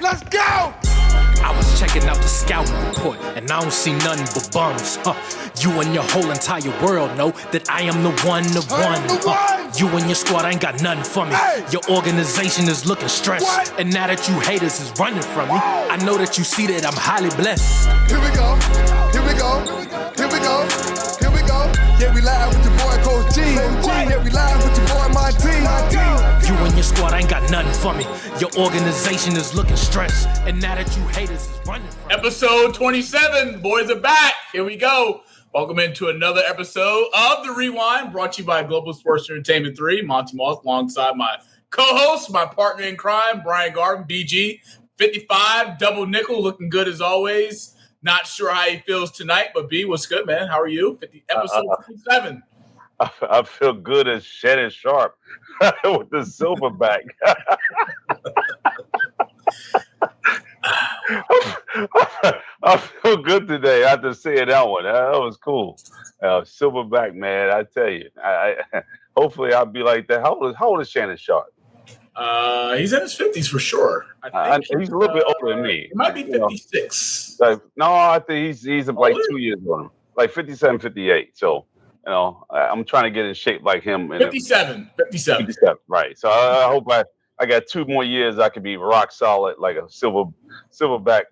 Let's go! I was checking out the scouting report, and I don't see nothing but bums. You and your whole entire world know that I am the one. You and your squad ain't got nothing for me. Hey. Your organization is looking stressed. What? And now that you haters is running from me, I know that you see that I'm highly blessed. Here we go. Here we go. Here we go. Here we go. Yeah, we live with your boy Coach G. Yeah, we live with your boy Monty. You and your squad ain't got nothing for me. Your organization is looking stressed. And now that you haters is running from me. Episode 27, boys are back. Here we go. Welcome into another episode of The Rewind, brought to you by Global Sports Entertainment 3. Monty Moss alongside my co-host, my partner in crime, Brian Garvin, BG. 55, double nickel, looking good as always. Not sure how he feels tonight, but B, what's good, man? How are you? Episode 27. I feel good as Shannon Sharp with the silverback. I feel good today. I have to say that one. That was cool. Silverback, man. I tell you. I hopefully I'll be like that. How old is Shannon Sharp? He's in his 50s for sure. I think he's a little bit older than me. He might be 56. No, I think he's like 2 years older. Like 57, 58. So, I'm trying to get in shape like him. 57. Right. So I hope I got 2 more years. I could be rock solid like a silverback,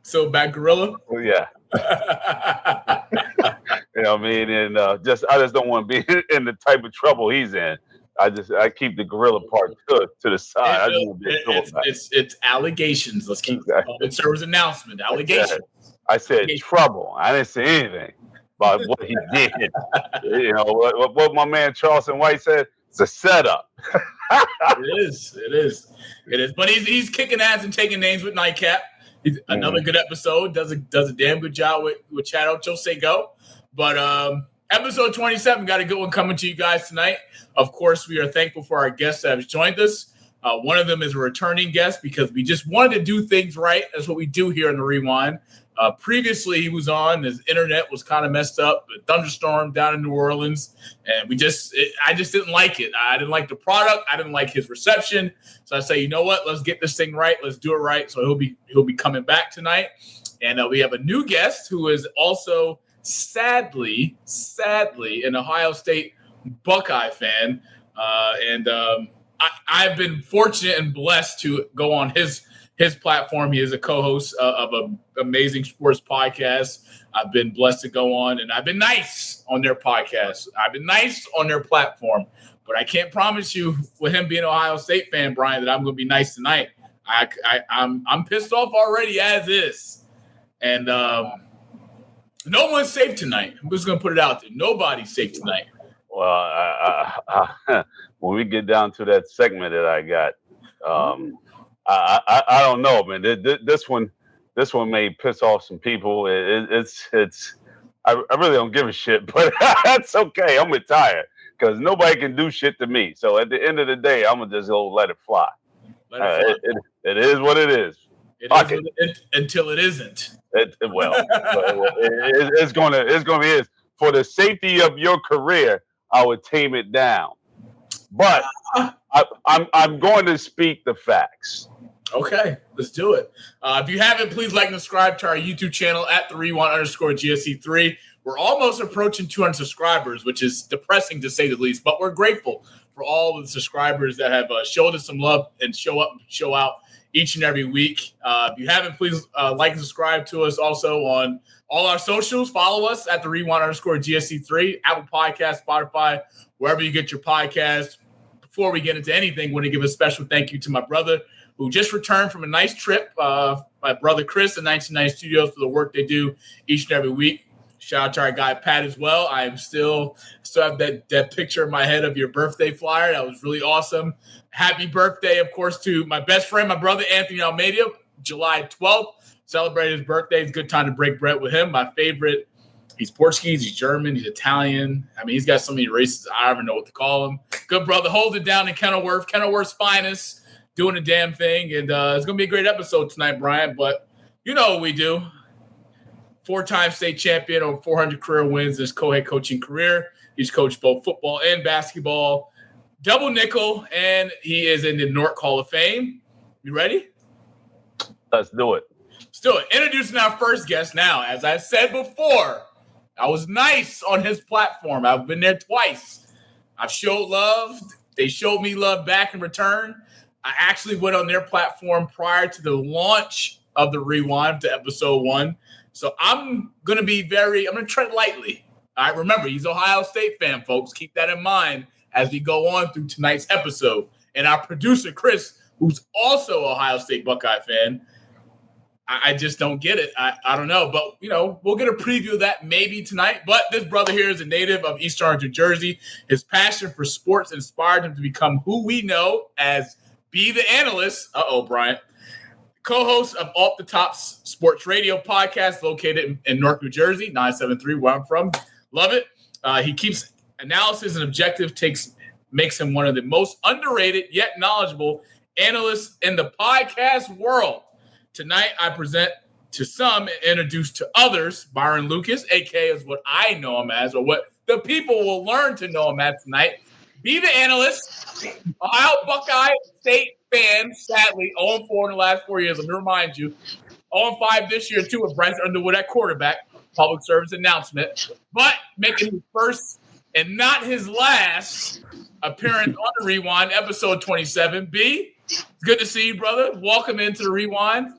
Silverback gorilla? Yeah. You know what I mean? And I just don't want to be in the type of trouble he's in. I keep the gorilla part to the side. It's allegations. Let's keep public service announcement. Allegations. I said trouble. I didn't say anything about what he did. What my man Charleston White said. It's a setup. It is. But he's kicking ass and taking names with Nightcap. Another good episode. Does a damn good job with Chad Ochocinco. But episode 27, got a good one coming to you guys tonight. Of course, we are thankful for our guests that have joined us. One of them is a returning guest because we just wanted to do things right. That's what we do here in the Rewind. Previously, he was on. His internet was kind of messed up. A thunderstorm down in New Orleans. And I just didn't like it. I didn't like the product. I didn't like his reception. So I say, you know what? Let's get this thing right. Let's do it right. So he'll be coming back tonight. And we have a new guest who is also sadly, an Ohio State Buckeye fan. I've been fortunate and blessed to go on his platform. He is a co-host of an amazing sports podcast. I've been blessed to go on, and I've been nice on their podcast. I've been nice on their platform. But I can't promise you, with him being an Ohio State fan, Brian, that I'm going to be nice tonight. I'm pissed off already as is. And no one's safe tonight. I'm just going to put it out there. Nobody's safe tonight. Well, when we get down to that segment that I got, I don't know, man. This one may piss off some people. I really don't give a shit, but that's okay. I'm retired because nobody can do shit to me. So at the end of the day, I'm gonna just go let it fly. It is what it is. Until it isn't. It's gonna be for the safety of your career. I would tame it down, but I'm going to speak the facts. Okay, let's do it. If you haven't, please like and subscribe to our YouTube channel at the Rewind_GSC3. We're almost approaching 200 subscribers, which is depressing to say the least, but we're grateful for all of the subscribers that have showed us some love and show up and show out each and every week. If you haven't, please like and subscribe to us also on all our socials. Follow us at the Rewind_GSC3, Apple Podcasts, Spotify, wherever you get your podcasts. Before we get into anything, I want to give a special thank you to my brother who just returned from a nice trip. My brother Chris at 1990 Studios for the work they do each and every week. Shout out to our guy Pat as well. I am still have that picture in my head of your birthday flyer. That was really awesome. Happy birthday, of course, to my best friend, my brother Anthony Almeida, July 12th. Celebrated his birthday. It's a good time to break bread with him. My favorite. He's Portuguese, he's German, he's Italian. I mean, he's got so many races, I don't even know what to call him. Good brother, holds it down in Kenilworth's finest, doing a damn thing. And it's going to be a great episode tonight, Brian. But you know what we do. 4-time state champion, over 400 career wins in his co-head coaching career. He's coached both football and basketball. Double nickel, and he is in the Nork Hall of Fame. You ready? Let's do it. Let's do it. Introducing our first guest now. As I said before, I was nice on his platform. I've been there twice. I've showed love. They showed me love back in return. I actually went on their platform prior to the launch of the Rewind to episode 1. So I'm going to tread lightly. All right, remember, he's an Ohio State fan, folks. Keep that in mind as we go on through tonight's episode. And our producer, Chris, who's also an Ohio State Buckeye fan, I just don't get it. I don't know. But, we'll get a preview of that maybe tonight. But this brother here is a native of East Orange, New Jersey. His passion for sports inspired him to become who we know as Be the Analyst. Bryant. Co-host of Off the Top Sports Radio podcast located in Newark, New Jersey, 973, where I'm from. Love it. He keeps analysis and objective makes him one of the most underrated yet knowledgeable analysts in the podcast world. Tonight, I present to some and introduce to others Barron Lucas, a.k.a. is what I know him as, or what the people will learn to know him as tonight. Be the Analyst, Ohio Buckeye State fan, sadly, 0-4 in the last 4 years. Let me remind you, 0-5 this year, too, with Bryant Underwood at quarterback. Public service announcement. But making his first and not his last appearance on the Rewind, episode 27. B, it's good to see you, brother. Welcome into the Rewind.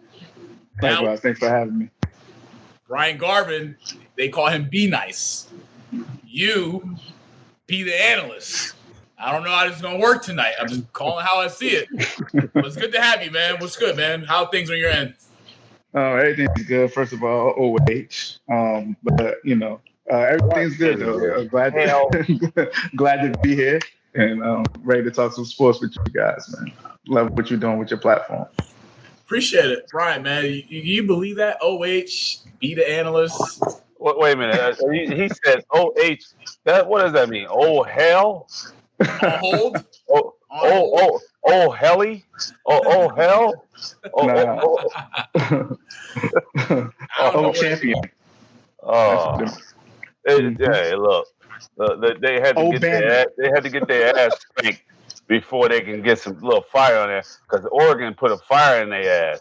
Likewise, thanks for having me. Brian Garvin, they call him Be Nice. You, Be the Analyst. I don't know how this is going to work tonight. I'm just calling how I see it. But it's good to have you, man. What's good, man? How are things on your end? Everything's good. First of all, OH. But everything's good. Though. Glad to be here and ready to talk some sports with you guys, man. Love what you're doing with your platform. Appreciate it, Brian, man. You believe that? OH, Be the Analyst. Wait a minute. He said OH. What does that mean? Oh hell. Hold. Oh helly. Oh hell. Champion. Look. They had to get their ass spanked before they can get some little fire on there, because Oregon put a fire in their ass.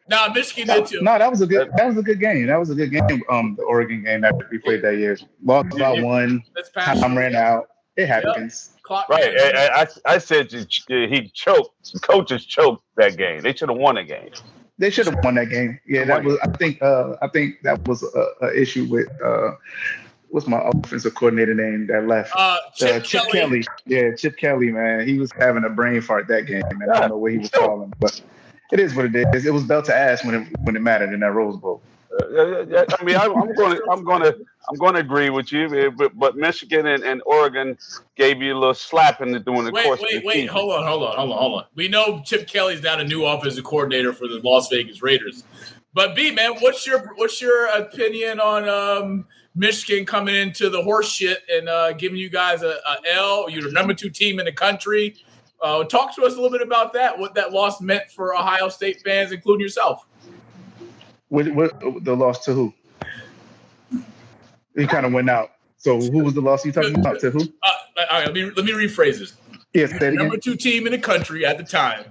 No, Michigan did too. No, that was a good game. That was a good game. The Oregon game that we played that year. Lost by one. Time ran out. It happens. Yep. Right. I said he choked. Coaches choked that game. They should have won the game. They should have won that game. Yeah, that was. I think that was a issue with what's my offensive coordinator name that left? Chip Kelly. Yeah, Chip Kelly, man. He was having a brain fart that game, and I don't know what he was calling, but it is what it is. It was belt to ass when it mattered in that Rose Bowl. I mean, I'm going to agree with you, but Michigan and Oregon gave you a little slapping during the course of the season. Hold on. We know Chip Kelly's now the new offensive coordinator for the Las Vegas Raiders. But B, man, what's your opinion on Michigan coming into the horse shit and giving you guys a L? You're the number 2 team in the country. Talk to us a little bit about that, what that loss meant for Ohio State fans, including yourself. What the loss to who? He kind of went out. So who was the loss you talking about? To who? All right, let me rephrase this. Yes, You're the number 2 team in the country at the time.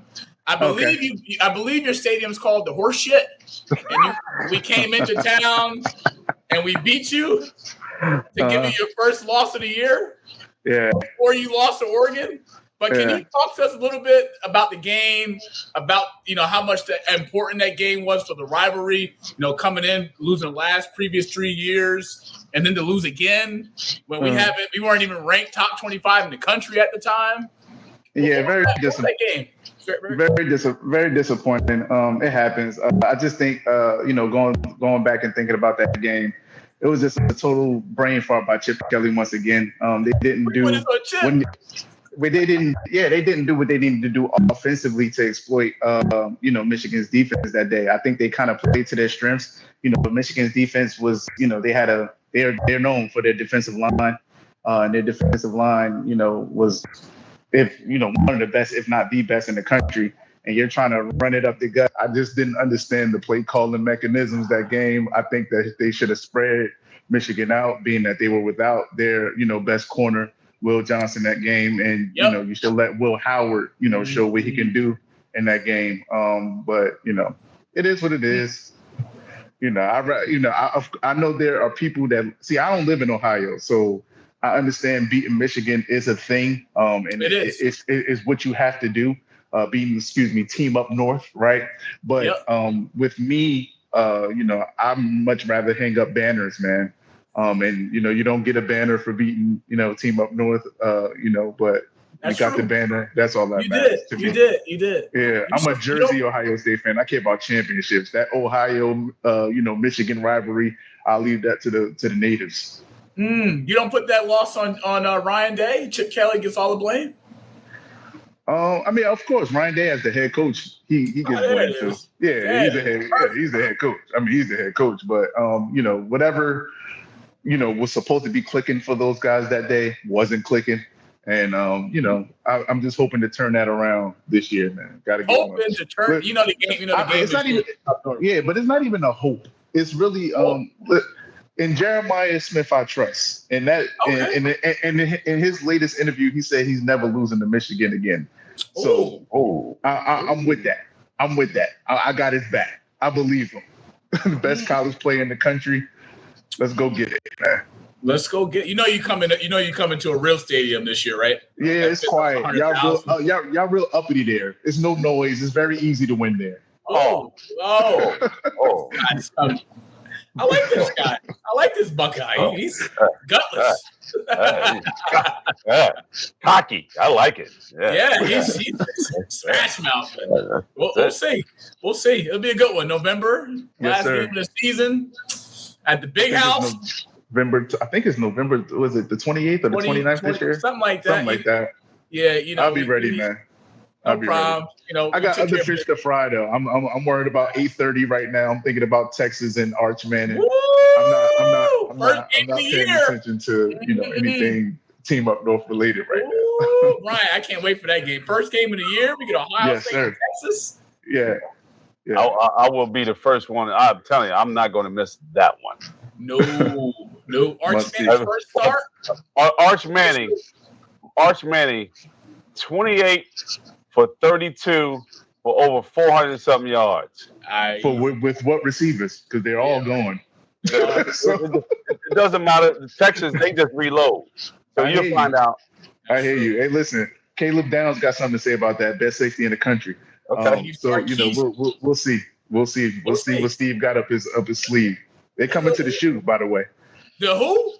I believe your stadium's called the Horse Shit. And we came into town and we beat you to give you your first loss of the year. Yeah. Before you lost to Oregon. But can you talk to us a little bit about the game, about, how much important that game was for the rivalry, coming in, losing the previous 3 years, and then to lose again when we weren't even ranked top 25 in the country at the time. Yeah, very disappointing. Very disappointing. It happens. I just think, going back and thinking about that game, it was just a total brain fart by Chip Kelly once again. They didn't do they didn't do what they needed to do offensively to exploit, Michigan's defense that day. I think they kind of played to their strengths. Michigan's defense was, they're known for their defensive line, and their defensive line, was, one of the best, if not the best in the country. And you're trying to run it up the gut. I just didn't understand the play calling mechanisms that game. I think that they should have spread Michigan out, being that they were without their, best corner, Will Johnson, that game. And, you should let Will Howard, show what he can do in that game. But, It is what it is. I know there are people that see. I don't live in Ohio, so I understand beating Michigan is a thing, and it's what you have to do. Beating, Team Up North, right? But with me, I'm much rather hang up banners, man. And you don't get a banner for beating, Team Up North, but That's you got true. the banner. That's all that matters to me. You did. Yeah, I'm a Jersey Ohio State fan. I care about championships. That Ohio, Michigan rivalry, I'll leave that to the natives. You don't put that loss on Ryan Day. Chip Kelly gets all the blame. Of course, Ryan Day as the head coach, he gets blamed too. Yeah, he's the head coach. He's the head coach. But whatever was supposed to be clicking for those guys that day wasn't clicking. And I'm just hoping to turn that around this year, man. Gotta get hoping to turn. The game. It's not even. Yeah, but it's not even a hope. It's really in Jeremiah Smith I trust, and that and in his latest interview, he said he's never losing to Michigan again. So I'm with that. I got his back. I believe him. The best college player in the country. Let's go get it, man. Let's go get. You come into a real stadium this year, right? Yeah, it's quiet. Y'all real uppity there. It's no noise. It's very easy to win there. Oh. I like this guy. I like this Buckeye. He's gutless. Cocky. I like it. Yeah, he's smash mouth. We'll see. It'll be a good one. November, last game of the season at the Big House. I think it's November. Was it the 28th or the 29th this year? Something like that. Yeah, I'll be ready, man. No problem. I got other fish to fry though. I'm worried about 8:30 right now. I'm thinking about Texas and Arch Manning. I'm not paying attention to anything Team Up North related right now. Ryan, I can't wait for that game. First game of the year. We get Ohio State and Texas. Yeah. I will be the first one. I'm telling you, I'm not going to miss that one. No. Arch Manning's first start. Arch Manning, 28 for 32 for over 400-something yards. With what receivers? Because they're all going. It doesn't matter. Texas, they just reload. So you'll find out. I hear you. Hey, listen, Caleb Downs got something to say about that. Best safety in the country. Okay. We'll see. We'll see what Steve got up his sleeve. They coming to the shoe, by the way. The who?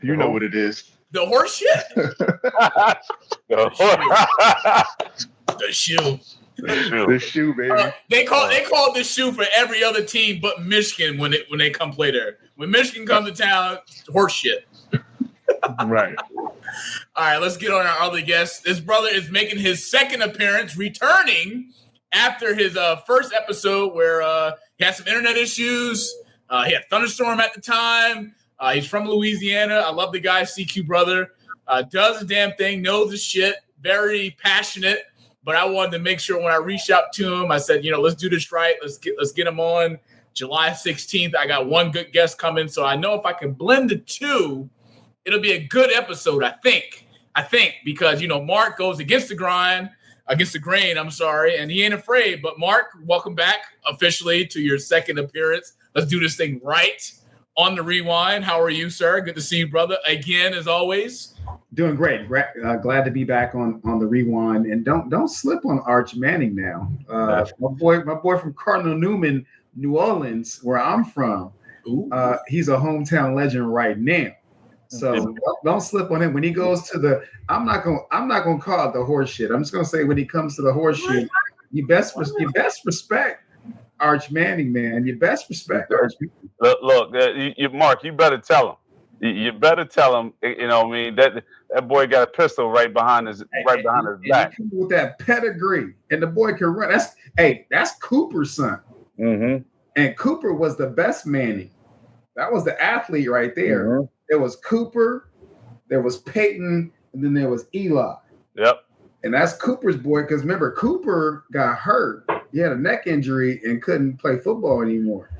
You know what it is. The horse shit? The shoe. The shoe, baby. They call it the shoe for every other team but Michigan when they come play there. When Michigan comes to town, horse shit. Right. All right, let's get on our other guest. This brother is making his second appearance, returning after his first episode where he had some internet issues. He had a thunderstorm at the time. He's from Louisiana. I love the guy, CQ brother. Does the damn thing, knows his shit, very passionate. But I wanted to make sure when I reached out to him, I said, let's do this right. Let's get him on July 16th. I got one good guest coming, so I know if I can blend the two, it'll be a good episode, I think, because, Mark goes against the grain, and he ain't afraid. But Mark, welcome back officially to your second appearance. Let's do this thing right on the Rewind. How are you, sir? Good to see you, brother, again, as always. Doing great. Glad to be back on the Rewind. And don't slip on Arch Manning now. My boy from Cardinal Newman, New Orleans, where I'm from. He's a hometown legend right now. So don't slip on him when he goes to the. I'm not gonna call it the horse shit. I'm just gonna say when he comes to the horse shit, you best respect Arch Manning, man. You best respect Arch. Look, Mark, you better tell him. You better tell him. That boy got a pistol right behind his back. With that pedigree, and the boy can run. That's Cooper's son. Mm-hmm. And Cooper was the best Manning. That was the athlete right there. Mm-hmm. There was Cooper, there was Peyton, and then there was Eli. Yep. And that's Cooper's boy, because remember, Cooper got hurt. He had a neck injury and couldn't play football anymore.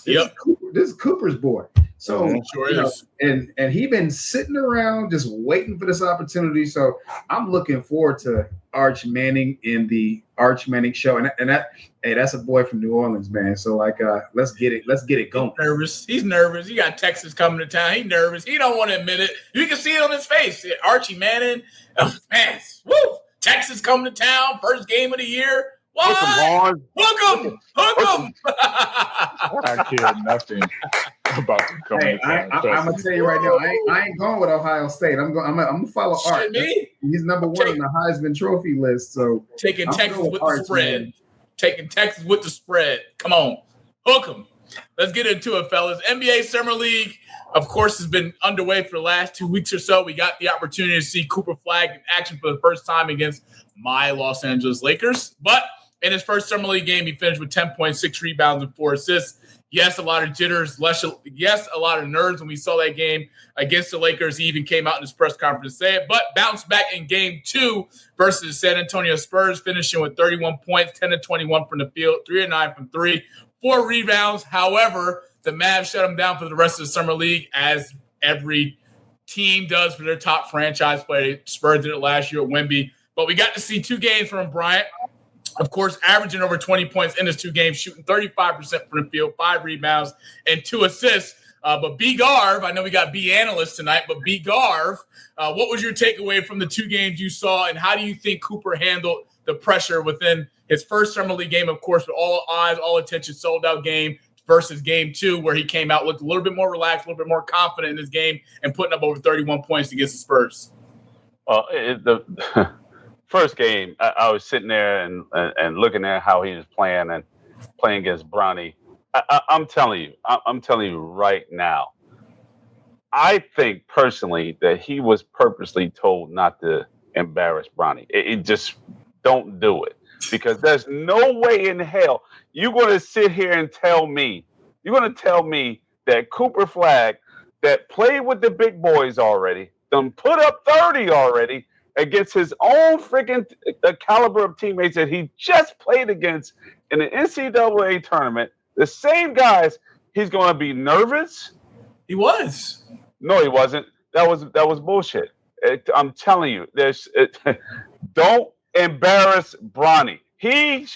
This is Cooper's boy. So sure is. And he been sitting around just waiting for this opportunity. So I'm looking forward to Arch Manning in the Arch Manning show. And that's a boy from New Orleans, man. So let's get it going. He's nervous. He got Texas coming to town. He's nervous. He don't want to admit it. You can see it on his face. Archie Manning, man, woo! Texas coming to town, first game of the year. What? Hook 'em! I care nothing about them coming. I'm gonna tell you right now, I ain't going with Ohio State. I'm gonna follow Art. He's number one on the Heisman Trophy list. So taking Texas with the spread. Man. Taking Texas with the spread. Come on, hook 'em. Let's get into it, fellas. NBA Summer League, of course, has been underway for the last 2 weeks or so. We got the opportunity to see Cooper Flagg in action for the first time against my Los Angeles Lakers, but in his first Summer League game, he finished with 10 points, 6 rebounds, and 4 assists. Yes, a lot of jitters. Yes, a lot of nerves when we saw that game against the Lakers. He even came out in his press conference to say it, but bounced back in game 2 versus the San Antonio Spurs, finishing with 31 points, 10 of 21 from the field, 3 of 9 from 3, 4 rebounds. However, the Mavs shut him down for the rest of the Summer League, as every team does for their top franchise player. Spurs did it last year at Wemby. But we got to see 2 games from Bryant. Of course, averaging over 20 points in his 2 games, shooting 35% from the field, 5 rebounds, and 2 assists. But B. Garv, I know we got B. analyst tonight, but B. Garv, what was your takeaway from the 2 games you saw, and how do you think Cooper handled the pressure within his first Summer League game, of course, with all eyes, all attention, sold-out game, versus game 2, where he came out, looked a little bit more relaxed, a little bit more confident in his game, and putting up over 31 points against the Spurs? The first game, I was sitting there and looking at how he was playing and playing against Bronny. I'm telling you right now, I think personally that he was purposely told not to embarrass Bronny. It just don't do it, because there's no way in hell you're going to sit here and tell me that Cooper Flagg, that played with the big boys already, done put up 30 already, against his own freaking caliber of teammates that he just played against in the NCAA tournament, the same guys, he's going to be nervous? He was. No, he wasn't. That was bullshit. I'm telling you, don't embarrass Bronny. He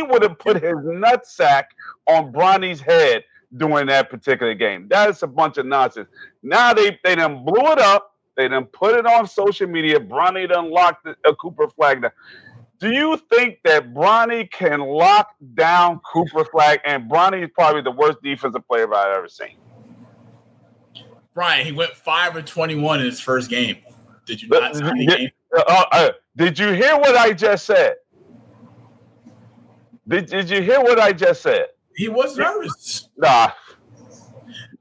would have put his nutsack on Bronny's head during that particular game. That is a bunch of nonsense. Now they done blew it up. They done put it on social media. Bronny done locked a Cooper Flagg down. Do you think that Bronny can lock down Cooper Flagg? And Bronny is probably the worst defensive player I've ever seen. Brian, he went 5 of 21 in his first game. Did you not see the game? Did you hear what I just said? Did you hear what I just said? He was nervous. Nah.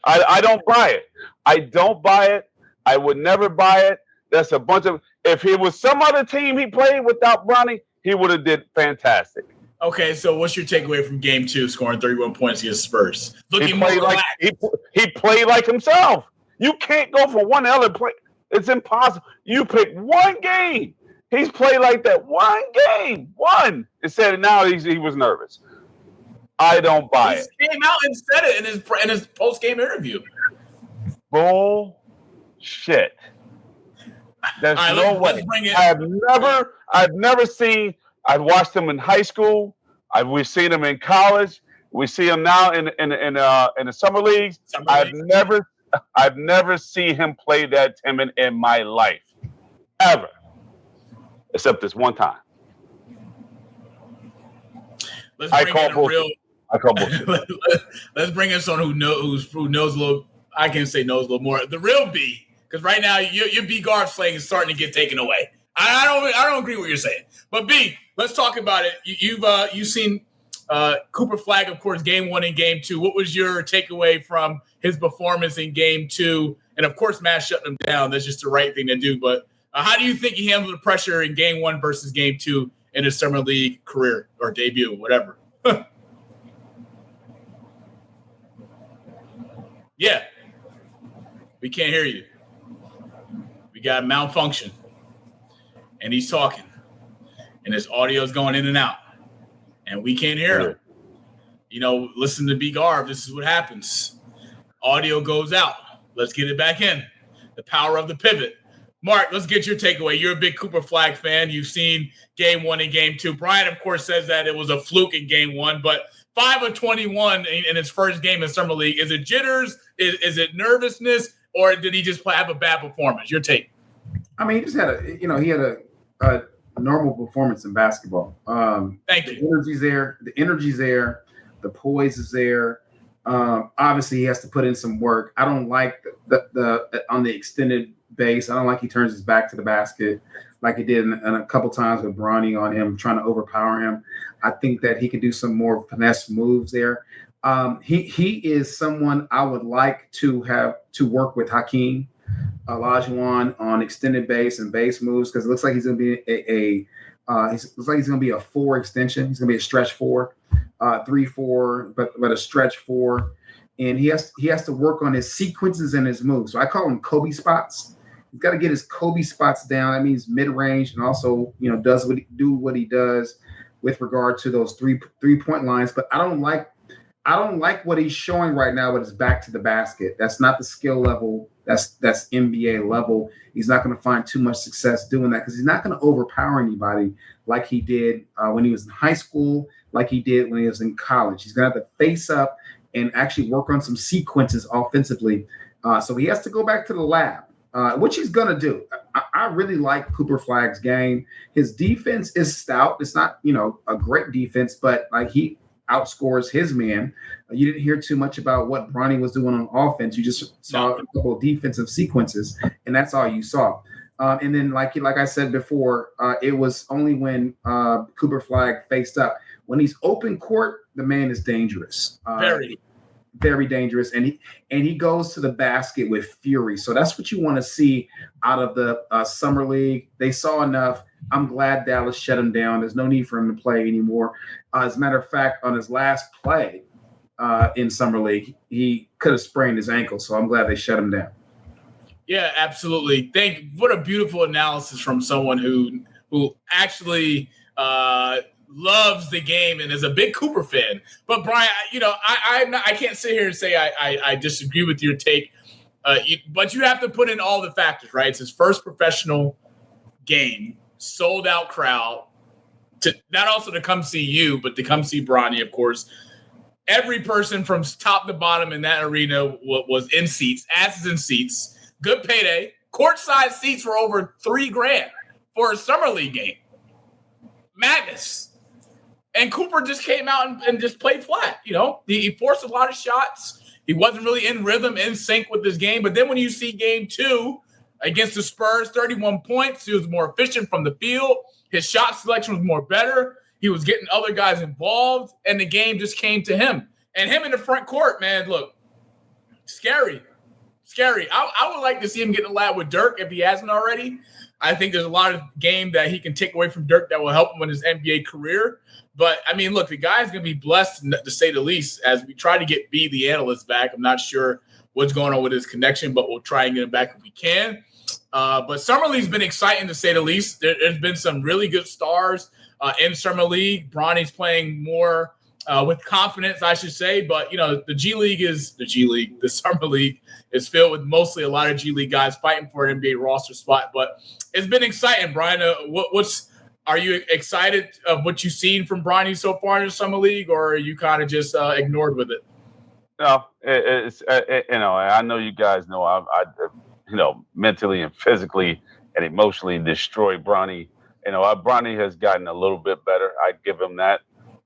I don't buy it. I don't buy it. I would never buy it. That's a bunch of – if it was some other team he played without Bronny, he would have did fantastic. Okay, so what's your takeaway from game 2, scoring 31 points against Spurs? He played like himself. You can't go for one other play. It's impossible. You pick one game. He's played like that one game. One. Instead of now he was nervous. I don't buy it. He came out and said it in his post-game interview. Bullshit. There's no way. I've never seen. I've watched him in high school. We've seen him in college. We see him now in the summer leagues. I've never seen him play that timid in my life, ever, except this one time. I call bullshit. Let's bring in someone who knows a little. I can say knows a little more. The real B, because right now your B guard slang is starting to get taken away. I don't agree with what you're saying, but B, let's talk about it. You've seen Cooper Flagg, of course, game 1 and game 2. What was your takeaway from his performance in game 2? And of course, Matt shut him down. That's just the right thing to do. But how do you think he handled the pressure in game 1 versus game 2 in his summer league career or debut, whatever? Yeah. We can't hear you. We got a malfunction. And he's talking. And his audio is going in and out. And we can't hear him. Listen to B. Garv. This is what happens. Audio goes out. Let's get it back in. The power of the pivot. Mark, let's get your takeaway. You're a big Cooper Flag fan. You've seen game 1 and game 2. Bryant, of course, says that it was a fluke in game 1, but 5 of 21 in his first game in Summer League. Is it jitters? Is it nervousness? Or did he just have a bad performance? Your take. I mean, he just had a normal performance in basketball. Thank you. The energy's there. The poise is there. Obviously, he has to put in some work. I don't like the on the extended base. I don't like he turns his back to the basket like he did in a couple times with Bronny on him, trying to overpower him. I think that he could do some more finesse moves there. He is someone I would like to have to work with Hakeem Olajuwon on extended base and base moves, because it looks like he's going to be looks like he's going to be a 4 extension. He's going to be a stretch 4, 3-4, but a stretch 4, and he has to work on his sequences and his moves. So I call them Kobe spots. He's got to get his Kobe spots down. That means mid range, and also does what he does with regard to those 3-point lines. But I don't like what he's showing right now with his back to the basket. That's not the skill level. That's NBA level. He's not going to find too much success doing that, because he's not going to overpower anybody like he did when he was in high school, like he did when he was in college. He's going to have to face up and actually work on some sequences offensively. So he has to go back to the lab, which he's going to do. I really like Cooper Flag's game. His defense is stout. It's not, a great defense, but he outscores his man. You didn't hear too much about what Bronny was doing on offense. You just saw a couple of defensive sequences, and that's all you saw. And then, like I said before, it was only when Cooper Flag faced up. When he's open court, the man is dangerous. Very. Very dangerous, and he goes to the basket with fury. So that's what you want to see out of the summer league. They saw enough. I'm glad Dallas shut him down. There's no need for him to play anymore. As a matter of fact, on his last play in summer league, he could have sprained his ankle. So I'm glad they shut him down. Yeah, absolutely. What a beautiful analysis from someone who actually loves the game and is a big Cooper fan. But Brian, I can't sit here and say I disagree with your take. But you have to put in all the factors, right? It's his first professional game, sold out crowd, not also to come see you, but to come see Bronny, of course. Every person from top to bottom in that arena was in seats, asses in seats, good payday. Courtside seats were over $3,000 for a summer league game. Madness. And Cooper just came out and just played flat. He forced a lot of shots. He wasn't really in rhythm, in sync with this game. But then when you see game 2 against the Spurs, 31 points, he was more efficient from the field. His shot selection was more better. He was getting other guys involved, and the game just came to him. And him in the front court, man, look, scary. I would like to see him get in the lab with Dirk if he hasn't already. I think there's a lot of game that he can take away from Dirk that will help him in his NBA career. But, I mean, look, the guy's going to be blessed, to say the least, as we try to get B, the analyst, back. I'm not sure what's going on with his connection, but we'll try and get him back if we can. But Summer League's been exciting, to say the least. There's been some really good stars in Summer League. Bronny's playing more with confidence, I should say. But, the Summer League is filled with mostly a lot of G League guys fighting for an NBA roster spot. But it's been exciting, Brian. Are you excited of what you've seen from Bronny so far in the Summer League, or are you kind of just ignored with it? No, it's I know you guys know I mentally and physically and emotionally destroy Bronny. Bronny has gotten a little bit better. I give him that,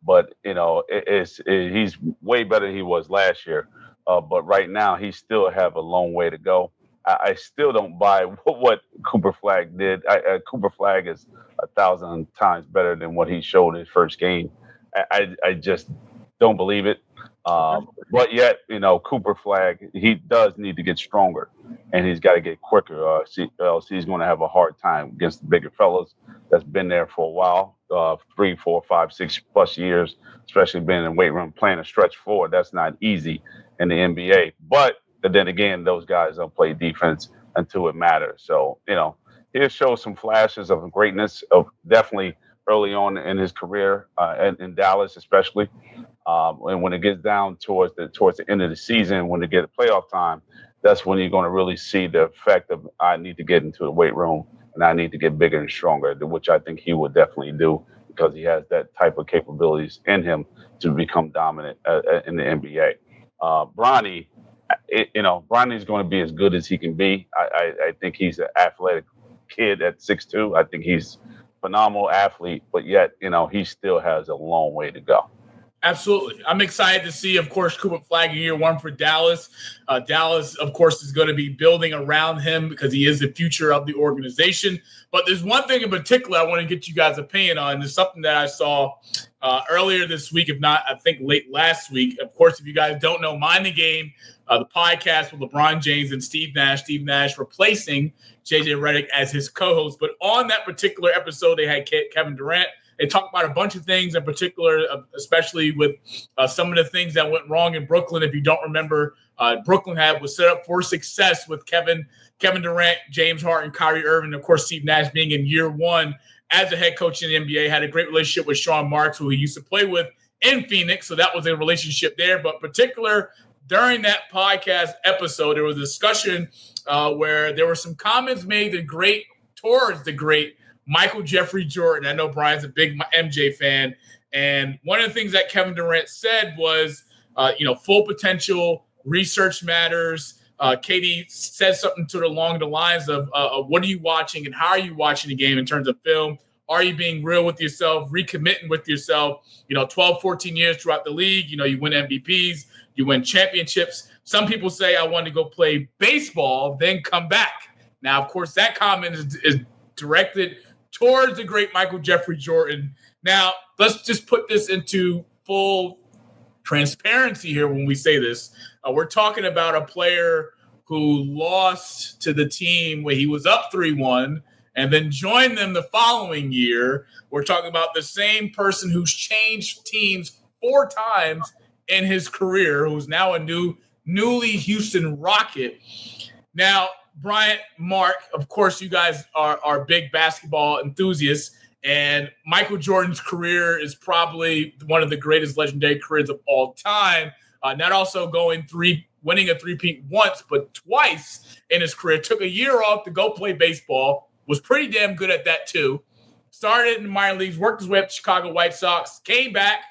but he's way better than he was last year. But right now, he still have a long way to go. I still don't buy what Cooper Flag did. Cooper Flag is 1,000 times better than what he showed in his first game. I just don't believe it. But yet, Cooper Flag, he does need to get stronger, and he's got to get quicker. Else he's going to have a hard time against the bigger fellas that's been there for a while, 3, 4, 5, 6+ years, especially being in the weight room, playing a stretch forward. That's not easy in the NBA. But then again, those guys don't play defense until it matters. So, he'll show some flashes of greatness, of definitely early on in his career, in Dallas especially. And when it gets down towards the end of the season, when they get to playoff time, that's when you're going to really see the effect of I need to get into the weight room and I need to get bigger and stronger, which I think he would definitely do because he has that type of capabilities in him to become dominant in the NBA. Bronny, Bronny's going to be as good as he can be. I think he's an athletic kid at 6'2". I think he's a phenomenal athlete, but yet, he still has a long way to go. Absolutely. I'm excited to see, of course, Cooper Flagg year one for Dallas. Dallas, of course, is going to be building around him because he is the future of the organization. But there's one thing in particular I want to get you guys' opinion on. There's something that I saw earlier this week, if not, I think late last week. Of course, if you guys don't know, Mind the Game, the podcast with LeBron James and Steve Nash replacing JJ Redick as his co-host. But on that particular episode, they had Kevin Durant. They talked about a bunch of things in particular, especially with some of the things that went wrong in Brooklyn. If you don't remember, Brooklyn was set up for success with Kevin Durant, James Harden, Kyrie Irving, and of course, Steve Nash being in year one as a head coach in the NBA, had a great relationship with Sean Marks, who he used to play with in Phoenix. So that was a relationship there. But particular during that podcast episode, there was a discussion where there were some comments made towards the great Michael Jeffrey Jordan. I know Brian's a big MJ fan. And one of the things that Kevin Durant said was, full potential, research matters. Katie said something along the lines of what are you watching and how are you watching the game in terms of film? Are you being real with yourself, recommitting with yourself? 12, 14 years throughout the league, you win MVPs, you win championships. Some people say I want to go play baseball, then come back. Now, of course, that comment is directed towards the great Michael Jeffrey Jordan. Now, let's just put this into full transparency here when we say this. We're talking about a player who lost to the team where he was up 3-1 and then joined them the following year. We're talking about the same person who's changed teams 4 times in his career, who's now a newly Houston Rocket. Now, Bryant, Mark, of course, you guys are big basketball enthusiasts, and Michael Jordan's career is probably one of the greatest legendary careers of all time. Not also winning a three-peat once, but twice in his career. Took a year off to go play baseball. Was pretty damn good at that, too. Started in the minor leagues, worked his way up to Chicago White Sox, came back,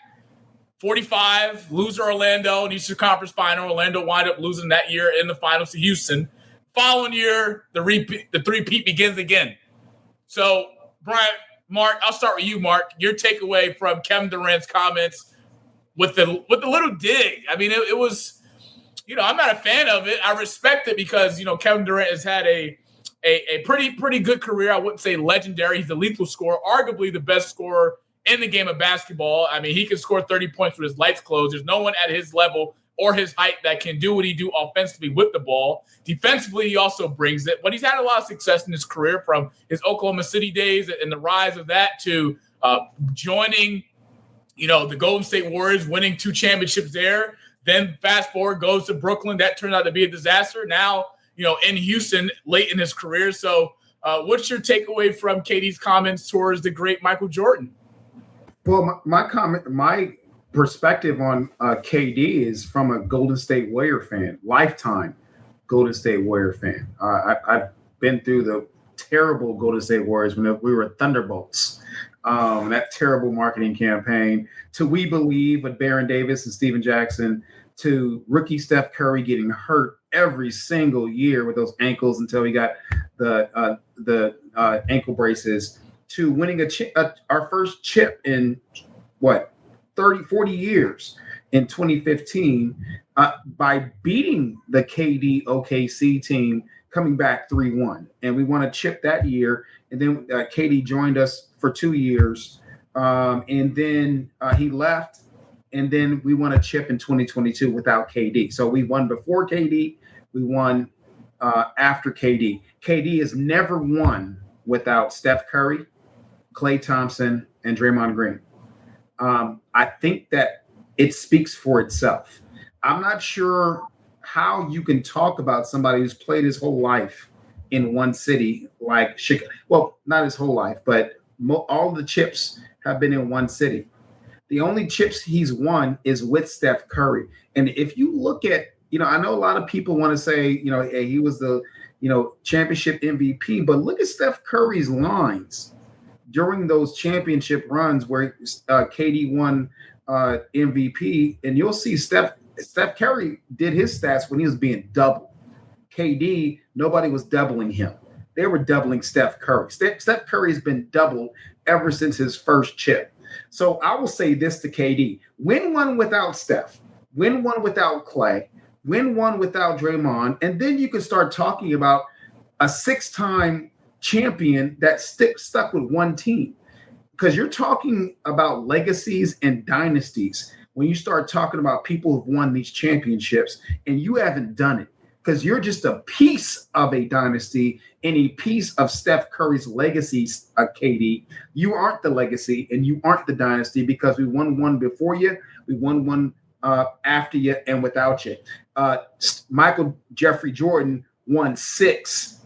45, loser Orlando in Eastern Conference Final. Orlando wound up losing that year in the finals to Houston. Following year, the three-peat begins again. So, Brian, Mark, I'll start with you, Mark. Your takeaway from Kevin Durant's comments with the little dig. I mean, it was, I'm not a fan of it. I respect it because, Kevin Durant has had a pretty good career. I wouldn't say legendary. He's a lethal scorer, arguably the best scorer in the game of basketball. I mean, he can score 30 points with his lights closed. There's no one at his level or his height that can do what he do offensively with the ball. Defensively, he also brings it. But he's had a lot of success in his career, from his Oklahoma City days and the rise of that to joining, the Golden State Warriors, winning 2 championships there. Then fast forward, goes to Brooklyn. That turned out to be a disaster. Now, in Houston late in his career. So what's your takeaway from Katie's comments towards the great Michael Jordan? Well, my perspective on KD is from a Golden State Warrior fan, lifetime Golden State Warrior fan. I've been through the terrible Golden State Warriors when we were Thunderbolts, that terrible marketing campaign, to We Believe with Baron Davis and Steven Jackson, to rookie Steph Curry getting hurt every single year with those ankles until he got the ankle braces, to winning our first chip in 30, 40 years in 2015 by beating the KD OKC team, coming back 3-1. And we won a chip that year. And then KD joined us for 2 years. And then he left. And then we won a chip in 2022 without KD. So we won before KD. We won after KD. KD has never won without Steph Curry, Klay Thompson, and Draymond Green. I think that it speaks for itself. I'm not sure how you can talk about somebody who's played his whole life in one city, like Chicago. Well, not his whole life, but all the chips have been in one city. The only chips he's won is with Steph Curry. And if you look at, I know a lot of people want to say, hey, he was the, championship MVP, but look at Steph Curry's lines during those championship runs where KD won MVP, and you'll see Steph Curry did his stats when he was being doubled. KD, nobody was doubling him. They were doubling Steph Curry. Steph Curry has been doubled ever since his first chip. So I will say this to KD: win one without Steph, win one without Clay, win one without Draymond, and then you can start talking about a 6-time champion that stuck with one team. Because you're talking about legacies and dynasties when you start talking about people who've won these championships and you haven't done it. Because you're just a piece of a dynasty and a piece of Steph Curry's legacy, KD. You aren't the legacy and you aren't the dynasty because we won one before you, we won one after you and without you. Michael Jeffrey Jordan won 6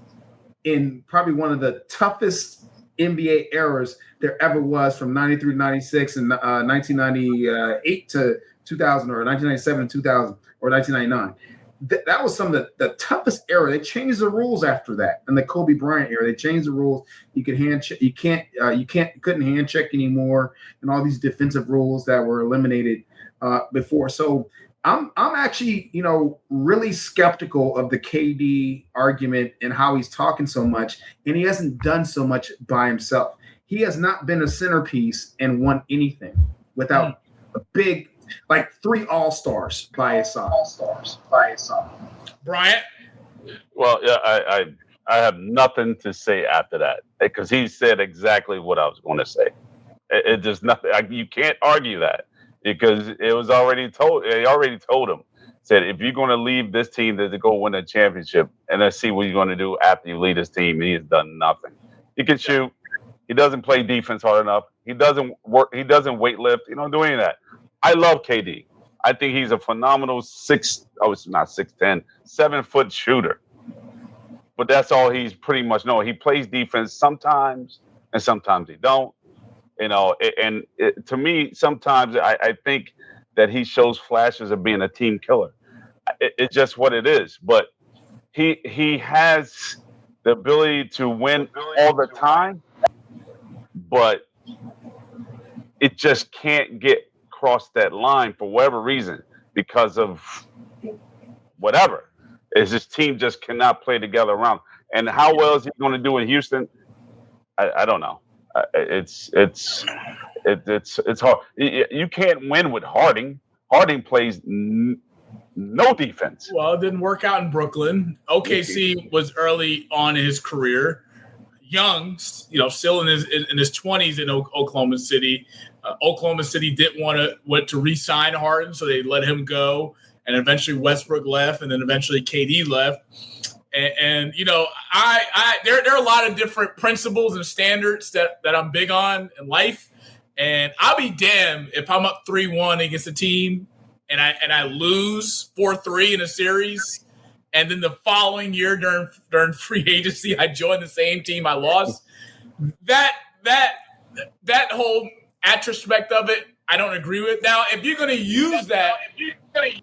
in probably one of the toughest NBA eras there ever was, from 93 to 96 and 1998 to 2000, or 1997 to 2000, or 1999. That was some of the toughest era. They changed the rules after that. In the Kobe Bryant era, they changed the rules. You could hand check. You couldn't hand check anymore, and all these defensive rules that were eliminated before. So I'm actually, really skeptical of the KD argument and how he's talking so much, and he hasn't done so much by himself. He has not been a centerpiece and won anything without a big, like 3 All-Stars by his side. Bryant? Well, yeah, I have nothing to say after that, because he said exactly what I was going to say. It just nothing. You can't argue that, because it was already told. They already told him, said, if you're going to leave this team to go win a championship, and let's see what you're going to do after you lead this team. And he has done nothing. He can shoot. He doesn't play defense hard enough. He doesn't work. He doesn't weight lift. He don't do any of that. I love KD. I think he's a phenomenal 7-foot shooter. But that's all he's pretty much known. He plays defense sometimes, and sometimes he don't. To me, sometimes I think that he shows flashes of being a team killer. It's just what it is. But he has the ability to win all the time, but it just can't get across that line for whatever reason, because of whatever. Is his team just cannot play together around. And how well is he going to do in Houston? I don't know. It's hard. You can't win with Harding. Harding plays no defense. Well, it didn't work out in Brooklyn. OKC was early on in his career. Young, still in his 20s in Oklahoma City. Oklahoma City didn't want to re-sign Harden, so they let him go. And eventually Westbrook left, and then eventually KD left. And there are a lot of different principles and standards that I'm big on in life. And I'll be damned if I'm up 3-1 against a team and I lose 4-3 in a series, and then the following year during free agency I join the same team I lost. That whole aspect of it, I don't agree with. Now, if you're going to use that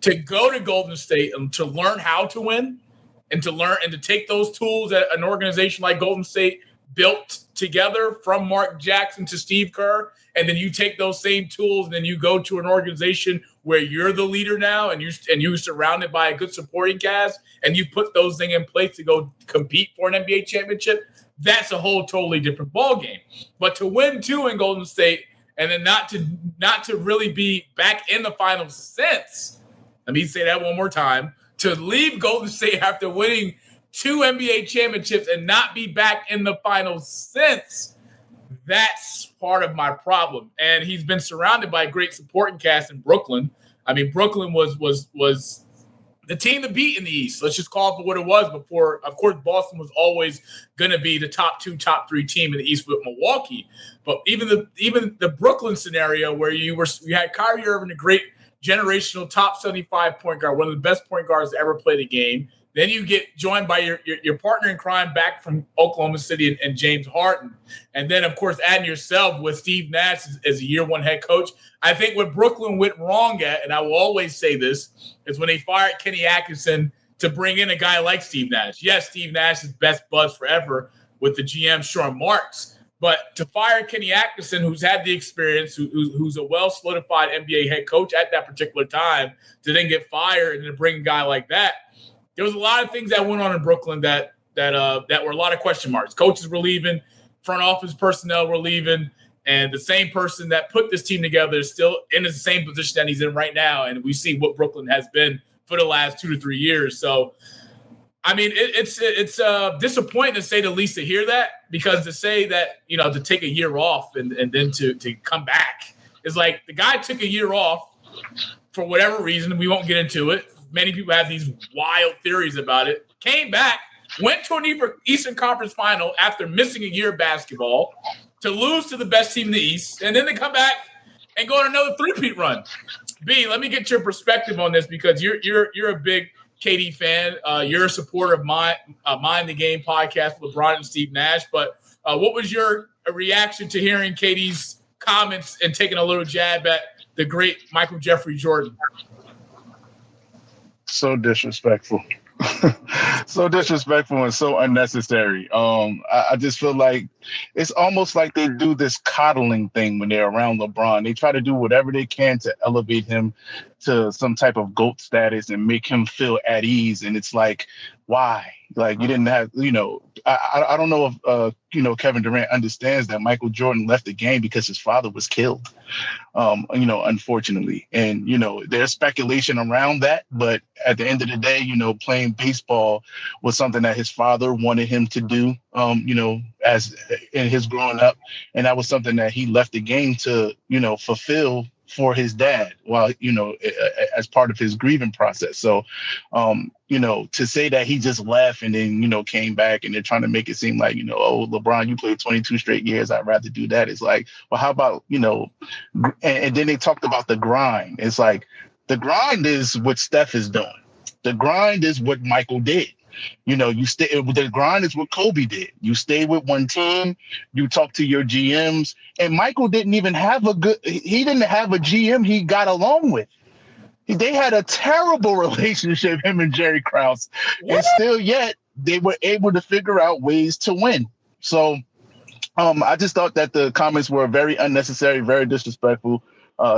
to go to Golden State and to learn how to win, and to take those tools that an organization like Golden State built together, from Mark Jackson to Steve Kerr, and then you take those same tools and then you go to an organization where you're the leader now, and you're surrounded by a good supporting cast, and you put those things in place to go compete for an NBA championship, that's a whole totally different ballgame. But to win 2 in Golden State and then not to really be back in the finals since, let me say that one more time, to leave Golden State after winning 2 NBA championships and not be back in the finals since, that's part of my problem. And he's been surrounded by a great supporting cast in Brooklyn. I mean, Brooklyn was the team to beat in the East. Let's just call it for what it was before. Of course, Boston was always going to be the top 2, top 3 team in the East with Milwaukee. But even the Brooklyn scenario where you had Kyrie Irving, a great generational top 75 point guard, one of the best point guards to ever play the game. Then you get joined by your partner in crime back from Oklahoma City and James Harden. And then, of course, adding yourself with Steve Nash as a year one head coach. I think what Brooklyn went wrong at, and I will always say this, is when they fired Kenny Atkinson to bring in a guy like Steve Nash. Yes, Steve Nash is best buds forever with the GM, Sean Marks. But to fire Kenny Atkinson, who's had the experience, who's a well-solidified NBA head coach at that particular time, to then get fired and then bring a guy like that, there was a lot of things that went on in Brooklyn that were a lot of question marks. Coaches were leaving, front office personnel were leaving, and the same person that put this team together is still in the same position that he's in right now. And we see what Brooklyn has been for the last 2 to 3 years. So, I mean, it's disappointing to say the least to hear that, because to say that, to take a year off and then to come back is like the guy took a year off for whatever reason. We won't get into it. Many people have these wild theories about it. Came back, went to an Eastern Conference final after missing a year of basketball to lose to the best team in the East, and then they come back and go on another three-peat run. B, let me get your perspective on this, because you're a big KD fan. You're a supporter of Mind the Game podcast with LeBron and Steve Nash. But what was your reaction to hearing KD's comments and taking a little jab at the great Michael Jeffrey Jordan? So disrespectful. So disrespectful and so unnecessary. I just feel like it's almost like they do this coddling thing when they're around LeBron. They try to do whatever they can to elevate him to some type of GOAT status and make him feel at ease. And it's like, why? Like, you didn't have, I don't know if, Kevin Durant understands that Michael Jordan left the game because his father was killed, unfortunately. And, there's speculation around that. But at the end of the day, playing baseball was something that his father wanted him to do, as in his growing up. And that was something that he left the game to, fulfill for his dad while, as part of his grieving process. So, to say that he just left and then, came back and they're trying to make it seem like, oh, LeBron, you played 22 straight years, I'd rather do that. It's like, well, how about, and then they talked about the grind. It's like, the grind is what Steph is doing. The grind is what Michael did. You stay. The grind is what Kobe did. You stay with one team. You talk to your GMs. And Michael didn't even have he didn't have a GM he got along with. They had a terrible relationship, him and Jerry Krause. What? And still yet they were able to figure out ways to win. So I just thought that the comments were very unnecessary, very disrespectful.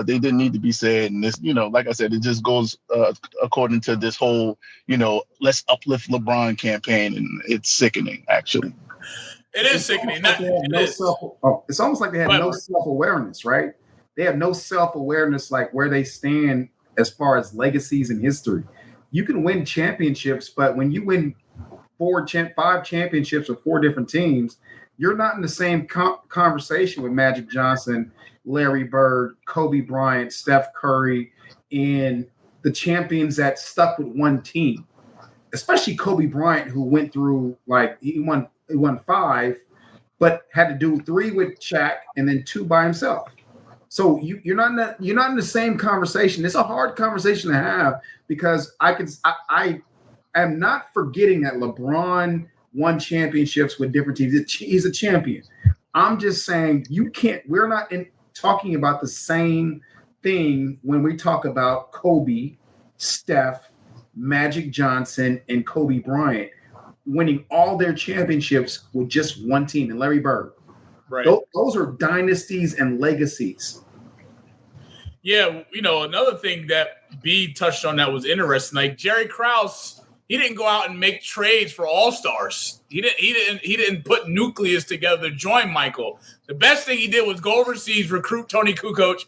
They didn't need to be said. And this, like I said, it just goes according to this whole, let's uplift LeBron campaign. And it's sickening, actually. It is sickening. It's almost like they had no self-awareness, right? They have no self-awareness, like where they stand as far as legacies and history. You can win championships, but when you win 5 championships with 4 different teams, you're not in the same conversation with Magic Johnson, Larry Bird, Kobe Bryant, Steph Curry, and the champions that stuck with one team. Especially Kobe Bryant, who went through, he won 5, but had to do 3 with Shaq and then 2 by himself. So you're not in the same conversation. It's a hard conversation to have, because I am not forgetting that LeBron won championships with different teams. He's a champion. I'm just saying we're not talking about the same thing when we talk about Kobe, Steph, Magic Johnson, and Kobe Bryant winning all their championships with just one team, and Larry Bird. Right. Those are dynasties and legacies. Yeah, another thing that B touched on that was interesting, like Jerry Krause, he didn't go out and make trades for all-stars. He didn't put nucleus together to join Michael. The best thing he did was go overseas, recruit Tony Kukoc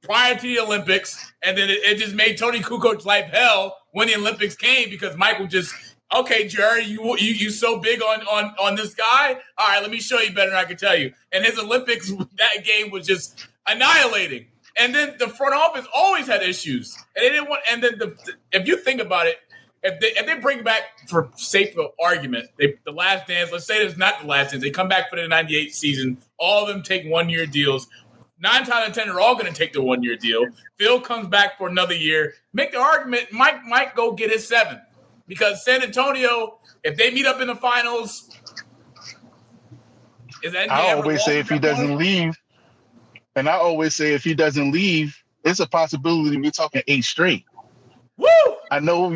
prior to the Olympics, and then it just made Tony Kukoc's life hell when the Olympics came, because Michael just, okay, Jerry, you so big on this guy? All right, let me show you better than I can tell you. And his Olympics, that game was just annihilating. And then the front office always had issues, and they didn't want. And then if you think about it, if they bring back, for sake of argument, the Last Dance. Let's say it's not the Last Dance. They come back for the '98 season. All of them take 1-year deals. 9 times out of 10 are all going to take the 1-year deal. Phil comes back for another year. Make the argument, Mike might go get his 7. because San Antonio, if they meet up in the finals, is that I always say if he doesn't leave, it's a possibility we're talking 8 straight. Woo! I know,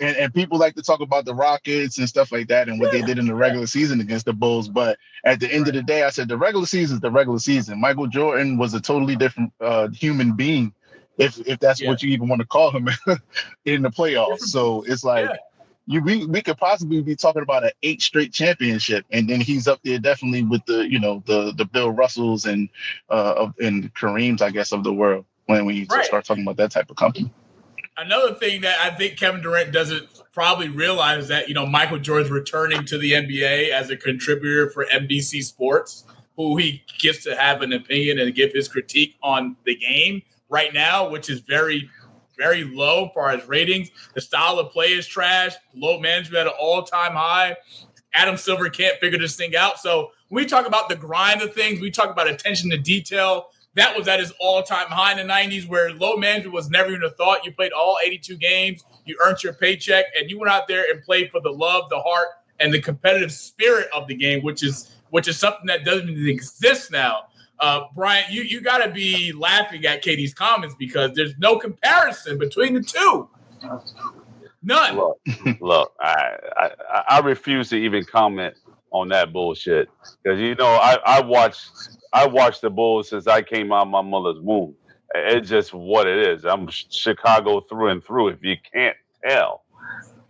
and people like to talk about the Rockets and stuff like that and what they did in the regular season against the Bulls. But at the end of the day, I said the regular season is the regular season. Michael Jordan was a totally different human being, if that's what you even want to call him, in the playoffs. So it's like we could possibly be talking about an 8 straight championship, and then he's up there definitely with the Bill Russells and Kareems, I guess, of the world when you start talking about that type of company. Another thing that I think Kevin Durant doesn't probably realize that, Michael Jordan's returning to the NBA as a contributor for NBC Sports, who he gets to have an opinion and give his critique on the game right now, which is very, very low for his ratings. The style of play is trash. Low management at an all-time high. Adam Silver can't figure this thing out. So when we talk about the grind of things, we talk about attention to detail. That was at his all-time high in the 90s, where low management was never even a thought. You played all 82 games, you earned your paycheck, and you went out there and played for the love, the heart, and the competitive spirit of the game, which is something that doesn't even exist now. Bryant, you got to be laughing at KD's comments because there's no comparison between the two. None. Look, I refuse to even comment on that bullshit because I watched the Bulls since I came out of my mother's womb. It's just what it is. I'm Chicago through and through, if you can't tell.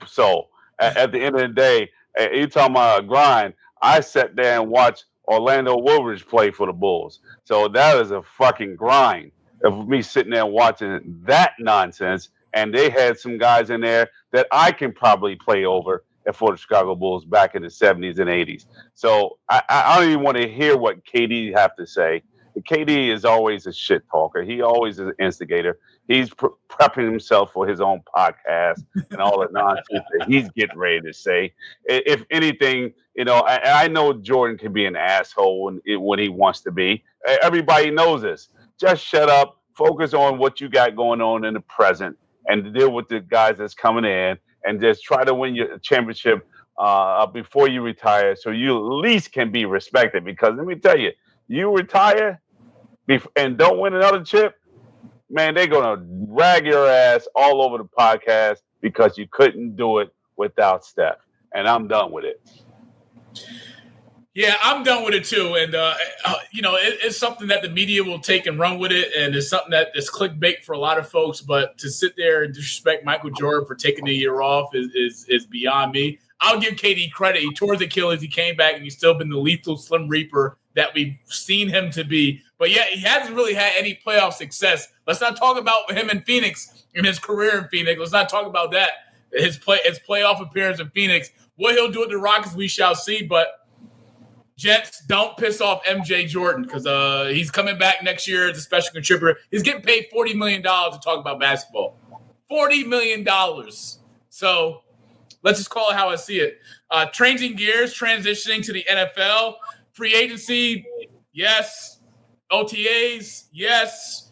So at the end of the day, you talking about a grind, I sat there and watched Orlando Woolridge play for the Bulls. So that is a fucking grind of me sitting there watching that nonsense. And they had some guys in there that I can probably play over for the Chicago Bulls back in the 70s and 80s. So I don't even want to hear what KD have to say. KD is always a shit talker. He always is an instigator. He's prepping himself for his own podcast and all the nonsense that he's getting ready to say. If anything, I know Jordan can be an asshole when he wants to be. Everybody knows this. Just shut up. Focus on what you got going on in the present and deal with the guys that's coming in. And just try to win your championship before you retire, so you at least can be respected. Because let me tell you, you retire and don't win another chip, man, they're gonna rag your ass all over the podcast because you couldn't do it without Steph. And I'm done with it. Yeah, I'm done with it too. And, it's something that the media will take and run with it. And it's something that is clickbait for a lot of folks. But to sit there and disrespect Michael Jordan for taking the year off is beyond me. I'll give KD credit. He tore his Achilles. He came back, and he's still been the lethal Slim Reaper that we've seen him to be. But, yeah, he hasn't really had any playoff success. Let's not talk about him in Phoenix and his career in Phoenix. Let's not talk about that, his playoff appearance in Phoenix. What he'll do with the Rockets, we shall see. But Jets, don't piss off MJ Jordan because he's coming back next year as a special contributor. He's getting paid $40 million to talk about basketball. $40 million. So let's just call it how I see it. Changing gears, transitioning to the NFL. Free agency, yes. OTAs, yes.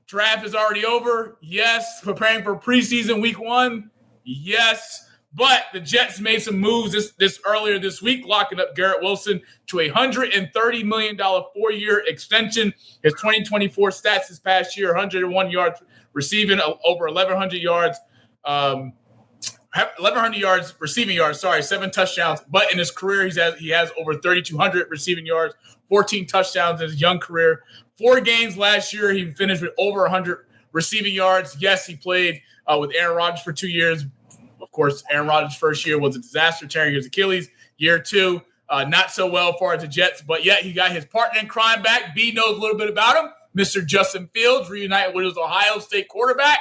Draft is already over, yes. Preparing for preseason week 1, yes. But the Jets made some moves this earlier this week, locking up Garrett Wilson to a $130 million 4-year extension. His 2024 stats this past year: 101 yards receiving, over 1,100 yards, 1,100 yards receiving yards. 7 touchdowns. But in his career, he has over 3,200 receiving yards, 14 touchdowns in his young career. 4 games last year, he finished with over 100 receiving yards. Yes, he played with Aaron Rodgers for 2 years. Of course, Aaron Rodgers' first year was a disaster, tearing his Achilles. Year 2, not so well for the Jets. But yet he got his partner in crime back. B knows a little bit about him. Mr. Justin Fields reunited with his Ohio State quarterback.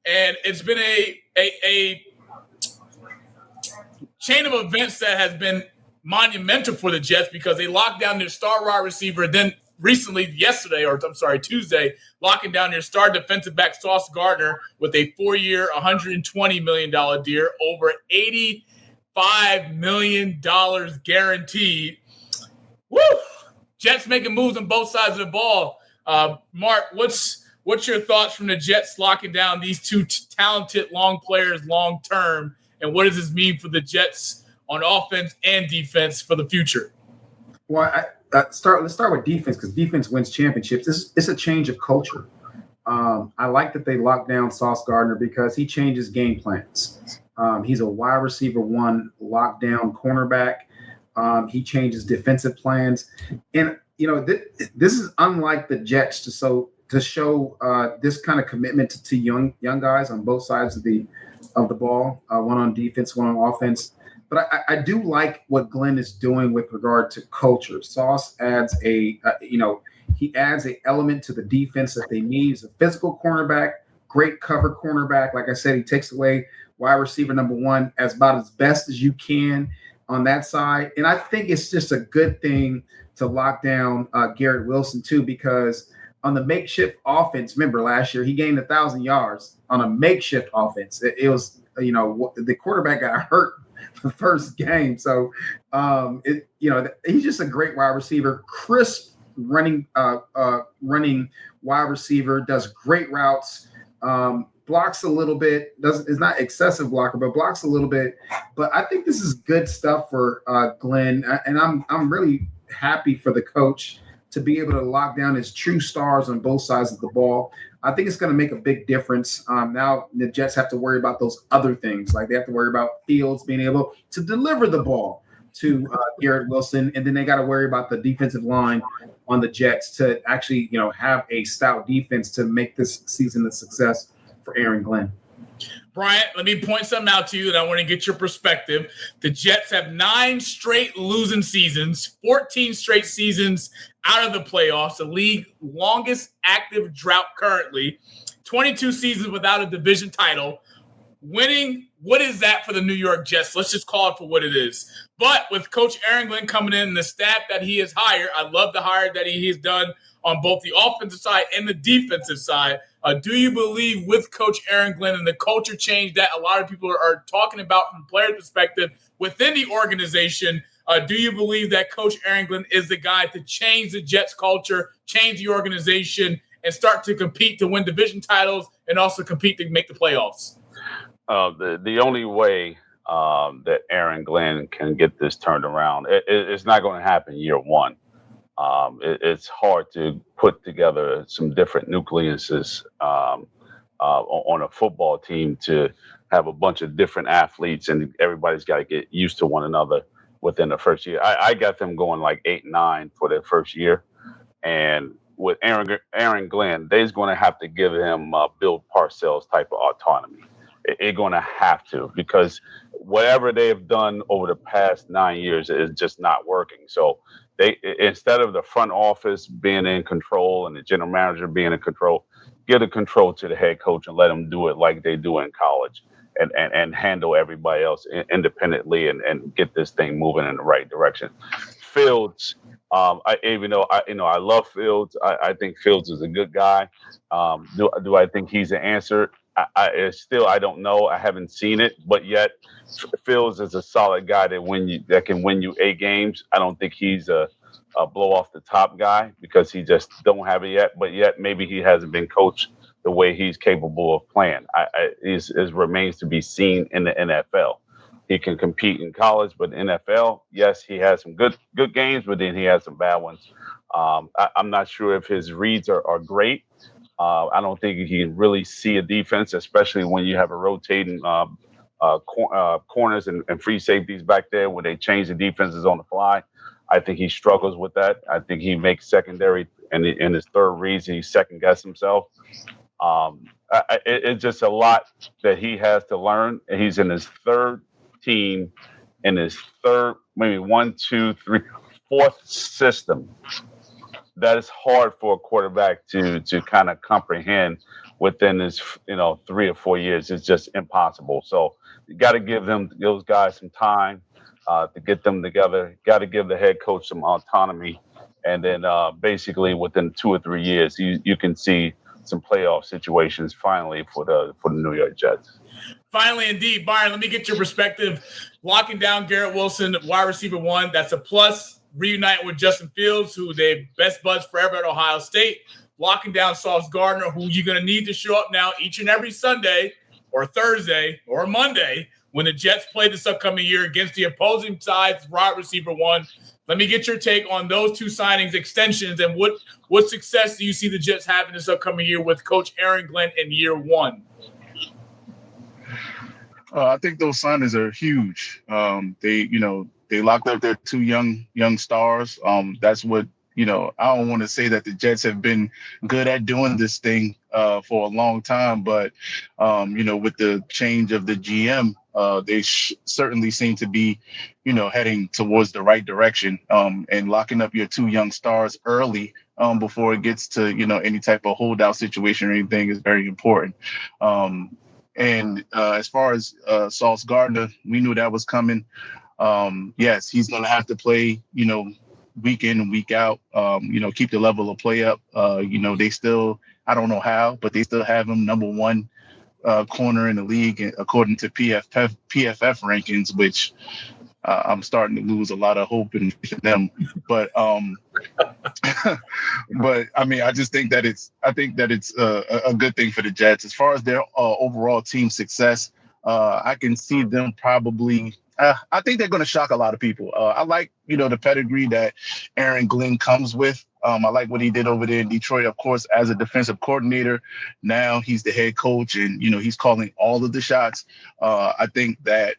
And it's been a chain of events that has been monumental for the Jets because they locked down their star wide receiver. Then recently, Tuesday, locking down their star defensive back Sauce Gardner with a 4-year, $120 million deal, over $85 million guaranteed. Woo! Jets making moves on both sides of the ball. Mark, what's your thoughts from the Jets locking down these two talented long players long term and what does this mean for the Jets on offense and defense for the future? Well, let's start with defense, because defense wins championships. It's a change of culture. I like that they locked down Sauce Gardner because he changes game plans. He's a wide receiver one lockdown cornerback. He changes defensive plans, and this is unlike the Jets to show this kind of commitment to young guys on both sides of the ball, one on defense, one on offense. But I do like what Glenn is doing with regard to culture. Sauce adds he adds an element to the defense that they need. He's a physical cornerback, great cover cornerback. Like I said, he takes away wide receiver number one as about as best as you can on that side. And I think it's just a good thing to lock down Garrett Wilson too, because on the makeshift offense, remember last year he gained 1,000 yards on a makeshift offense. It was, the quarterback got hurt the first game. So, he's just a great wide receiver, crisp running wide receiver, does great routes, blocks a little bit, is not excessive blocker, but blocks a little bit. But I think this is good stuff for Glenn, and I'm really happy for the coach to be able to lock down his true stars on both sides of the ball. I think it's going to make a big difference. Now the Jets have to worry about those other things, like they have to worry about Fields being able to deliver the ball to Garrett Wilson, and then they got to worry about the defensive line on the Jets to actually, have a stout defense to make this season a success for Aaron Glenn. Bryant, let me point something out to you that I want to get your perspective. The Jets have 9 straight losing seasons, 14 straight seasons out of the playoffs, the league longest active drought currently, 22 seasons without a division title. Winning, what is that for the New York Jets? Let's just call it for what it is. But with Coach Aaron Glenn coming in and the staff that he has hired, I love the hire that he has done on both the offensive side and the defensive side. Do you believe with Coach Aaron Glenn and the culture change that a lot of people are talking about from a player perspective within the organization, do you believe that Coach Aaron Glenn is the guy to change the Jets culture, change the organization, and start to compete to win division titles and also compete to make the playoffs? The only way that Aaron Glenn can get this turned around, it's not going to happen year one. It's hard to put together some different nucleuses on a football team to have a bunch of different athletes, and everybody's got to get used to one another within the first year. I got them going like 8-9 for their first year, and with Aaron Glenn, they're going to have to give him Bill Parcells type of autonomy. They're going to have to, because whatever they have done over the past 9 years is just not working. So they, instead of the front office being in control and the general manager being in control, give the control to the head coach and let them do it like they do in college, and handle everybody else independently and get this thing moving in the right direction. Fields, I love Fields. I think Fields is a good guy. Do I think he's the answer? I don't know. I haven't seen it, but yet Fields is a solid guy that can win you 8 games. I don't think he's a blow off the top guy because he just don't have it yet. But yet maybe he hasn't been coached the way he's capable of playing. It remains to be seen in the NFL. He can compete in college, but NFL, yes, he has some good games, but then he has some bad ones. I'm not sure if his reads are great. I don't think he can really see a defense, especially when you have a rotating corners and free safeties back there where they change the defenses on the fly. I think he struggles with that. I think he makes secondary and in his third reads, he second guess himself. It's just a lot that he has to learn. He's in his third team, in his third, maybe 1, 2, 3, 4th system. That is hard for a quarterback to kind of comprehend within his 3 or 4 years. It's just impossible. So you got to give those guys some time to get them together. Got to give the head coach some autonomy, and then basically within 2 or 3 years, you can see some playoff situations finally for the New York Jets. Finally, indeed, Byron, let me get your perspective. Locking down Garrett Wilson, wide receiver 1, that's a plus. Reuniting with Justin Fields, who they best buds forever at Ohio State. Locking down Sauce Gardner, who you're going to need to show up now each and every Sunday or Thursday or Monday when the Jets play this upcoming year against the opposing side's wide receiver one. Let me get your take on those two signings, extensions, and what success do you see the Jets having this upcoming year with Coach Aaron Glenn in year one? I think those signings are huge. They locked up their two young stars. That's what, I don't want to say that the Jets have been good at doing this thing for a long time, but, with the change of the GM, they certainly seem to be, heading towards the right direction, and locking up your two young stars early before it gets to, any type of holdout situation or anything is very important. And as far as Sauce Gardner, we knew that was coming. Yes, he's going to have to play, week in and week out, keep the level of play up. They still, I don't know how, but they still have him number one corner in the league, according to PFF rankings, which I'm starting to lose a lot of hope in them. But but I mean, I think that it's a good thing for the Jets as far as their overall team success. I can see them probably. I think they're going to shock a lot of people. I like, the pedigree that Aaron Glenn comes with. I like what he did over there in Detroit, of course, as a defensive coordinator. Now he's the head coach and, he's calling all of the shots. I think that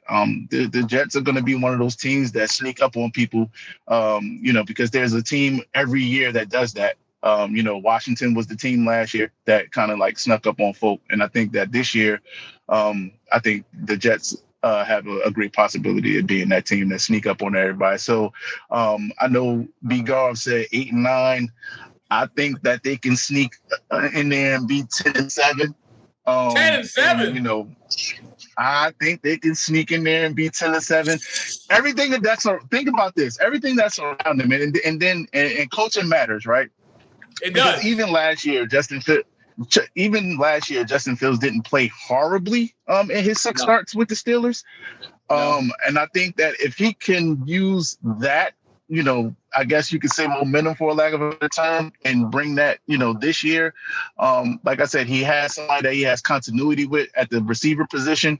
the Jets are going to be one of those teams that sneak up on people, because there's a team every year that does that. Washington was the team last year that kind of like snuck up on folk. And I think that this year, I think the Jets have a great possibility of being that team that sneak up on everybody. So I know B. Garv said 8-9. I think that they can sneak in there and be 10-7. 10-7. I think they can sneak in there and be 10-7. Everything that's think about this. Everything that's around them, and coaching matters, right? It does. Because even last year, Justin Fields didn't play horribly in his six starts with the Steelers. And I think that if he can use that, I guess you could say momentum, for lack of a better term, and bring that, this year. Like I said, he has somebody that he has continuity with at the receiver position.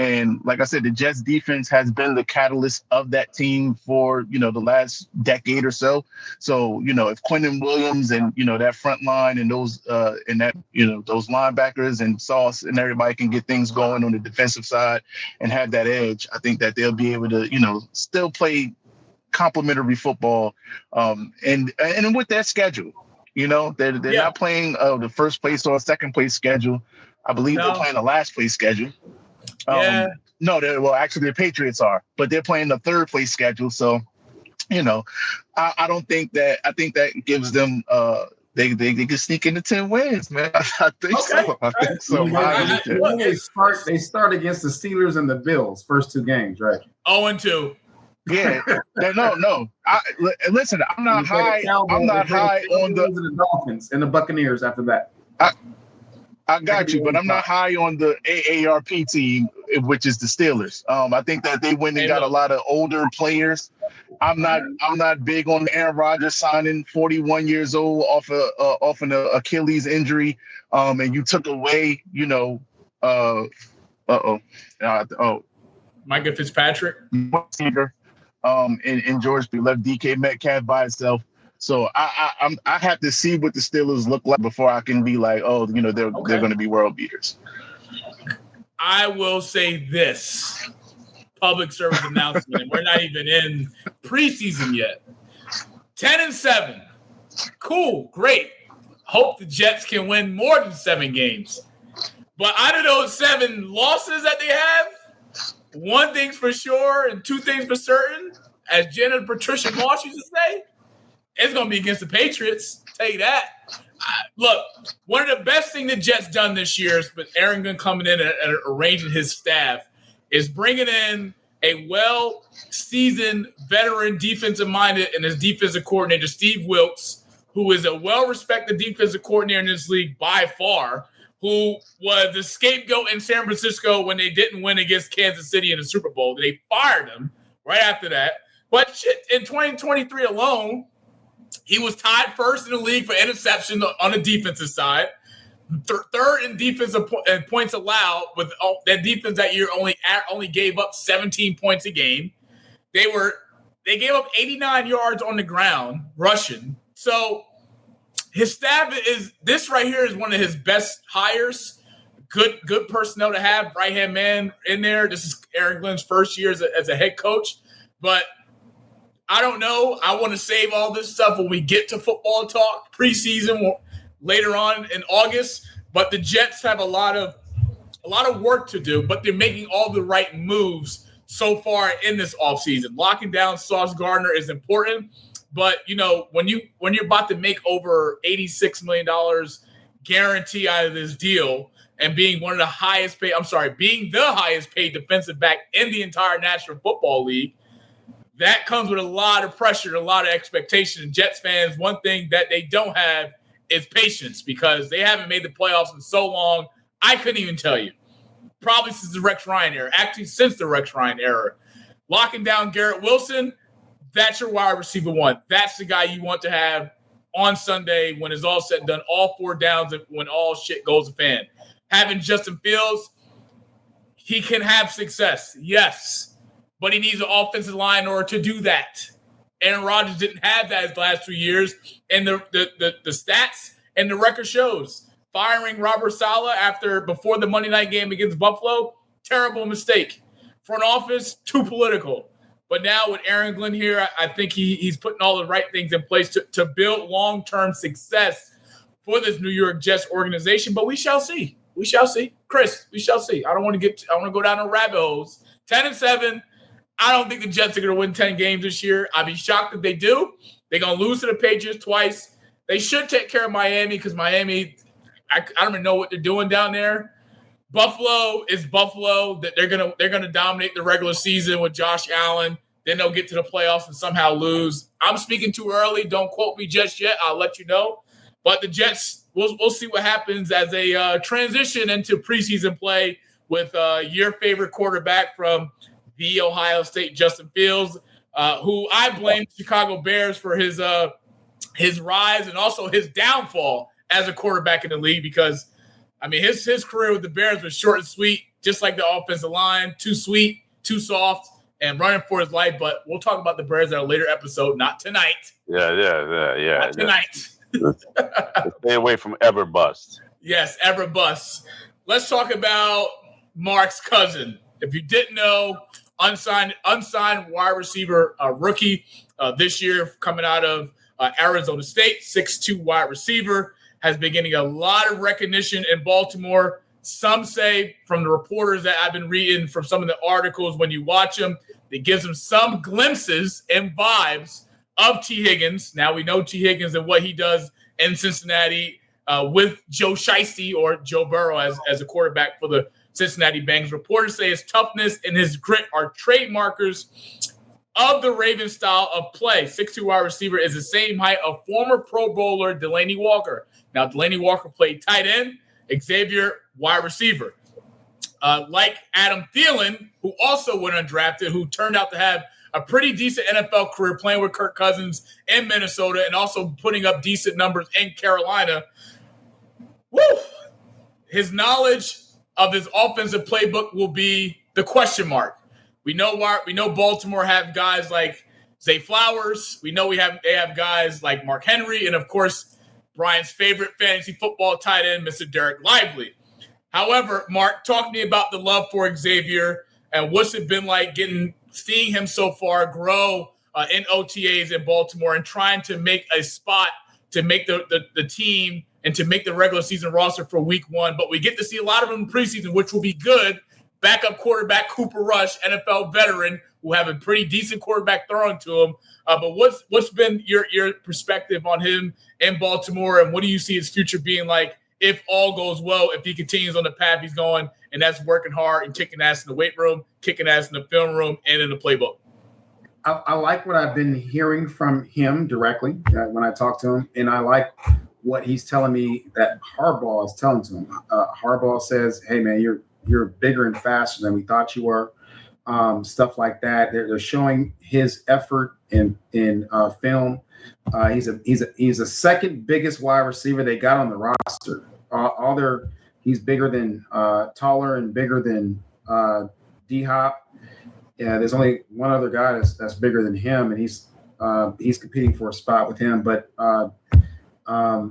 And like I said, the Jets defense has been the catalyst of that team for, the last decade or so. So, if Quentin Williams and, that front line and those those linebackers and Sauce and everybody can get things going on the defensive side and have that edge, I think that they'll be able to, still play complementary football. And with that schedule, they're not playing the first place or second place schedule. I believe they're playing the last place schedule. Actually the Patriots are, but they're playing the third place schedule. So, I don't think that. I think that gives them they can sneak into 10 wins, man. I think so. I think so. They start against the Steelers and the Bills first two games, right? 0-2. Yeah, no. Listen, I'm not high. I'm not high on the Dolphins and the Buccaneers after that. I got you, but I'm not high on the AARP team, which is the Steelers. I think that they went and got a lot of older players. I'm not big on Aaron Rodgers signing 41 years old off an Achilles injury. And you took away, Micah Fitzpatrick. And George B. left DK Metcalf by itself. So I have to see what the Steelers look like before I can be like, they're going to be world beaters. I will say this public service announcement. We're not even in preseason yet. 10-7. Cool, great. Hope the Jets can win more than 7 games. But out of those 7 losses that they have, one thing's for sure and 2 things for certain, as Jenna Patricia Moss used to say, it's going to be against the Patriots. I'll tell you that. Look, one of the best things the Jets done this year is with Aaron Glenn coming in and arranging his staff is bringing in a well-seasoned veteran defensive-minded and his defensive coordinator, Steve Wilkes, who is a well-respected defensive coordinator in this league by far, who was the scapegoat in San Francisco when they didn't win against Kansas City in the Super Bowl. They fired him right after that. But shit, in 2023 alone, he was tied first in the league for interception on the defensive side. third in defensive points allowed with that defense that year only gave up 17 points a game. They gave up 89 yards on the ground rushing. So his staff this right here is one of his best hires. Good personnel to have. Right-hand man in there. This is Aaron Glenn's first year as a head coach. But I don't know. I want to save all this stuff when we get to football talk, preseason later on in August. But the Jets have a lot of work to do, but they're making all the right moves so far in this offseason. Locking down Sauce Gardner is important. But, when you're about to make over $86 million guarantee out of this deal and being being the highest paid defensive back in the entire National Football League, that comes with a lot of pressure, a lot of expectation. And Jets fans, one thing that they don't have is patience because they haven't made the playoffs in so long. I couldn't even tell you. Probably since the Rex Ryan era. Actually, since the Rex Ryan era. Locking down Garrett Wilson, that's your wide receiver one. That's the guy you want to have on Sunday when it's all said and done, all 4 downs, when all shit goes to fan. Having Justin Fields, he can have success, yes, but he needs an offensive line in order to do that. Aaron Rodgers didn't have that his last 2 years, and the stats and the record shows. Firing Robert Saleh before the Monday night game against Buffalo, terrible mistake. Front office, too political. But now with Aaron Glenn here, I think he's putting all the right things in place to build long-term success for this New York Jets organization. But we shall see. We shall see. Chris, we shall see. I want to go down the rabbit holes. 10-7. I don't think the Jets are going to win 10 games this year. I'd be shocked if they do. They're going to lose to the Patriots twice. They should take care of Miami because Miami, I don't even know what they're doing down there. Buffalo is Buffalo. That they're gonna dominate the regular season with Josh Allen. Then they'll get to the playoffs and somehow lose. I'm speaking too early. Don't quote me just yet. I'll let you know. But the Jets, we'll see what happens as they transition into preseason play with your favorite quarterback from the Ohio State, Justin Fields, who I blame Chicago Bears for his rise and also his downfall as a quarterback in the league because, his career with the Bears was short and sweet, just like the offensive line, too sweet, too soft, and running for his life. But we'll talk about the Bears at a later episode, not tonight. Yeah. Not tonight. Stay away from ever bust. Yes, ever bust. Let's talk about Mark's cousin. If you didn't know, unsigned wide receiver rookie this year coming out of Arizona State, 6'2" wide receiver, has been getting a lot of recognition in Baltimore. Some say from the reporters that I've been reading from some of the articles, when you watch them, it gives them some glimpses and vibes of T. Higgins. Now we know T. Higgins and what he does in Cincinnati with Joe Shiesty or Joe Burrow as a quarterback for the Cincinnati Bengals. Reporters say his toughness and his grit are trademarkers of the Ravens style of play. 6'2" wide receiver is the same height of former Pro Bowler Delanie Walker. Now, Delanie Walker played tight end, Xavier wide receiver. Like Adam Thielen, who also went undrafted, who turned out to have a pretty decent NFL career playing with Kirk Cousins in Minnesota and also putting up decent numbers in Carolina. Woo! His knowledge of his offensive playbook will be the question mark. We know Baltimore have guys like Zay Flowers. We know they have guys like Mark Henry, and of course, Brian's favorite fantasy football tight end, Mr. Derek Lively. However, Mark, talk to me about the love for Xavier and what's it been like seeing him so far grow in OTAs in Baltimore and trying to make a spot to make the team and to make the regular season roster for week 1. But we get to see a lot of them in preseason, which will be good. Backup quarterback Cooper Rush, NFL veteran, who have a pretty decent quarterback throwing to him. But what's been your perspective on him in Baltimore, and what do you see his future being like if all goes well, if he continues on the path he's going, and that's working hard and kicking ass in the weight room, kicking ass in the film room, and in the playbook? I like what I've been hearing from him directly when I talk to him, and I like what he's telling me that Harbaugh is telling to him. Harbaugh says, "Hey, man, you're bigger and faster than we thought you were." Stuff like that. They're showing his effort in film. He's a second biggest wide receiver they got on the roster. He's bigger than taller and bigger than D-Hop. Yeah, there's only one other guy that's bigger than him, and he's competing for a spot with him. But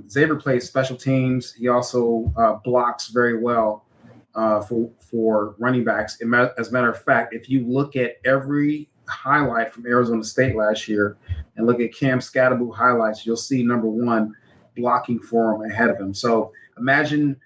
Xavier plays special teams. He also blocks very well for running backs. As a matter of fact, if you look at every highlight from Arizona State last year and look at Cam Scatterboot highlights, you'll see number one blocking for him ahead of him. So imagine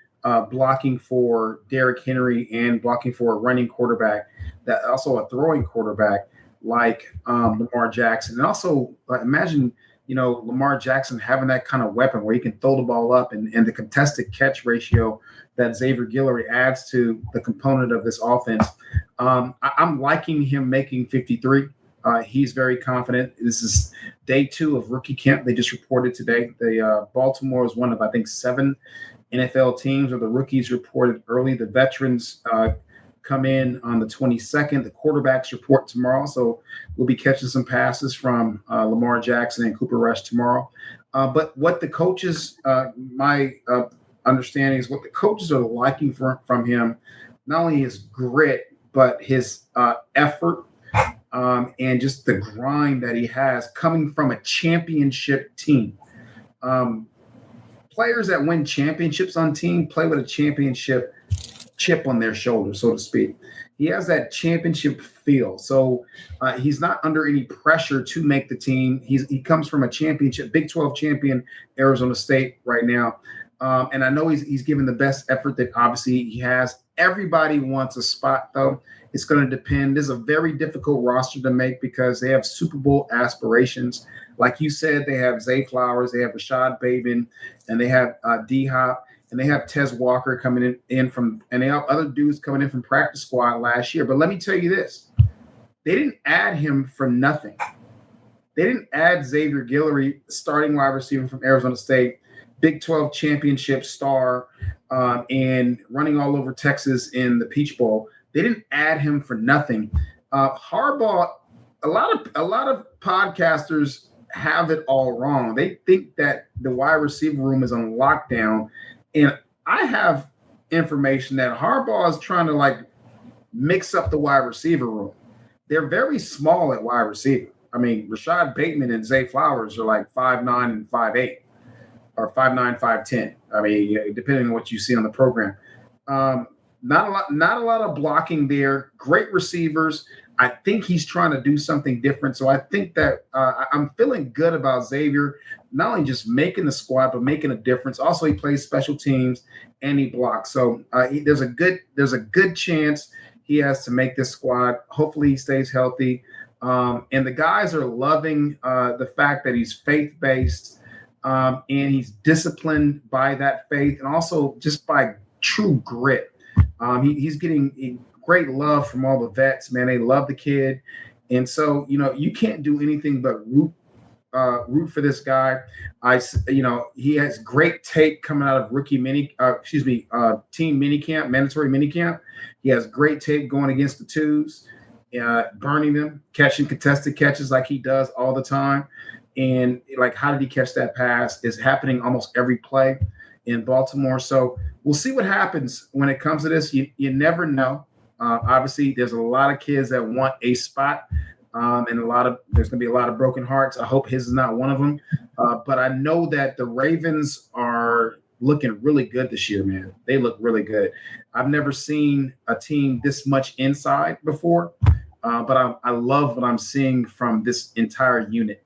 blocking for Derrick Henry and blocking for a running quarterback, that also a throwing quarterback like Lamar Jackson. And also imagine, Lamar Jackson having that kind of weapon where he can throw the ball up, and the contested catch ratio that Xavier Guillory adds to the component of this offense. I'm liking him making 53. He's very confident. This is day 2 of rookie camp. They just reported today. Baltimore is one of, I think, 7 NFL teams, or the rookies reported early. The veterans come in on the 22nd. The quarterbacks report tomorrow. So we'll be catching some passes from Lamar Jackson and Cooper Rush tomorrow. But what the coaches, my understanding is what the coaches are liking from him, not only his grit, but his effort and just the grind that he has coming from a championship team. Players that win championships on team play with a championship chip on their shoulder, so to speak. He has that championship feel. So he's not under any pressure to make the team. He comes from a championship, Big 12 champion, Arizona State right now. And I know he's given the best effort that obviously he has. Everybody wants a spot, though. It's going to depend. This is a very difficult roster to make because they have Super Bowl aspirations. Like you said, they have Zay Flowers, they have Rashad Bateman, and they have D-Hop, and they have Tez Walker coming in from, and they have other dudes coming in from practice squad last year. But let me tell you this. They didn't add him for nothing. They didn't add Xavier Guillory, starting wide receiver from Arizona State, Big 12 championship star, and running all over Texas in the Peach Bowl. They didn't add him for nothing. Harbaugh, a lot of podcasters have it all wrong. They think that the wide receiver room is on lockdown, and I have information that Harbaugh is trying to mix up the wide receiver room. They're very small at wide receiver. I mean, Rashad Bateman and Zay Flowers are 5'9" and 5'8", or 5'9", 5'10". I mean, depending on what you see on the program. Not a lot of blocking there. Great receivers. I think he's trying to do something different. So I think that I'm feeling good about Xavier, not only just making the squad, but making a difference. Also, he plays special teams and he blocks. So there's a good chance he has to make this squad. Hopefully he stays healthy. And the guys are loving the fact that he's faith-based and he's disciplined by that faith, and also just by true grit. He's getting great love from all the vets, man. They love the kid. And so, you can't do anything but root for this guy. He has great tape coming out of team minicamp, mandatory minicamp. He has great tape going against the twos, burning them, catching contested catches like he does all the time. And how did he catch that pass? It's happening almost every play in Baltimore. So we'll see what happens when it comes to this. You never know. Obviously, there's a lot of kids that want a spot, and there's going to be a lot of broken hearts. I hope his is not one of them. But I know that the Ravens are looking really good this year, man. They look really good. I've never seen a team this much inside before, but I love what I'm seeing from this entire unit.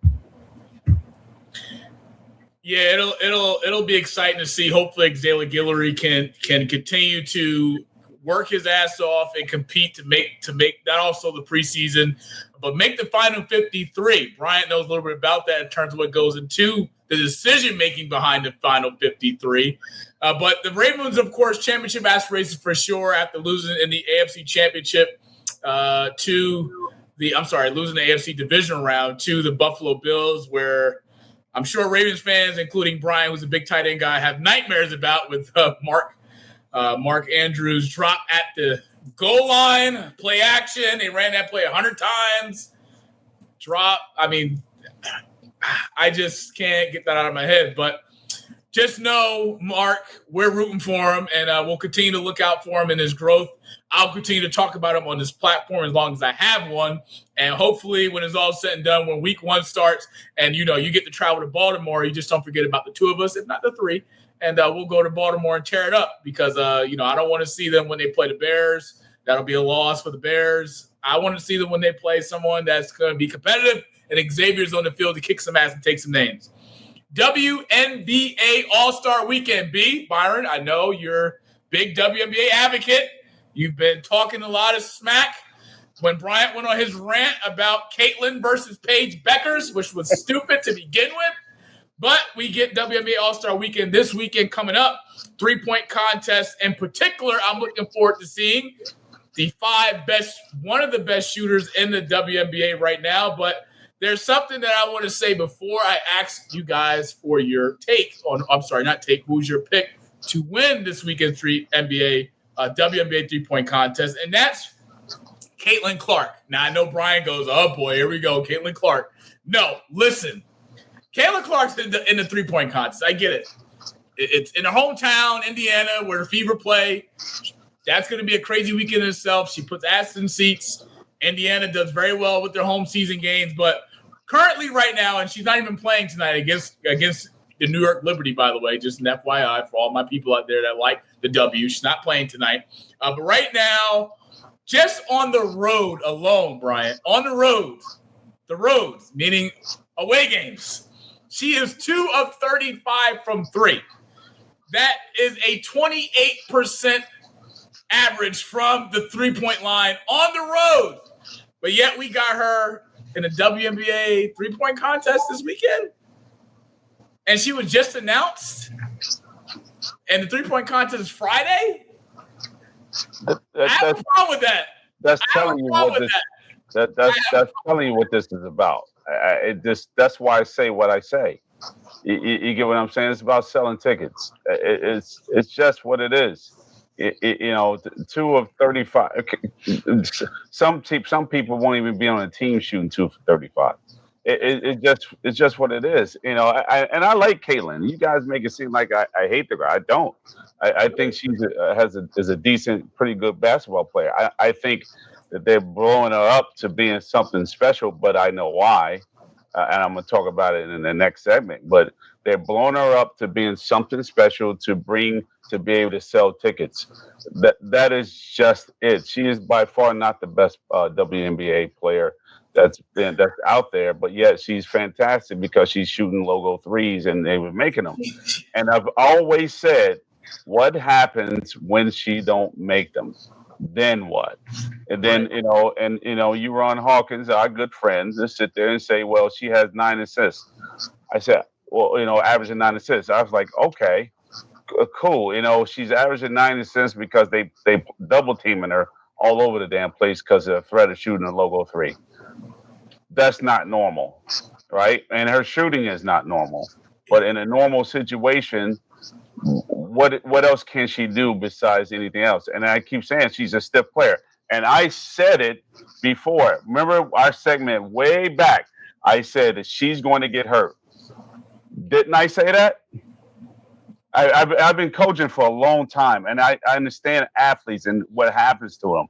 Yeah, it'll be exciting to see. Hopefully, Xavier Guillory can continue to work his ass off and compete to make not also the preseason, but make the final 53. Bryant knows a little bit about that in terms of what goes into the decision making behind the final 53. But the Ravens, of course, championship aspirations for sure after losing in the AFC Championship losing the AFC divisional round to the Buffalo Bills, where I'm sure Ravens fans, including Brian, who's a big tight end guy, have nightmares about with Mark Andrews drop at the goal line, play action. They ran that play 100 times. Drop. I mean, I just can't get that out of my head. But just know, Mark, we're rooting for him, and we'll continue to look out for him in his growth. I'll continue to talk about him on this platform as long as I have one. And hopefully when it's all said and done, when week 1 starts and, you get to travel to Baltimore, you just don't forget about the 2 of us, if not the 3. And we'll go to Baltimore and tear it up because, I don't want to see them when they play the Bears. That'll be a loss for the Bears. I want to see them when they play someone that's going to be competitive and Xavier's on the field to kick some ass and take some names. WNBA All-Star Weekend. Byron, I know you're a big WNBA advocate. You've been talking a lot of smack when Bryant went on his rant about Caitlin versus Paige Beckers, which was stupid to begin with. But we get WNBA All-Star Weekend this weekend coming up. 3-point contest in particular, I'm looking forward to seeing the 5 best, one of the best shooters in the WNBA right now. But there's something that I want to say before I ask you guys for your take on, who's your pick to win this weekend's WNBA 3-point contest, and that's Caitlin Clark. Now, I know Brian goes, oh, boy, here we go, Caitlin Clark. No, listen. Caitlin Clark's in the 3-point contest. I get it. It's in her hometown, Indiana, where the Fever play. That's going to be a crazy weekend in itself. She puts asses in seats. Indiana does very well with their home season games, but currently right now, and she's not even playing tonight against the New York Liberty, by the way, just an FYI for all my people out there that like the W. She's not playing tonight. But right now, just on the road alone, Bryant, on the roads, meaning away games, she is 2 of 35 from 3. That is a 28% average from the 3-point line on the road. But yet we got her in a WNBA 3-point contest this weekend. And she was just announced. And the 3-point contest is Friday. I have a problem with that. That's telling you what this. That's telling you what this is about. That's why I say what I say. You get what I'm saying? It's about selling tickets. It's just what it is. 2 of 35. Some people won't even be on a team shooting 2 for 35. It's just what it is, I like Caitlin. You guys make it seem like I hate the girl. I don't. I think she is a decent, pretty good basketball player. I think that they're blowing her up to being something special, but I know why, and I'm gonna talk about it in the next segment. But they're blowing her up to being something special to be able to sell tickets. That is just it. She is by far not the best WNBA player that's out there, but yet she's fantastic because she's shooting logo threes and they were making them. And I've always said, what happens when she don't make them? Then what? And then, you Ron Hawkins, our good friends, just sit there and say, well, she has 9 assists. I said, well, averaging 9 assists. I was like, okay, cool. She's averaging 9 assists because they double teaming her all over the damn place because of the threat of shooting a logo 3. That's not normal, right? And her shooting is not normal. But in a normal situation, what else can she do besides anything else? And I keep saying she's a stiff player. And I said it before. Remember our segment way back? I said that she's going to get hurt. Didn't I say that? I've been coaching for a long time, and I understand athletes and what happens to them.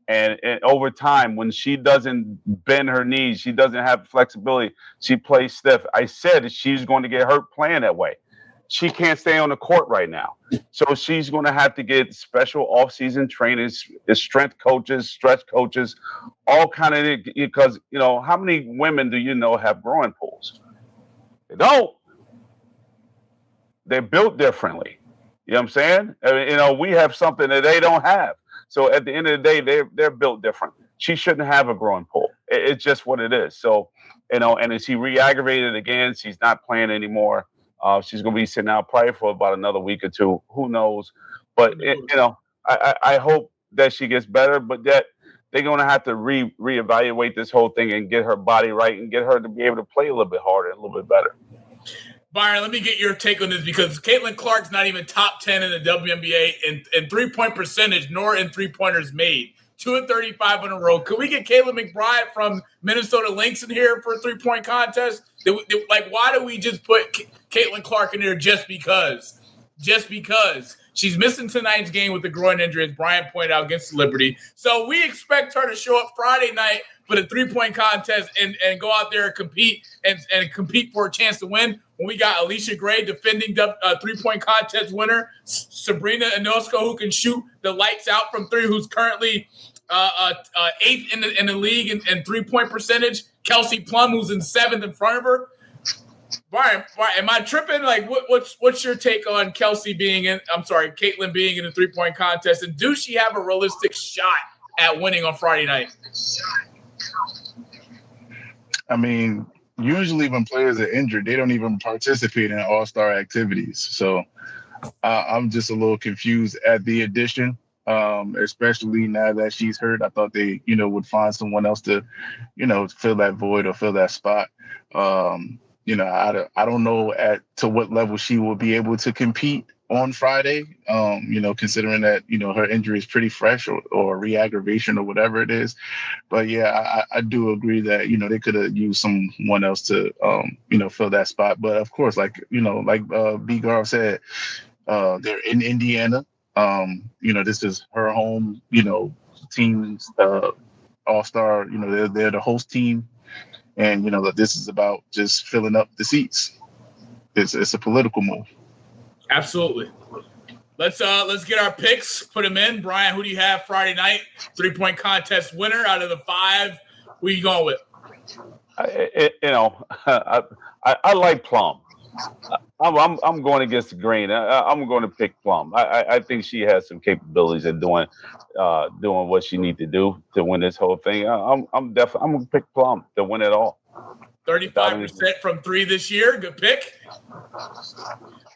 And over time, when she doesn't bend her knees, she doesn't have flexibility, she plays stiff. I said that she's going to get hurt playing that way. She can't stay on the court right now. So she's going to have to get special off-season trainers, strength coaches, stretch coaches, all kind of, because, how many women do you know have growing pools? They don't. They're built differently. You know what I'm saying? I mean, we have something that they don't have. So at the end of the day, they're built different. She shouldn't have a growing pool. It's just what it is. So, and is she re-aggravated again? She's not playing anymore. She's going to be sitting out probably for about another week or 2. Who knows? But, I hope that she gets better, but that they're going to have to reevaluate this whole thing and get her body right and get her to be able to play a little bit harder and a little bit better. Byron, let me get your take on this because Caitlin Clark's not even top 10 in the WNBA in 3-point percentage nor in 3-pointers made. 2 of 35 in a row. Could we get Kayla McBride from Minnesota Lynx in here for a 3-point contest? Why do we just put Caitlin Clark in there just because? Just because. She's missing tonight's game with the groin injury, as Bryant pointed out, against Liberty. So we expect her to show up Friday night for the 3-point contest and go out there and compete and compete for a chance to win. When we got Alicia Gray defending the 3-point contest winner, Sabrina Inosko, who can shoot the lights out from three, who's currently 8th in the league in 3-point percentage. Kelsey Plum, who's in 7th in front of her. Brian, am I tripping? Like, what's your take on Caitlin being in the 3-point contest? And do she have a realistic shot at winning on Friday night? I mean, usually when players are injured, they don't even participate in all-star activities. So I'm just a little confused at the addition, especially now that she's hurt. I thought they, would find someone else to, fill that void or fill that spot. I don't know to what level she will be able to compete on Friday, considering that, her injury is pretty fresh or re-aggravation or whatever it is. But yeah, I do agree that, they could have used someone else to, fill that spot. But of course, like B. Garv said, they're in Indiana. This is her home, team's all-star, they're the host team. And, that this is about just filling up the seats. It's a political move. Absolutely. Let's get our picks, put them in. Brian, who do you have Friday night? 3-point contest winner out of the 5. Who are you going with? I like Plum. I'm going against the grain. I'm going to pick Plum. I think she has some capabilities of doing what she needs to do to win this whole thing. I'm going to pick Plum to win it all. 35% from 3 this year. Good pick.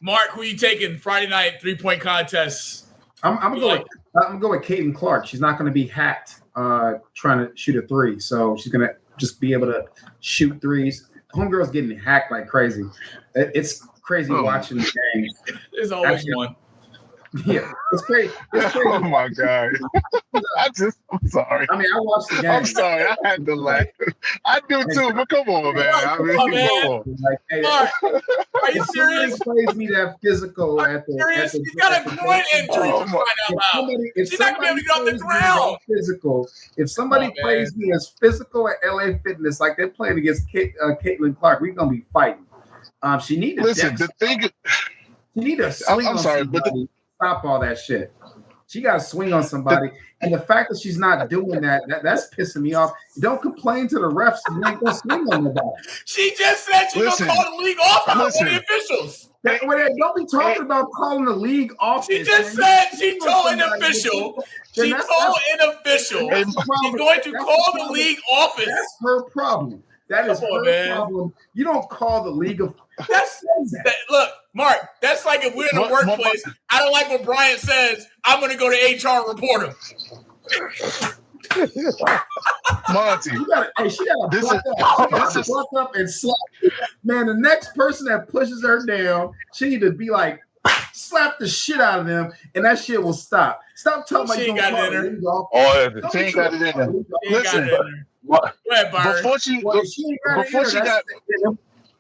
Mark, who are you taking Friday night 3-point contest? I'm going with Caitlin Clark. She's not going to be hacked trying to shoot a 3, so she's going to just be able to shoot threes. Homegirl's getting hacked like crazy. It's crazy watching the game. There's always one. Yeah, it's crazy. Oh my God. I'm sorry. I mean, I watched the game. I'm sorry. I had to laugh. I do too, but come on, man. Come on. Like, hey, are you serious? Plays me that physical at the. Serious? She's got a groin injury. She's not gonna be able to get off the ground. Physical. If somebody plays me as physical at LA Fitness, like they're playing against Caitlin Clark, we're gonna be fighting. She needs to listen. The thing. She need to swing on somebody. Stop all that shit. She got to swing on somebody. And the fact that she's not doing that's pissing me off. Don't complain to the refs. You ain't going to swing on nobody. She just said she's going to call the league off on the officials. Don't be talking about calling the league off. She just said she told an official. She told an official she's going to call the league office. That's her problem. That is her problem. You don't call the league of. Look, Mark, that's like if we're in a workplace, I don't like what Bryant says, I'm going to go to HR and report him. Monty. She got to pluck up and slap. Man, the next person that pushes her down, she need to be like, slap the shit out of them, and that shit will stop. Stop telling me you don't call it in. Oh, she ain't got it in there. Listen, go ahead, Byron. Before she got.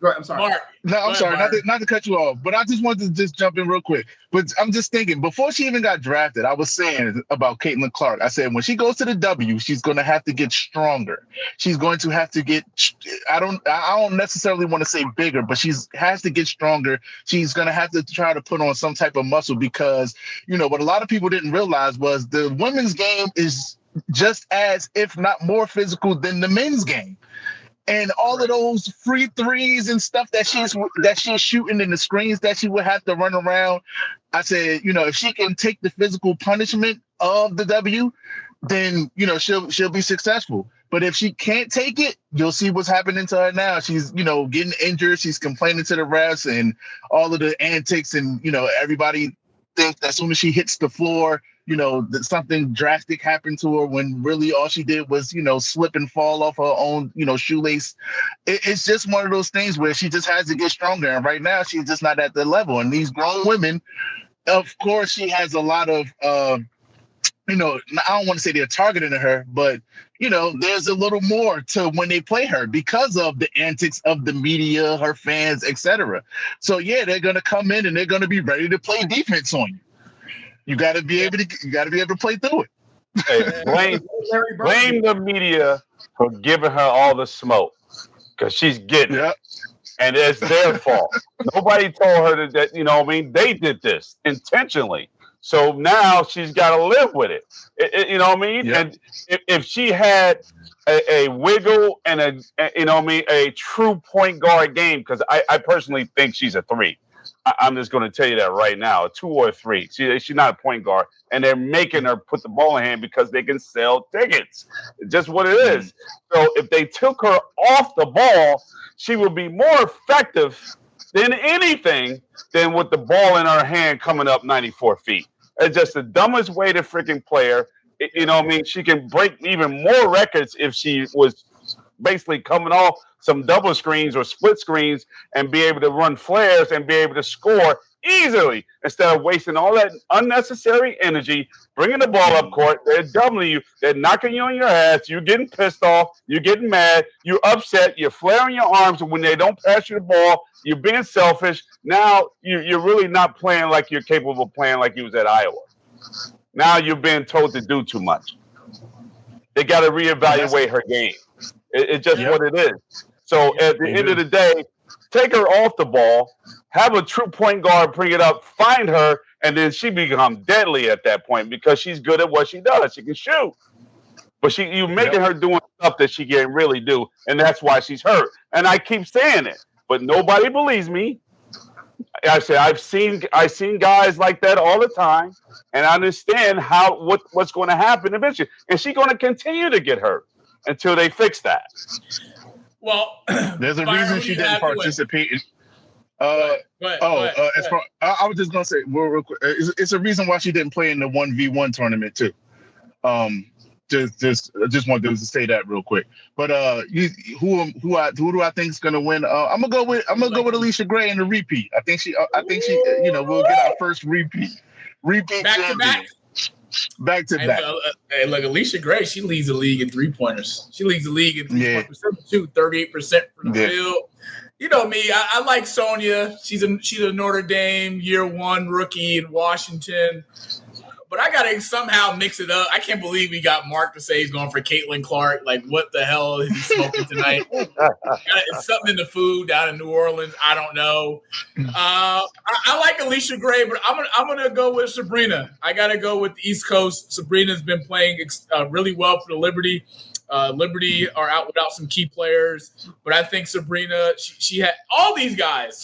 Go ahead, I'm sorry. Mark, no, I'm sorry, not to cut you off, but I just wanted to just jump in real quick. But I'm just thinking, before she even got drafted, I was saying about Caitlin Clark. I said when she goes to the W, she's going to have to get stronger. She's going to have to get. I don't necessarily want to say bigger, but has to get stronger. She's going to have to try to put on some type of muscle because what a lot of people didn't realize was the women's game is just as, if not more, physical than the men's game. And all of those free threes and stuff that she's shooting and the screens that she would have to run around. I said, if she can take the physical punishment of the W, then, she'll be successful. But if she can't take it, you'll see what's happening to her now. She's, getting injured. She's complaining to the refs and all of the antics. And, everybody thinks that as soon as she hits the floor, that something drastic happened to her when really all she did was, slip and fall off her own, shoelace. It's just one of those things where she just has to get stronger. And right now she's just not at the level. And these grown women, of course, she has a lot of, I don't want to say they're targeting her, but there's a little more to when they play her because of the antics of the media, her fans, etc. So yeah, they're gonna come in and they're gonna be ready to play defense on you. You gotta be able to play through it. Hey, blame the media for giving her all the smoke because she's getting it. And it's their fault. Nobody told her that, they did this intentionally. So now she's got to live with it. And if she had a wiggle and a true point guard game, because I personally think she's a 3. I'm just going to tell you that right now, a 2 or a 3. She's not a point guard, and they're making her put the ball in hand because they can sell tickets. It's just what it is. So if they took her off the ball, she would be more effective than anything than with the ball in her hand coming up 94 feet. It's just the dumbest way to freaking play her. She can break even more records if she was basically coming off some double screens or split screens and be able to run flares and be able to score easily instead of wasting all that unnecessary energy, bringing the ball up court. They're doubling you. They're knocking you on your ass. You're getting pissed off. You're getting mad. You're upset. You're flaring your arms when they don't pass you the ball. You're being selfish. Now you're really not playing like you're capable of playing like you was at Iowa. Now you're being told to do too much. They got to reevaluate her game. It's just what it is. So at the end of the day, take her off the ball, have a true point guard bring it up, find her, and then she becomes deadly at that point because she's good at what she does. She can shoot. But you're making her doing stuff that she can't really do, and that's why she's hurt. And I keep saying it, but nobody believes me. I say I've seen guys like that all the time, and I understand what's going to happen eventually. And she's going to continue to get hurt until they fix that. Well, there's a reason she didn't participate. I was just gonna say real quick. It's a reason why she didn't play in the 1v1 tournament too. Just wanted to say that real quick. But who do I think is gonna win? I'm gonna go with Alicia Gray in the repeat. I think she we'll get our first repeat back to back. Hey, look, Alicia Gray, she leads the league in 3-pointers. She leads the league in 3-point too, 38% from the field. You know me, I like Sonia. She's a Notre Dame year 1 rookie in Washington. But I gotta somehow mix it up. I can't believe we got Mark to say he's going for Caitlin Clark. Like, what the hell is he smoking tonight? It's something in the food down in New Orleans. I don't know. I like Alicia Gray, but I'm gonna go with Sabrina. I gotta go with the East Coast. Sabrina's been playing really well for the Liberty. Liberty are out without some key players, but I think Sabrina, she had all these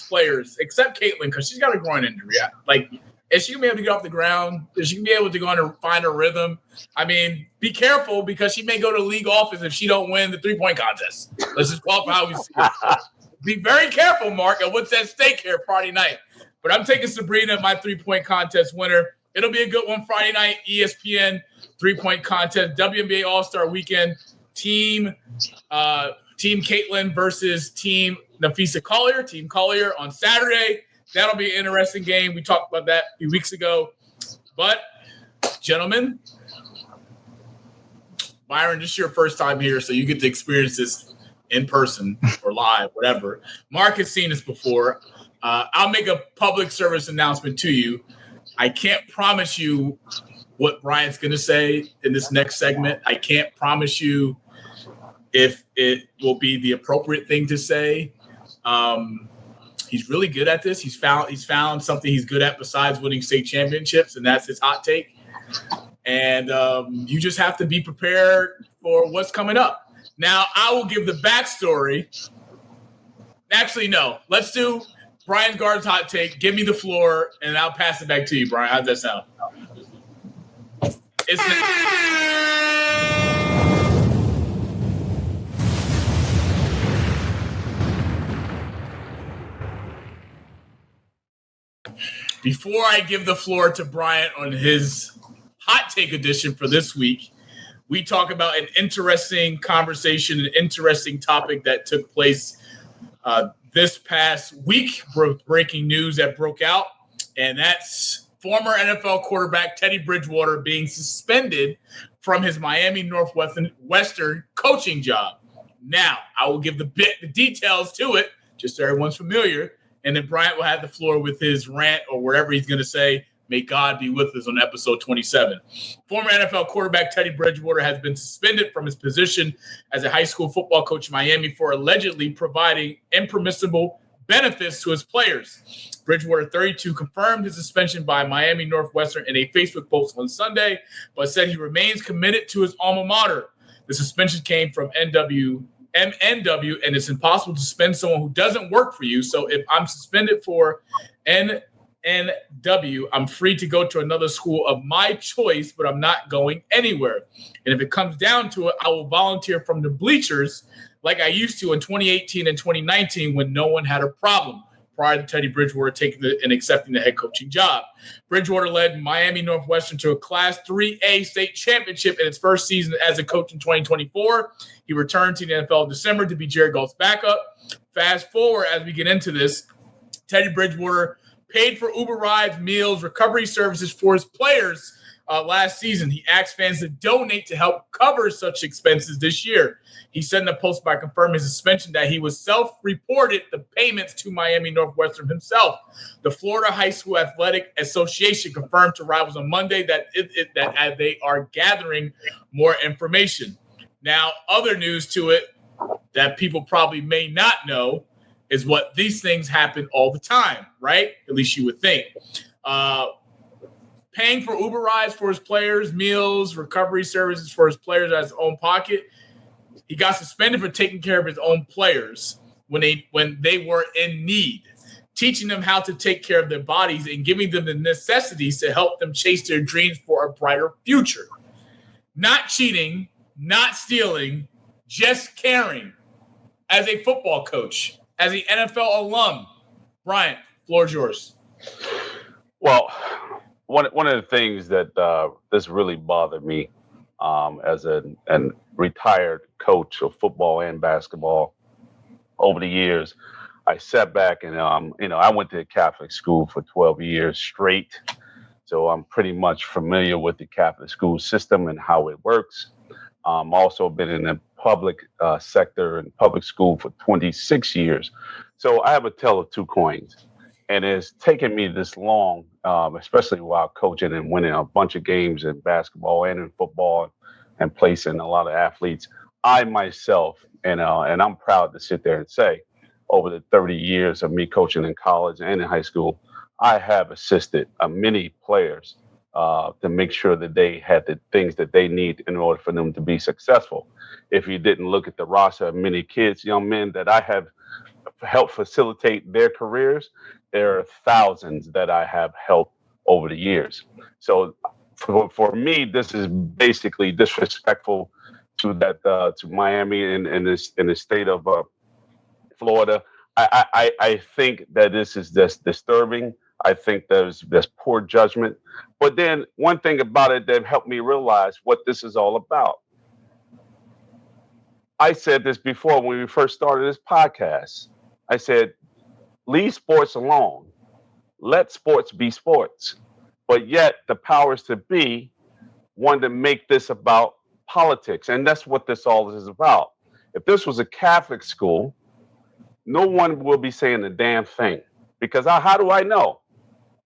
players except Caitlin, because she's got a groin injury. Like, is she gonna be able to get off the ground? Is she gonna be able to go on and find her rhythm? I mean, be careful, because she may go to league office if she don't win the 3-point contest. Let's just call it how we see it. Be very careful, Mark, at what's at stake here Friday night. But I'm taking Sabrina, my 3-point contest winner. It'll be a good one Friday night, ESPN 3-point contest, WNBA All-Star Weekend. Team Caitlin versus Team Nafisa Collier. Team Collier on Saturday. That'll be an interesting game. We talked about that a few weeks ago. But, gentlemen, Byron, this is your first time here, so you get to experience this in person or live, whatever. Mark has seen this before. I'll make a public service announcement to you. I can't promise you what Bryant's going to say in this next segment. I can't promise you if it will be the appropriate thing to say. He's really good at this. He's found something he's good at besides winning state championships, and that's his hot take. And you just have to be prepared for what's coming up. Now, I will give the backstory. Actually, no. Let's do Brian Gard's hot take. Give me the floor, and I'll pass it back to you, Brian. How's that sound? Before I give the floor to Bryant on his hot take edition for this week, we talk about an interesting conversation, an interesting topic that took place this past week, breaking news that broke out, and that's former NFL quarterback Teddy Bridgewater being suspended from his Miami Northwestern coaching job. Now, I will give the details to it, just so everyone's familiar, and then Bryant will have the floor with his rant or whatever he's going to say. May God be with us on episode 27. Former NFL quarterback Teddy Bridgewater has been suspended from his position as a high school football coach in Miami for allegedly providing impermissible benefits to his players. Bridgewater, 32, confirmed his suspension by Miami Northwestern in a Facebook post on Sunday, but said he remains committed to his alma mater. The suspension came from MNW, and it's impossible to suspend someone who doesn't work for you. So if I'm suspended for NW, I'm free to go to another school of my choice, but I'm not going anywhere. And if it comes down to it, I will volunteer from the bleachers like I used to in 2018 and 2019 when no one had a problem, prior to Teddy Bridgewater taking and accepting the head coaching job. Bridgewater led Miami Northwestern to a Class 3A state championship in its first season as a coach in 2024. He returned to the NFL in December to be Jared Goff's backup. Fast forward as we get into this, Teddy Bridgewater paid for Uber rides, meals, recovery services for his players last season. He asked fans to donate to help cover such expenses this year. He said in a post by confirming his suspension that he was self-reported the payments to Miami Northwestern himself. The Florida High School Athletic Association confirmed to Rivals on Monday that they are gathering more information. Now, other news to it that people probably may not know is what these things happen all the time, right? At least you would think. Paying for Uber rides for his players, meals, recovery services for his players out of his own pocket. He got suspended for taking care of his own players when they were in need, teaching them how to take care of their bodies and giving them the necessities to help them chase their dreams for a brighter future. Not cheating, not stealing, just caring. As a football coach, as an NFL alum, Bryant, floor is yours. Well, one of the things that this really bothered me as a retired coach of football and basketball over the years, I sat back and I went to a Catholic school for 12 years straight, so I'm pretty much familiar with the Catholic school system and how it works. Also been in the public sector and public school for 26 years, so I have a tale of two coins. And it's taken me this long, especially while coaching and winning a bunch of games in basketball and in football and placing a lot of athletes. I myself, and I'm proud to sit there and say, over the 30 years of me coaching in college and in high school, I have assisted many players to make sure that they had the things that they need in order for them to be successful. If you didn't look at the roster of many kids, young men that I have helped facilitate their careers, there are thousands that I have helped over the years. So for me, this is basically disrespectful to Miami and the state of Florida. I think that this is just disturbing. I think there's poor judgment. But then one thing about it that helped me realize what this is all about. I said this before when we first started this podcast. I said, leave sports alone. Let sports be sports. But yet the powers to be wanted to make this about politics. And that's what this all is about. If this was a Catholic school, no one will be saying a damn thing. Because how do I know?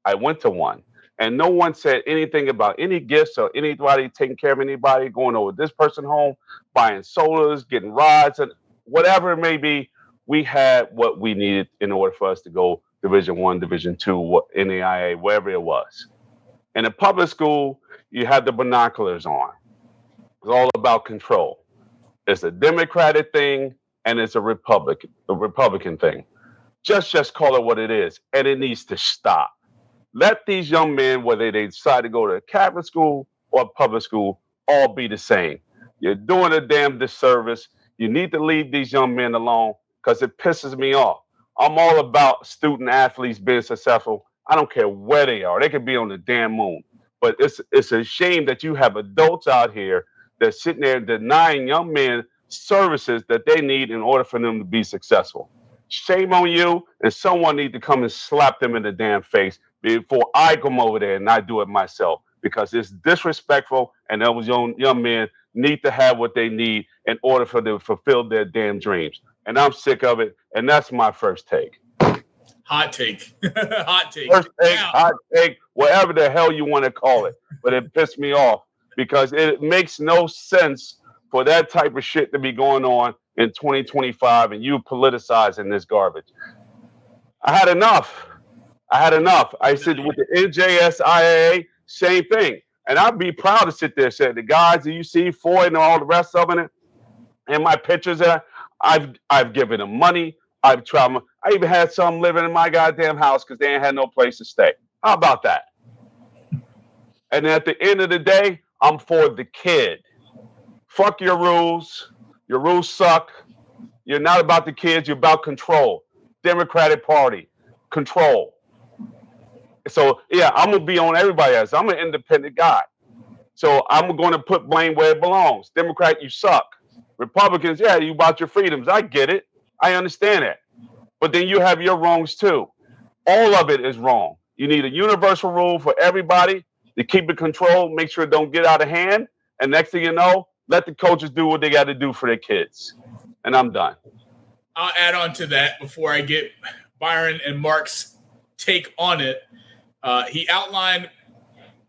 I went to one. And no one said anything about any gifts or anybody taking care of anybody, going over this person home, buying sodas, getting rides, and whatever it may be. We had what we needed in order for us to go Division I, Division II, NAIA, wherever it was. In a public school, you had the binoculars on. It's all about control. It's a Democratic thing and it's a Republican thing. Just call it what it is, and it needs to stop. Let these young men, whether they decide to go to a Catholic school or a public school, all be the same. You're doing a damn disservice. You need to leave these young men alone because it pisses me off. I'm all about student athletes being successful. I don't care where they are. They could be on the damn moon. But it's a shame that you have adults out here that's sitting there denying young men services that they need in order for them to be successful. Shame on you, and someone need to come and slap them in the damn face before I come over there and I do it myself, because it's disrespectful, and those young men need to have what they need in order for them to fulfill their damn dreams. And I'm sick of it, and that's my first take. Hot take. Hot take. First take, hot take, whatever the hell you want to call it. But it pissed me off because it makes no sense for that type of shit to be going on in 2025 and you politicizing this garbage. I had enough. I said with the NJSIAA, same thing. And I'd be proud to sit there and say, the guys that you see, Floyd and all the rest of it, and my pictures there, I've given them money. I've traveled. I even had some living in my goddamn house because they ain't had no place to stay. How about that? And at the end of the day, I'm for the kid. Fuck your rules. Your rules suck. You're not about the kids. You're about control. Democratic Party. Control. So, yeah, I'm going to be on everybody else. I'm an independent guy. So I'm going to put blame where it belongs. Democrat, you suck. Republicans, yeah, you about your freedoms. I get it. I understand it. But then you have your wrongs too. All of it is wrong. You need a universal rule for everybody to keep it controlled, make sure it don't get out of hand. And next thing you know, let the coaches do what they got to do for their kids. And I'm done. I'll add on to that before I get Byron and Mark's take on it. He outlined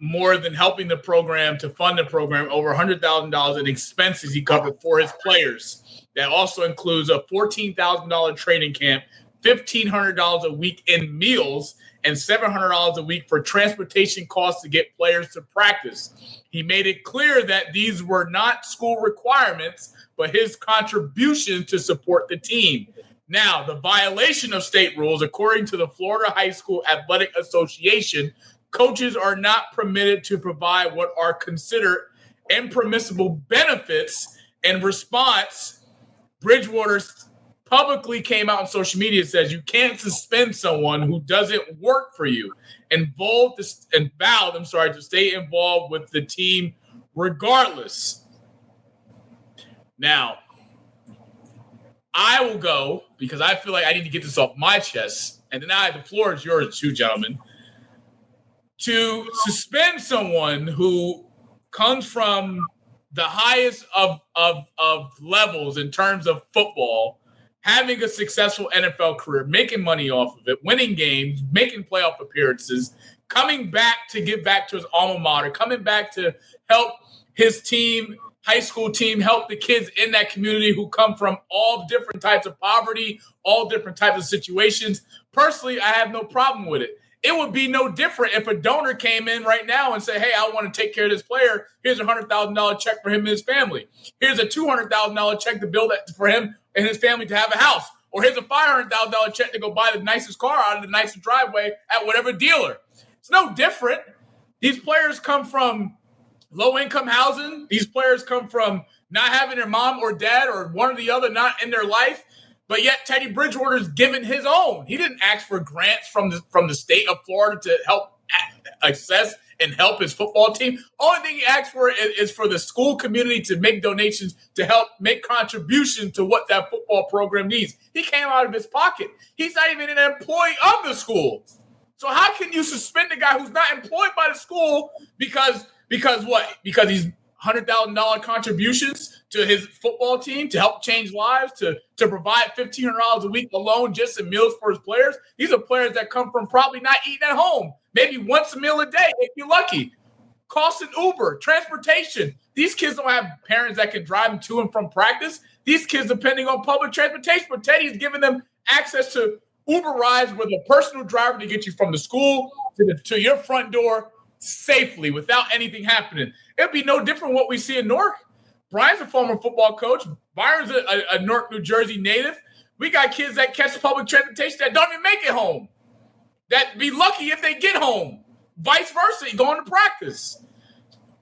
more than helping the program to fund the program, over $100,000 in expenses he covered for his players. That also includes a $14,000 training camp, $1,500 a week in meals, and $700 a week for transportation costs to get players to practice. He made it clear that these were not school requirements, but his contribution to support the team. Now, the violation of state rules, according to the Florida High School Athletic Association, coaches are not permitted to provide what are considered impermissible benefits. In response, Bridgewater publicly came out on social media and says you can't suspend someone who doesn't work for you and vowed to stay involved with the team regardless. Now, I will go because I feel like I need to get this off my chest. And then the floor is yours too, gentlemen. To suspend someone who comes from the highest of levels in terms of football, having a successful NFL career, making money off of it, winning games, making playoff appearances, coming back to give back to his alma mater, coming back to help his team, high school team, help the kids in that community who come from all different types of poverty, all different types of situations. Personally, I have no problem with it. It would be no different if a donor came in right now and said, hey, I want to take care of this player. Here's a $100,000 check for him and his family. Here's a $200,000 check to build that for him and his family to have a house. Or here's a $500,000 check to go buy the nicest car out of the nicest driveway at whatever dealer. It's no different. These players come from low-income housing. These players come from not having their mom or dad or one or the other not in their life. But yet Teddy Bridgewater's given his own. He didn't ask for grants from the state of Florida to help access and help his football team. Only thing he asked for is for the school community to make donations to help make contributions to what that football program needs. He came out of his pocket. He's not even an employee of the school. So how can you suspend a guy who's not employed by the school because what? Because he's $100,000 contributions to his football team to help change lives, to provide $1,500 a week alone just in meals for his players. These are players that come from probably not eating at home, maybe once a meal a day if you're lucky. Cost an Uber, transportation. These kids don't have parents that can drive them to and from practice. These kids depending on public transportation, but Teddy's giving them access to Uber rides with a personal driver to get you from the school to your front door safely without anything happening. It'd be no different what we see in Newark. Bryant's a former football coach. Byron's a Newark, New Jersey native. We got kids that catch public transportation that don't even make it home. That be lucky if they get home. Vice versa, going to practice.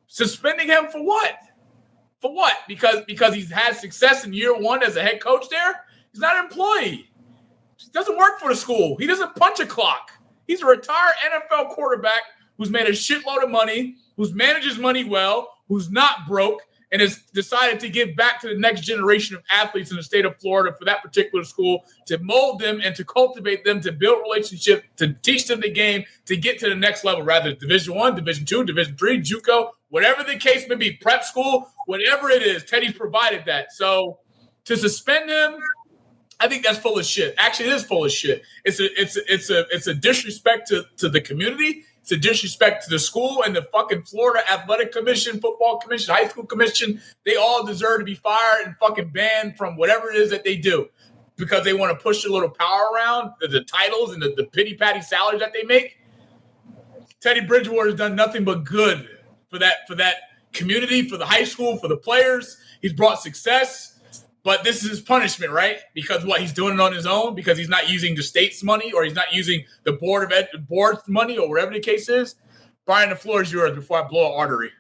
Suspending him for what? For what? Because he's had success in year one as a head coach there? He's not an employee. He doesn't work for the school. He doesn't punch a clock. He's a retired NFL quarterback who's made a shitload of money, who's managed his money well, who's not broke, and has decided to give back to the next generation of athletes in the state of Florida for that particular school, to mold them and to cultivate them, to build relationships, to teach them the game, to get to the next level, rather Division I, Division II, Division III, JUCO, whatever the case may be, prep school, whatever it is, Teddy's provided that. So to suspend him, I think that's full of shit. Actually, it is full of shit. It's a disrespect to the community. It's a disrespect to the school and the fucking Florida Athletic Commission, Football Commission, High School Commission. They all deserve to be fired and fucking banned from whatever it is that they do, because they want to push a little power around the titles and the pity-patty salaries that they make. Teddy Bridgewater has done nothing but good for that community, for the high school, for the players. He's brought success. But this is his punishment, right? Because what, he's doing it on his own, because he's not using the state's money, or he's not using the board's money, or whatever the case is. Brian, the floor is yours before I blow an artery.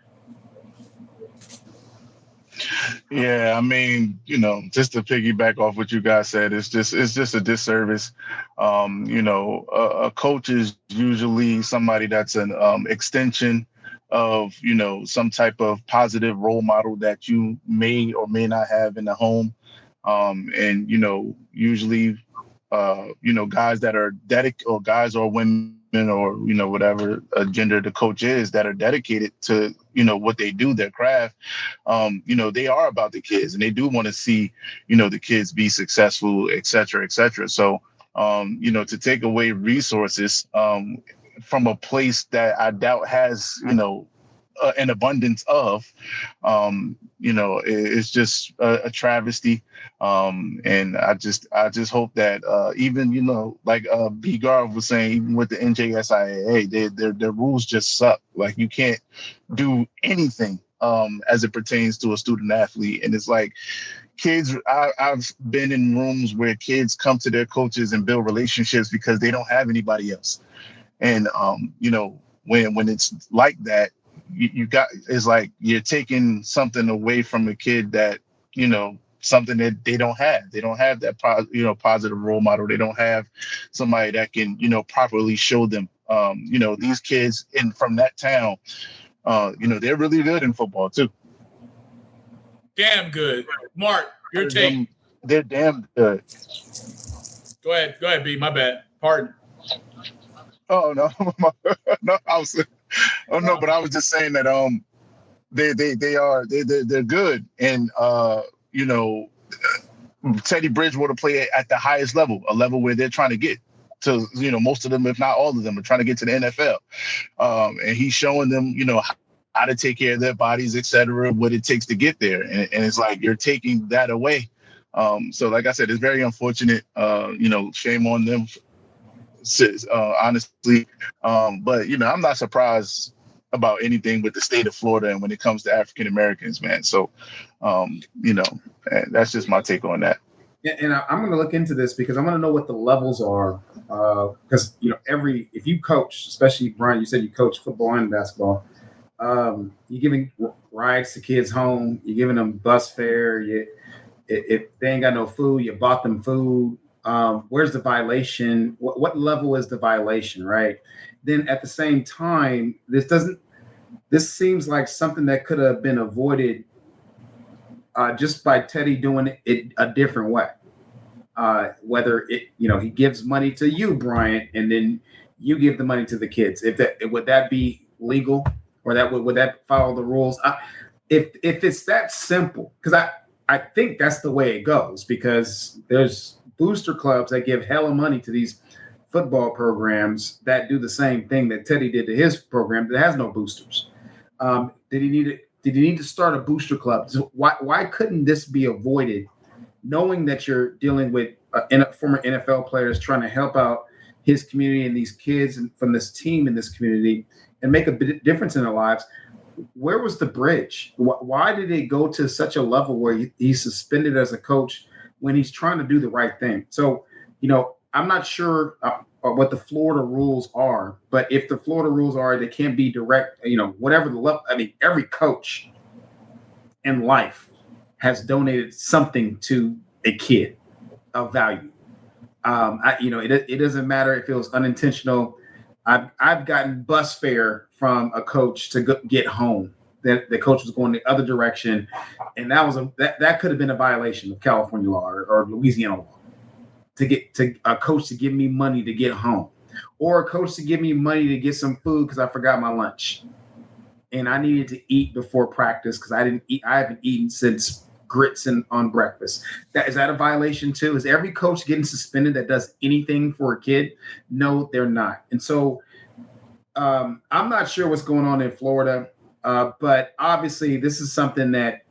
Yeah, I mean, just to piggyback off what you guys said, it's just a disservice. A coach is usually somebody that's an extension of, some type of positive role model that you may or may not have in the home. And usually, guys that are dedicated, or guys or women, or, whatever gender the coach is, that are dedicated to, what they do, their craft, they are about the kids, and they do want to see, the kids be successful, et cetera, et cetera. So, to take away resources, from a place that I doubt has, an abundance of, it's just a travesty. And I just hope that even, like B. Garvin was saying, even with the NJSIAA, their rules just suck. Like, you can't do anything as it pertains to a student athlete. And it's like, kids, I've been in rooms where kids come to their coaches and build relationships because they don't have anybody else. And, when it's like that, it's like you're taking something away from a kid that, something that they don't have. They don't have that, positive role model. They don't have somebody that can, properly show them, these kids from that town, they're really good in football too. Damn good. Mark, your take. They're damn good. Go ahead, B. My bad. Pardon. Oh no, no, but I was just saying that they're good, and Teddy Bridgewater play at the highest level, a level where they're trying to get to, most of them, if not all of them, are trying to get to the NFL, and he's showing them, how to take care of their bodies, et cetera, what it takes to get there, and it's like you're taking that away. So, like I said, it's very unfortunate. Shame on them. Honestly, but I'm not surprised about anything with the state of Florida and when it comes to African Americans, man. So, that's just my take on that. Yeah, and I'm going to look into this because I want to know what the levels are. Because if you coach, especially Brian, you said you coach football and basketball, you're giving rides to kids home, you're giving them bus fare. If they ain't got no food, you bought them food. Where's the violation? What level is the violation, right? Then at the same time, this seems like something that could have been avoided just by Teddy doing it a different way. Whether he gives money to you, Bryant, and then you give the money to the kids. Would that be legal, or would that follow the rules? If it's that simple, because I think that's the way it goes, because there's booster clubs that give hella money to these football programs that do the same thing that Teddy did to his program that has no boosters. Did he need to start a booster club? So why couldn't this be avoided, knowing that you're dealing with former NFL players trying to help out his community and these kids and from this team in this community and make a difference in their lives? Where was the bridge? Why did it go to such a level where he's suspended as a coach when he's trying to do the right thing? So, I'm not sure what the Florida rules are, but if the Florida rules are, they can't be direct, whatever the level. I mean, every coach in life has donated something to a kid of value. It doesn't matter if it was unintentional. I've gotten bus fare from a coach to get home that the coach was going the other direction, and that could have been a violation of California law or Louisiana law to get a coach to give me money to get home, or a coach to give me money to get some food because I forgot my lunch, and I needed to eat before practice because I didn't eat. I haven't eaten since grits on breakfast. Is that a violation too? Is every coach getting suspended that does anything for a kid? No, they're not. And so I'm not sure what's going on in Florida, but obviously this is something that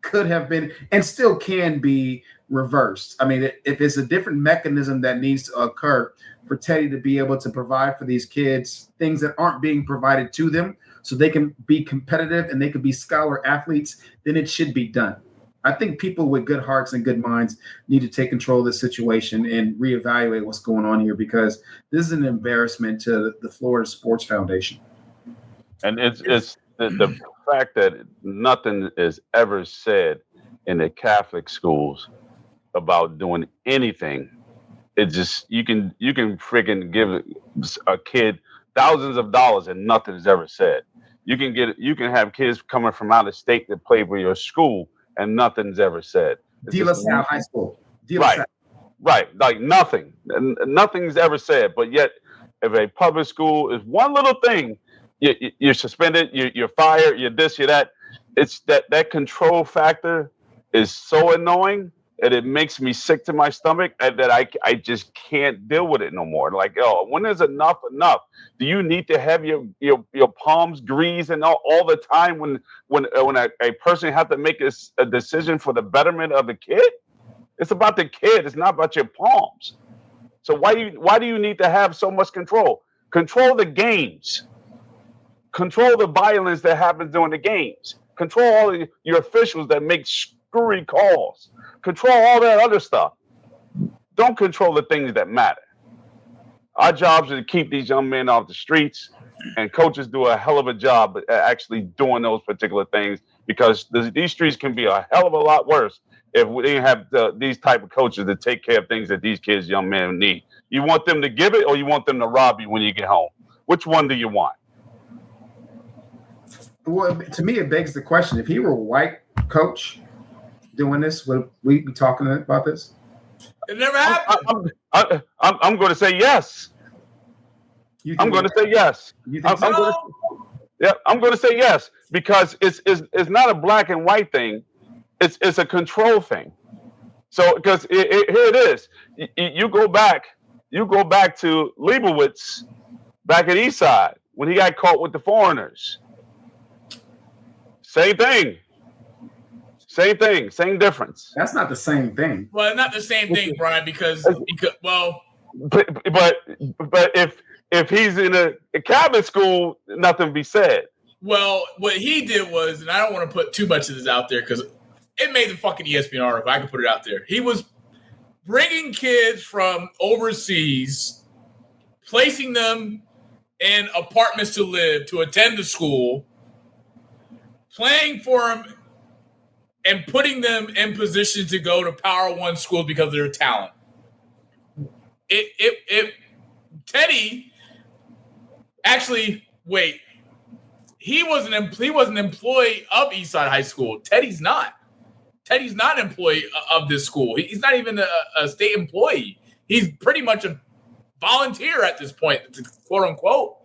could have been and still can be reversed. I mean, if it's a different mechanism that needs to occur for Teddy to be able to provide for these kids things that aren't being provided to them so they can be competitive and they can be scholar athletes, then it should be done. I think people with good hearts and good minds need to take control of the situation and reevaluate what's going on here, because this is an embarrassment to the Florida Sports Foundation. And it's the fact that nothing is ever said in the Catholic schools about doing anything. It just you can freaking give a kid thousands of dollars and nothing is ever said. You can have kids coming from out of state that play for your school and nothing's ever said. De La Salle High School. Right. Like nothing's ever said. But yet, if a public school is one little thing, you're suspended, you're fired, you're this, you're that. It's that control factor is so annoying and it makes me sick to my stomach that I just can't deal with it no more. Like, when is enough? Do you need to have your palms greased and all the time when a person has to make a decision for the betterment of the kid? It's about the kid. It's not about your palms. So why do you need to have so much control? Control the games. Control the violence that happens during the games. Control all of your officials that make screwy calls. Control all that other stuff. Don't control the things that matter. Our jobs are to keep these young men off the streets, and coaches do a hell of a job at actually doing those particular things, because these streets can be a hell of a lot worse if we didn't have these type of coaches that take care of things that these kids, young men need. You want them to give it, or you want them to rob you when you get home? Which one do you want? Well, to me, it begs the question: if he were a white coach doing this, would we be talking about this? It never happened. I'm going to say yes. I'm going to say yes. You think so? I'm going to say yes, because it's not a black and white thing. It's a control thing. So because here it is. You go back to Leibowitz back at Eastside when he got caught with the foreigners. Same thing. Same difference. That's not the same thing. Well, not the same thing, Brian, because but if he's in a Catholic school, nothing will be said. Well, what he did was, and I don't want to put too much of this out there because it made the fucking ESPN article. I can put it out there. He was bringing kids from overseas, placing them in apartments to live, to attend the school, playing for them, and putting them in position to go to Power One schools because of their talent. Teddy actually, he was an employee of Eastside High School. Teddy's not. Teddy's not an employee of this school. He's not even a state employee. He's pretty much a volunteer at this point, quote unquote.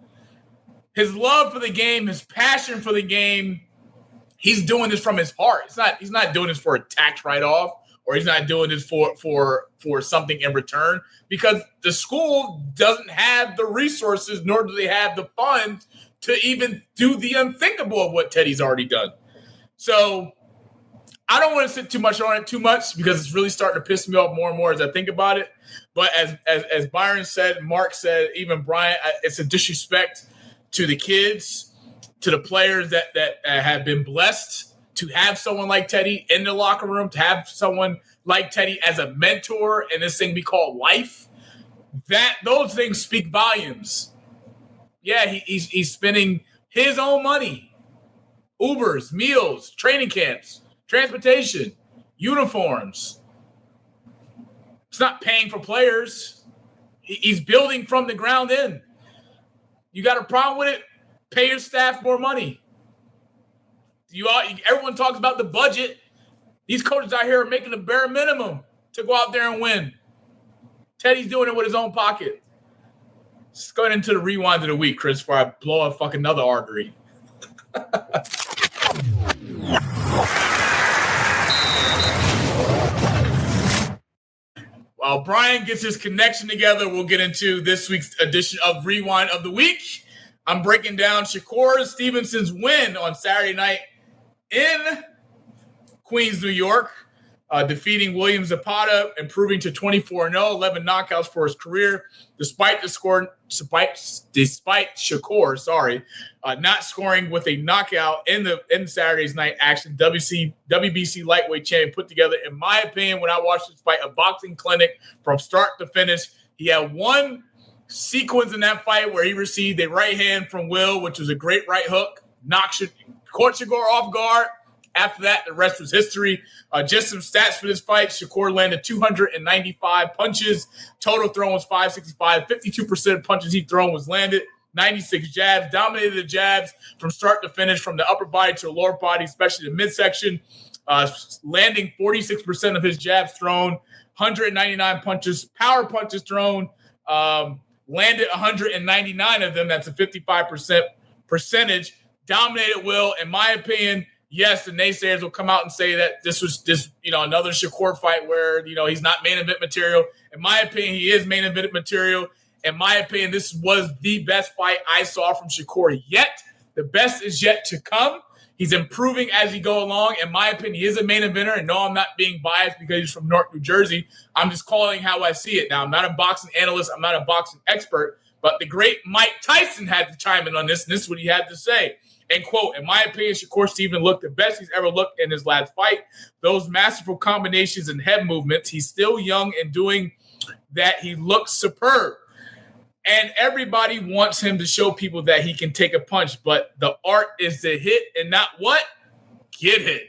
His love for the game, his passion for the game, he's doing this from his heart. He's not doing this for a tax write-off, or he's not doing this for something in return, because the school doesn't have the resources, nor do they have the funds to even do the unthinkable of what Teddy's already done. So I don't want to sit too much on it because it's really starting to piss me off more and more as I think about it. But as Byron said, Mark said, even Bryant, it's a disrespect to the kids, to the players that have been blessed to have someone like Teddy in the locker room, to have someone like Teddy as a mentor in this thing we call life. Those things speak volumes. Yeah, he's spending his own money. Ubers, meals, training camps, transportation, uniforms. It's not paying for players. He's building from the ground in. You got a problem with it? Pay your staff more money. Everyone talks about the budget. These coaches out here are making the bare minimum to go out there and win. Teddy's doing it with his own pocket. Let's go into the rewind of the week, Chris, before I blow up fucking another artery. While Brian gets his connection together, we'll get into this week's edition of Rewind of the Week. I'm breaking down Shakur Stevenson's win on Saturday night in Queens, New York, defeating William Zapata, improving to 24-0, 11 knockouts for his career, despite Shakur, not scoring with a knockout in Saturday's night action. WBC lightweight champion put together, in my opinion, when I watched this fight, a boxing clinic from start to finish. He had one sequence in that fight where he received a right hand from Will, which was a great right hook, caught Shakur off guard. After that, the rest was history. Just some stats for this fight. Shakur landed 295 punches. Total thrown was 565. 52% of punches he thrown was landed. 96 jabs. Dominated the jabs from start to finish, from the upper body to the lower body, especially the midsection. Landing 46% of his jabs thrown. 199 punches. Power punches thrown. Landed 199 of them. That's a 55% percentage. Dominated Will, in my opinion. Yes, the naysayers will come out and say that this was another Shakur fight where, he's not main event material. In my opinion, he is main event material. In my opinion, this was the best fight I saw from Shakur yet. The best is yet to come. He's improving as he go along. In my opinion, he is a main eventer. And no, I'm not being biased because he's from Newark, New Jersey. I'm just calling how I see it. Now, I'm not a boxing analyst. I'm not a boxing expert. But the great Mike Tyson had to chime in on this, and this is what he had to say. And quote, in my opinion, Shakur Stevenson looked the best he's ever looked in his last fight. Those masterful combinations and head movements. He's still young and doing that. He looks superb. And everybody wants him to show people that he can take a punch. But the art is to hit and not what? Get hit.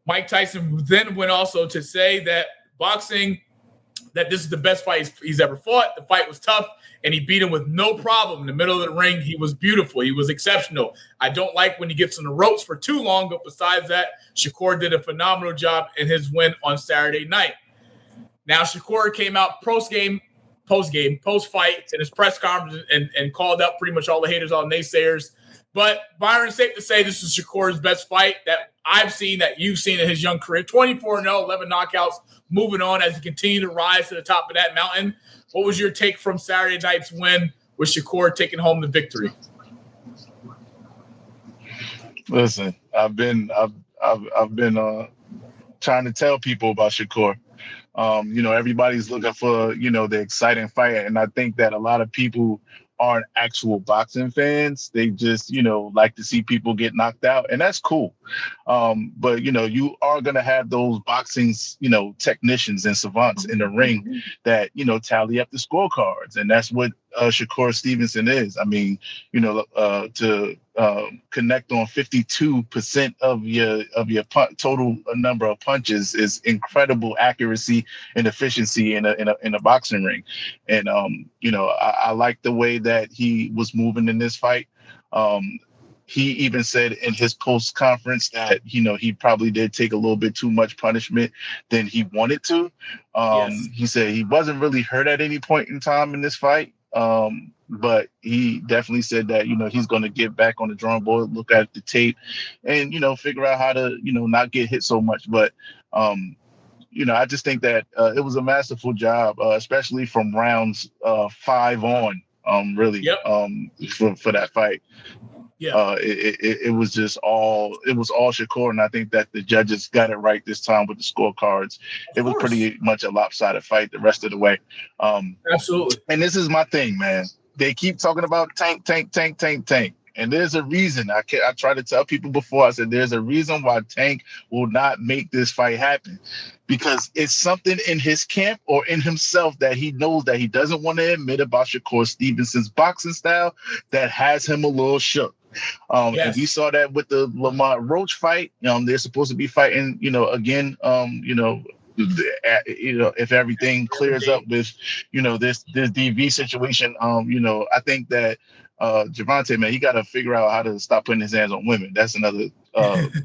Mike Tyson then went also to say that boxing, that this is the best fight he's ever fought. The fight was tough, and he beat him with no problem. In the middle of the ring, he was beautiful. He was exceptional. I don't like when he gets on the ropes for too long, but besides that, Shakur did a phenomenal job in his win on Saturday night. Now, Shakur came out post-fight in his press conference and called out pretty much all the haters, all the naysayers. But Byron, safe to say this is Shakur's best fight that I've seen, that you've seen in his young career. 24-0, 11 knockouts, moving on as he continued to rise to the top of that mountain. What was your take from Saturday night's win with Shakur taking home the victory? Listen, I've been trying to tell people about Shakur. Everybody's looking for, the exciting fight. And I think that a lot of people aren't actual boxing fans. They just, like to see people get knocked out, and that's cool. But, you are going to have those boxing, technicians and savants in the ring that, tally up the scorecards. And that's what Shakur Stevenson is. I mean, to connect on 52% of your total number of punches is incredible accuracy and efficiency in a boxing ring. And I like the way that he was moving in this fight. He even said in his post conference that he probably did take a little bit too much punishment than he wanted to. Yes. He said he wasn't really hurt at any point in time in this fight. But he definitely said that, he's going to get back on the drawing board, look at the tape and, figure out how to, not get hit so much. But, I just think that it was a masterful job, especially from rounds 5 on, really, yep. For that fight. Yeah, it was just all Shakur, and I think that the judges got it right this time with the scorecards. It was pretty much a lopsided fight the rest of the way. Absolutely. And this is my thing, man. They keep talking about Tank. And there's a reason. I try to tell people before. I said there's a reason why Tank will not make this fight happen, because it's something in his camp or in himself that he knows that he doesn't want to admit about Shakur Stevenson's boxing style that has him a little shook. Yes. And we saw that with the Lamont Roach fight. They're supposed to be fighting, again, if everything clears up with, this DV situation, I think that Javante, man, he got to figure out how to stop putting his hands on women. That's another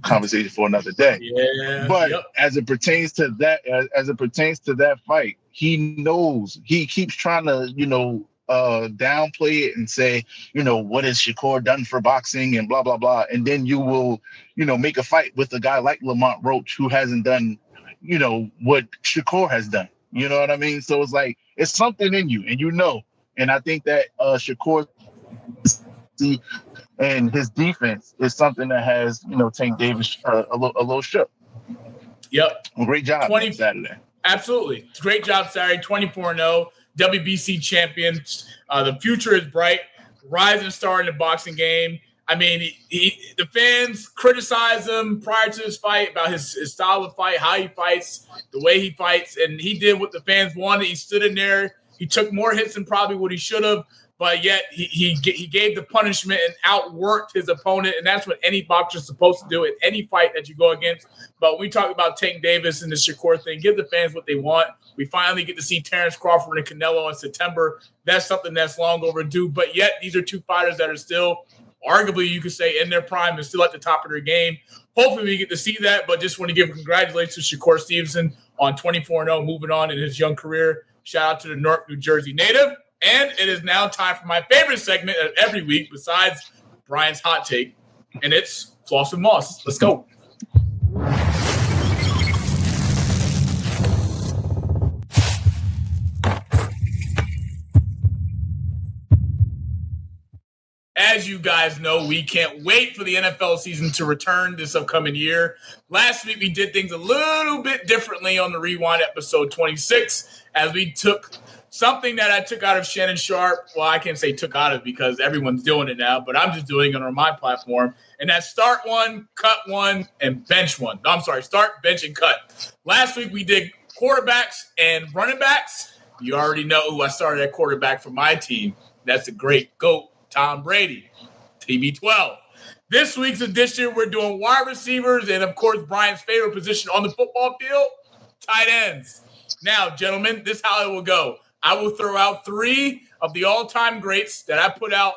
conversation for another day. Yeah. But as it pertains to that fight, he knows he keeps trying to, downplay it and say, what has Shakur done for boxing and blah, blah, blah. And then you will, make a fight with a guy like Lamont Roach who hasn't done, what Shakur has done. You know what I mean? So it's like, it's something in you and and I think that Shakur and his defense is something that has, Tank Davis a little shook. Yep. Well, great job Saturday. Absolutely. Great job Saturday. 24-0. WBC champions. The future is bright. Rising star in the boxing game. I mean, the fans criticize him prior to his fight about his style of fight, how he fights, the way he fights, and he did what the fans wanted. He stood in there. He took more hits than probably what he should have, but yet he gave the punishment and outworked his opponent, and that's what any boxer is supposed to do in any fight that you go against. But we talk about Tank Davis and the Shakur thing. Give the fans what they want. We finally get to see Terrence Crawford and Canelo in September. That's something that's long overdue, but yet these are two fighters that are still arguably, you could say, in their prime and still at the top of their game. Hopefully we get to see that, but just want to give congratulations to Shakur Stevenson on 24-0, moving on in his young career. Shout out to the Newark, New Jersey native. And it is now time for my favorite segment of every week besides Brian's hot take, and it's Floss and Moss. Let's go. As you guys know, we can't wait for the NFL season to return this upcoming year. Last week, we did things a little bit differently on the Rewind episode 26, as we took something that I took out of Shannon Sharp. Well, I can't say took out of because everyone's doing it now, but I'm just doing it on my platform. And that's start one, cut one, and bench one. No, I'm sorry, start, bench, and cut. Last week, we did quarterbacks and running backs. You already know who I started at quarterback for my team. That's the great GOAT, Tom Brady, TB12. This week's edition, we're doing wide receivers and, of course, Brian's favorite position on the football field, tight ends. Now, gentlemen, this is how it will go. I will throw out 3 of the all-time greats that I put out,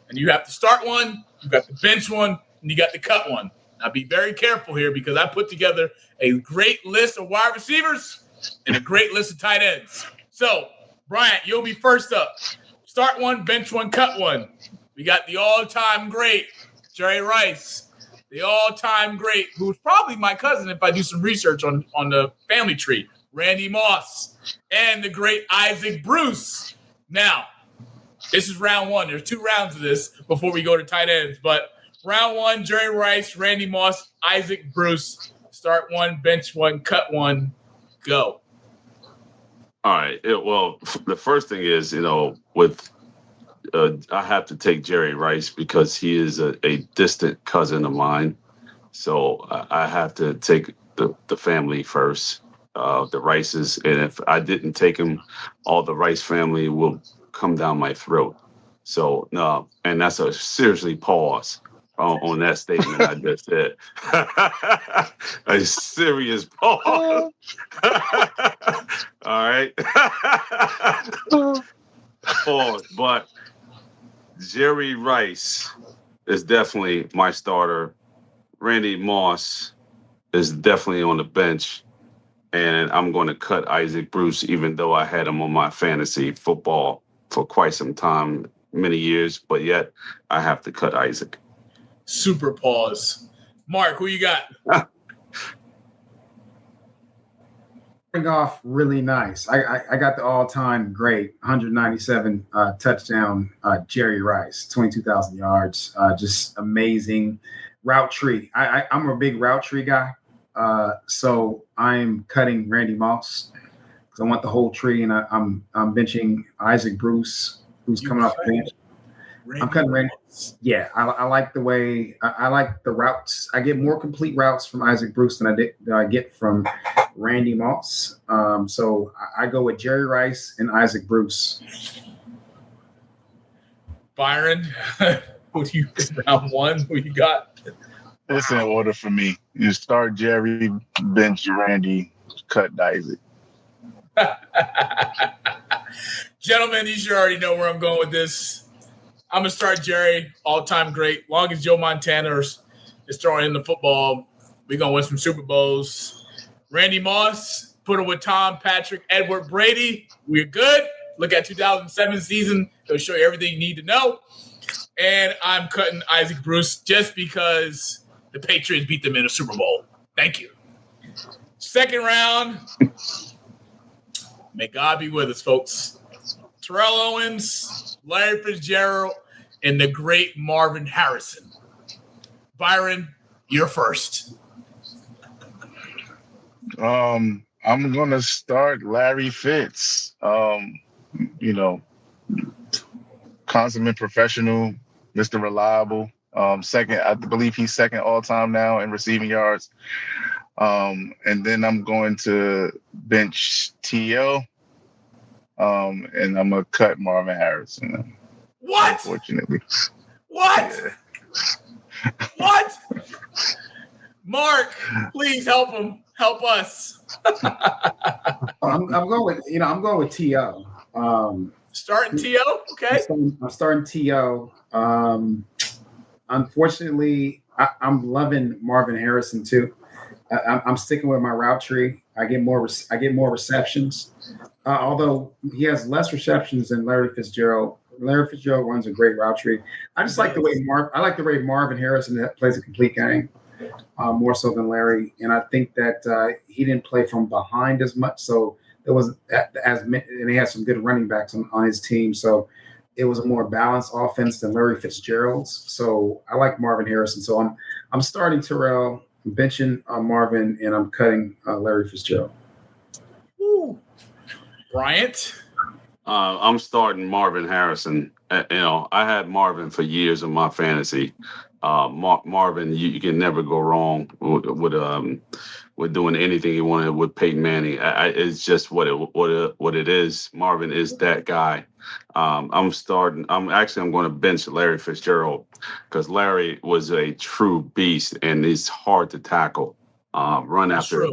and you have to start one, you got the bench one, and you got the cut one. Now, be very careful here because I put together a great list of wide receivers and a great list of tight ends. So, Bryant, you'll be first up. Start one, bench one, cut one. We got the all-time great, Jerry Rice. The all-time great, who's probably my cousin if I do some research on the family tree, Randy Moss. And the great Isaac Bruce. Now, this is round one. There's 2 rounds of this before we go to tight ends. But round 1, Jerry Rice, Randy Moss, Isaac Bruce. Start one, bench one, cut one, go. All right. Well, the first thing is, with I have to take Jerry Rice because he is a distant cousin of mine. So I have to take the family first, the Rices. And if I didn't take him, all the Rice family will come down my throat. So, no, and that's a seriously pause on that statement I just said. A serious pause. All right. Pause. But Jerry Rice is definitely my starter. Randy Moss is definitely on the bench. And I'm going to cut Isaac Bruce, even though I had him on my fantasy football for quite some time, many years. But yet, I have to cut Isaac. Super pause. Mark, who you got? Off really nice. I got the all-time great 197 touchdown Jerry Rice, 22,000 yards, just amazing route tree. I'm a big route tree guy, so I'm cutting Randy Moss because I want the whole tree, and I'm benching Isaac Bruce, who's coming off the bench. I'm cutting Randy. Yeah, I like the way I like the routes. I get more complete routes from Isaac Bruce than I get from Randy Moss. So I go with Jerry Rice and Isaac Bruce. Byron, who do you round 1? Who you got? It's in order for me. You start Jerry, bench Randy, cut Isaac. Gentlemen, you should already know where I'm going with this. I'm going to start Jerry, all-time great. Long as Joe Montana is throwing in the football, we're going to win some Super Bowls. Randy Moss, put him with Tom, Patrick, Edward, Brady. We're good. Look at 2007 season. It'll show you everything you need to know. And I'm cutting Isaac Bruce just because the Patriots beat them in a Super Bowl. Thank you. Second round. May God be with us, folks. Terrell Owens, Larry Fitzgerald, and the great Marvin Harrison. Byron, you're first. I'm gonna start Larry Fitz. Consummate professional, Mr. Reliable. Second, I believe he's second all time now in receiving yards. And then I'm going to bench T.O. And I'm gonna cut Marvin Harrison. What? Unfortunately. What? Yeah. What? Mark, please help him. Help us. I'm going with T.O. Starting T.O., okay? I'm starting T.O. Unfortunately, I'm loving Marvin Harrison too. I'm sticking with my route tree. I get more receptions, although he has less receptions than Larry Fitzgerald. Larry Fitzgerald runs a great route tree. I just like the way Marvin Harrison plays a complete game, more so than Larry. And I think that he didn't play from behind as much, so there wasn't as many, and he had some good running backs on his team. So it was a more balanced offense than Larry Fitzgerald's. So I like Marvin Harrison. So I'm starting Terrell, I'm benching Marvin, and I'm cutting Larry Fitzgerald. Ooh. Bryant? I'm starting Marvin Harrison. I had Marvin for years in my fantasy. Marvin, you can never go wrong with doing anything you wanted with Peyton Manning. It's just what it is. Marvin is that guy. I'm going to bench Larry Fitzgerald because Larry was a true beast and he's hard to tackle. Run after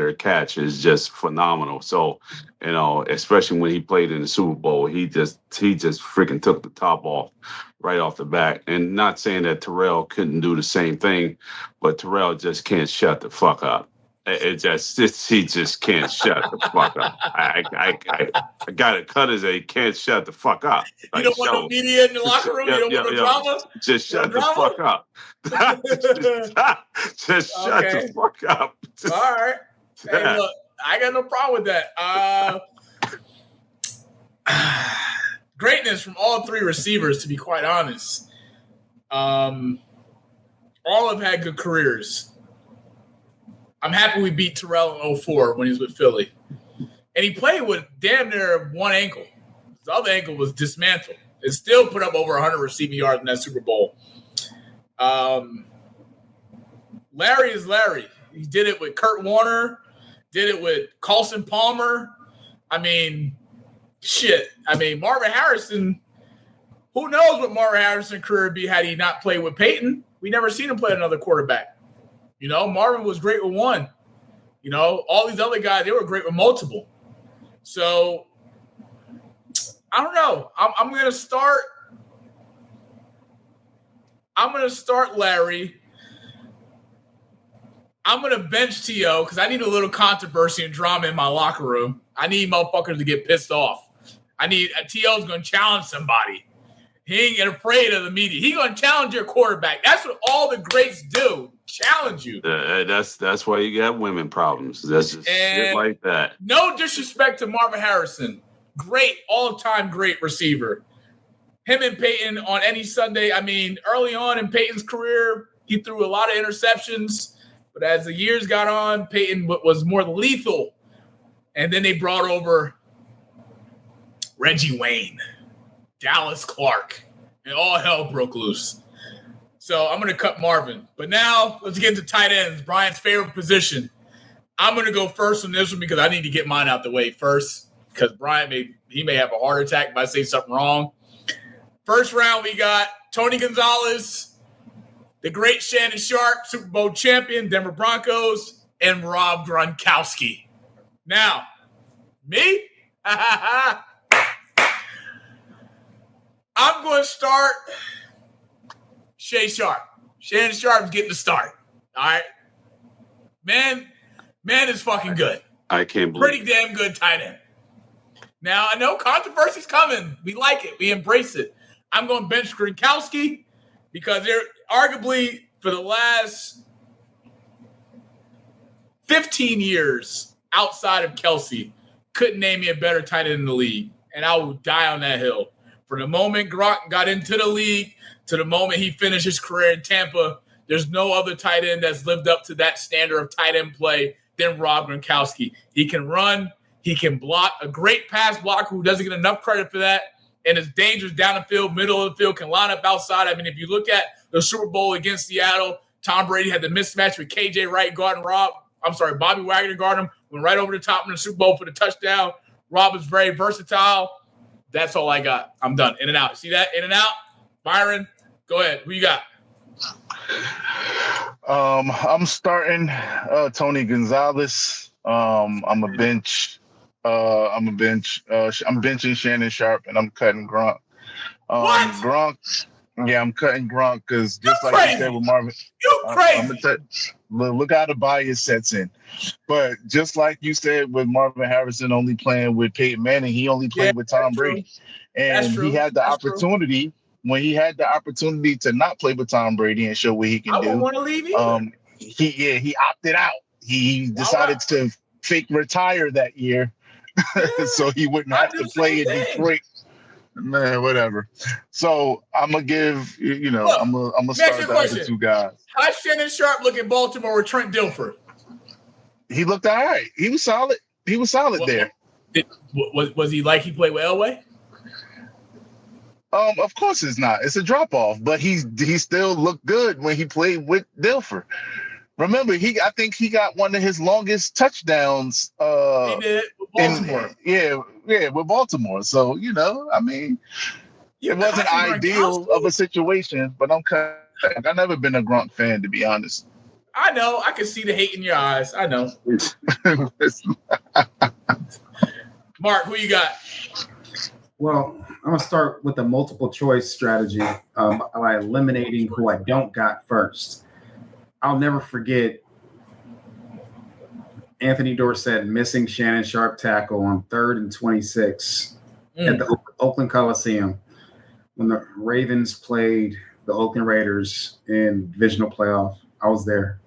a catch is just phenomenal. So, especially when he played in the Super Bowl, he just freaking took the top off right off the bat. And not saying that Terrell couldn't do the same thing, but Terrell just can't shut the fuck up. He just can't shut the fuck up. I got it cut as a can't shut the fuck up. You don't want no media in the locker room? You don't want no drama? Just shut the fuck up. just shut the fuck up. All right. Hey, look, I got no problem with that. Greatness from all three receivers, to be quite honest. All have had good careers. I'm happy we beat Terrell in 2004 when he was with Philly. And he played with damn near one ankle. The other ankle was dismantled. It still put up over 100 receiving yards in that Super Bowl. Larry is Larry. He did it with Kurt Warner, did it with Carlson Palmer. I mean, shit. I mean, Marvin Harrison, who knows what Marvin Harrison's career would be had he not played with Peyton? We never seen him play another quarterback. Marvin was great with one. All these other guys, they were great with multiple. So, I don't know. I'm going to start Larry. I'm going to bench T.O. because I need a little controversy and drama in my locker room. I need motherfuckers to get pissed off. T.O.'s going to challenge somebody. He ain't afraid of the media. He going to challenge your quarterback. That's what all the greats do. Challenge you. That's why you got women problems. That's just shit like that. No disrespect to Marvin Harrison. Great, all-time great receiver. Him and Peyton on any Sunday. I mean, early on in Peyton's career, he threw a lot of interceptions. But as the years got on, Peyton was more lethal. And then they brought over Reggie Wayne, Dallas Clark, and all hell broke loose. So I'm going to cut Marvin. But now let's get into tight ends, Bryant's favorite position. I'm going to go first on this one because I need to get mine out the way first because Bryant may have a heart attack if I say something wrong. First round, we got Tony Gonzalez, the great Shannon Sharp, Super Bowl champion, Denver Broncos, and Rob Gronkowski. Now, me? I'm going to start Shay Sharp. Shannon Sharp's getting the start. All right? Man is fucking good. I can't believe Pretty damn good tight end. Now, I know controversy's coming. We like it. We embrace it. I'm going to bench Gronkowski because they're arguably for the last 15 years outside of Kelsey, couldn't name me a better tight end in the league. And I will die on that hill. From the moment Gronk got into the league to the moment he finished his career in Tampa, there's no other tight end that's lived up to that standard of tight end play than Rob Gronkowski. He can run. He can block. A great pass blocker who doesn't get enough credit for that and is dangerous down the field, middle of the field, can line up outside. I mean, if you look at the Super Bowl against Seattle, Tom Brady had the mismatch with KJ Wright guarding Bobby Wagner guarding him, went right over the top in the Super Bowl for the touchdown. Rob is very versatile. That's all I got. I'm done. In and out. See that? In and out? Byron, go ahead. Who you got? I'm starting Tony Gonzalez. I'm benching Shannon Sharp, and I'm cutting Gronk. What? Gronk. Yeah, I'm cutting Gronk because just like you said with Marvin, look how the bias sets in. But just like you said with Marvin Harrison only playing with Peyton Manning, he only played with Tom Brady, and he had the opportunity. When he had the opportunity to not play with Tom Brady and show what he can do, I wouldn't want to leave either. He opted out. He decided to fake retire that year, so he wouldn't have to play in Detroit. Man, whatever. So I'm gonna give I'm gonna start the other two guys. How's Shannon Sharp look in Baltimore with Trent Dilfer? He looked all right. He was solid. There. Was he like he played with Elway? Of course it's not. It's a drop off, but he still looked good when he played with Dilfer. Remember, I think he got one of his longest touchdowns. He did with Baltimore. With Baltimore. So I mean, it wasn't ideal of a situation, but I've never been a Gronk fan, to be honest. I know. I can see the hate in your eyes. I know. Mark, who you got? Well, I'm going to start with a multiple choice strategy by eliminating who I don't got first. I'll never forget Anthony Dorsett missing Shannon Sharp tackle on 3rd and 26 at the Oakland Coliseum when the Ravens played the Oakland Raiders in divisional playoff. I was there,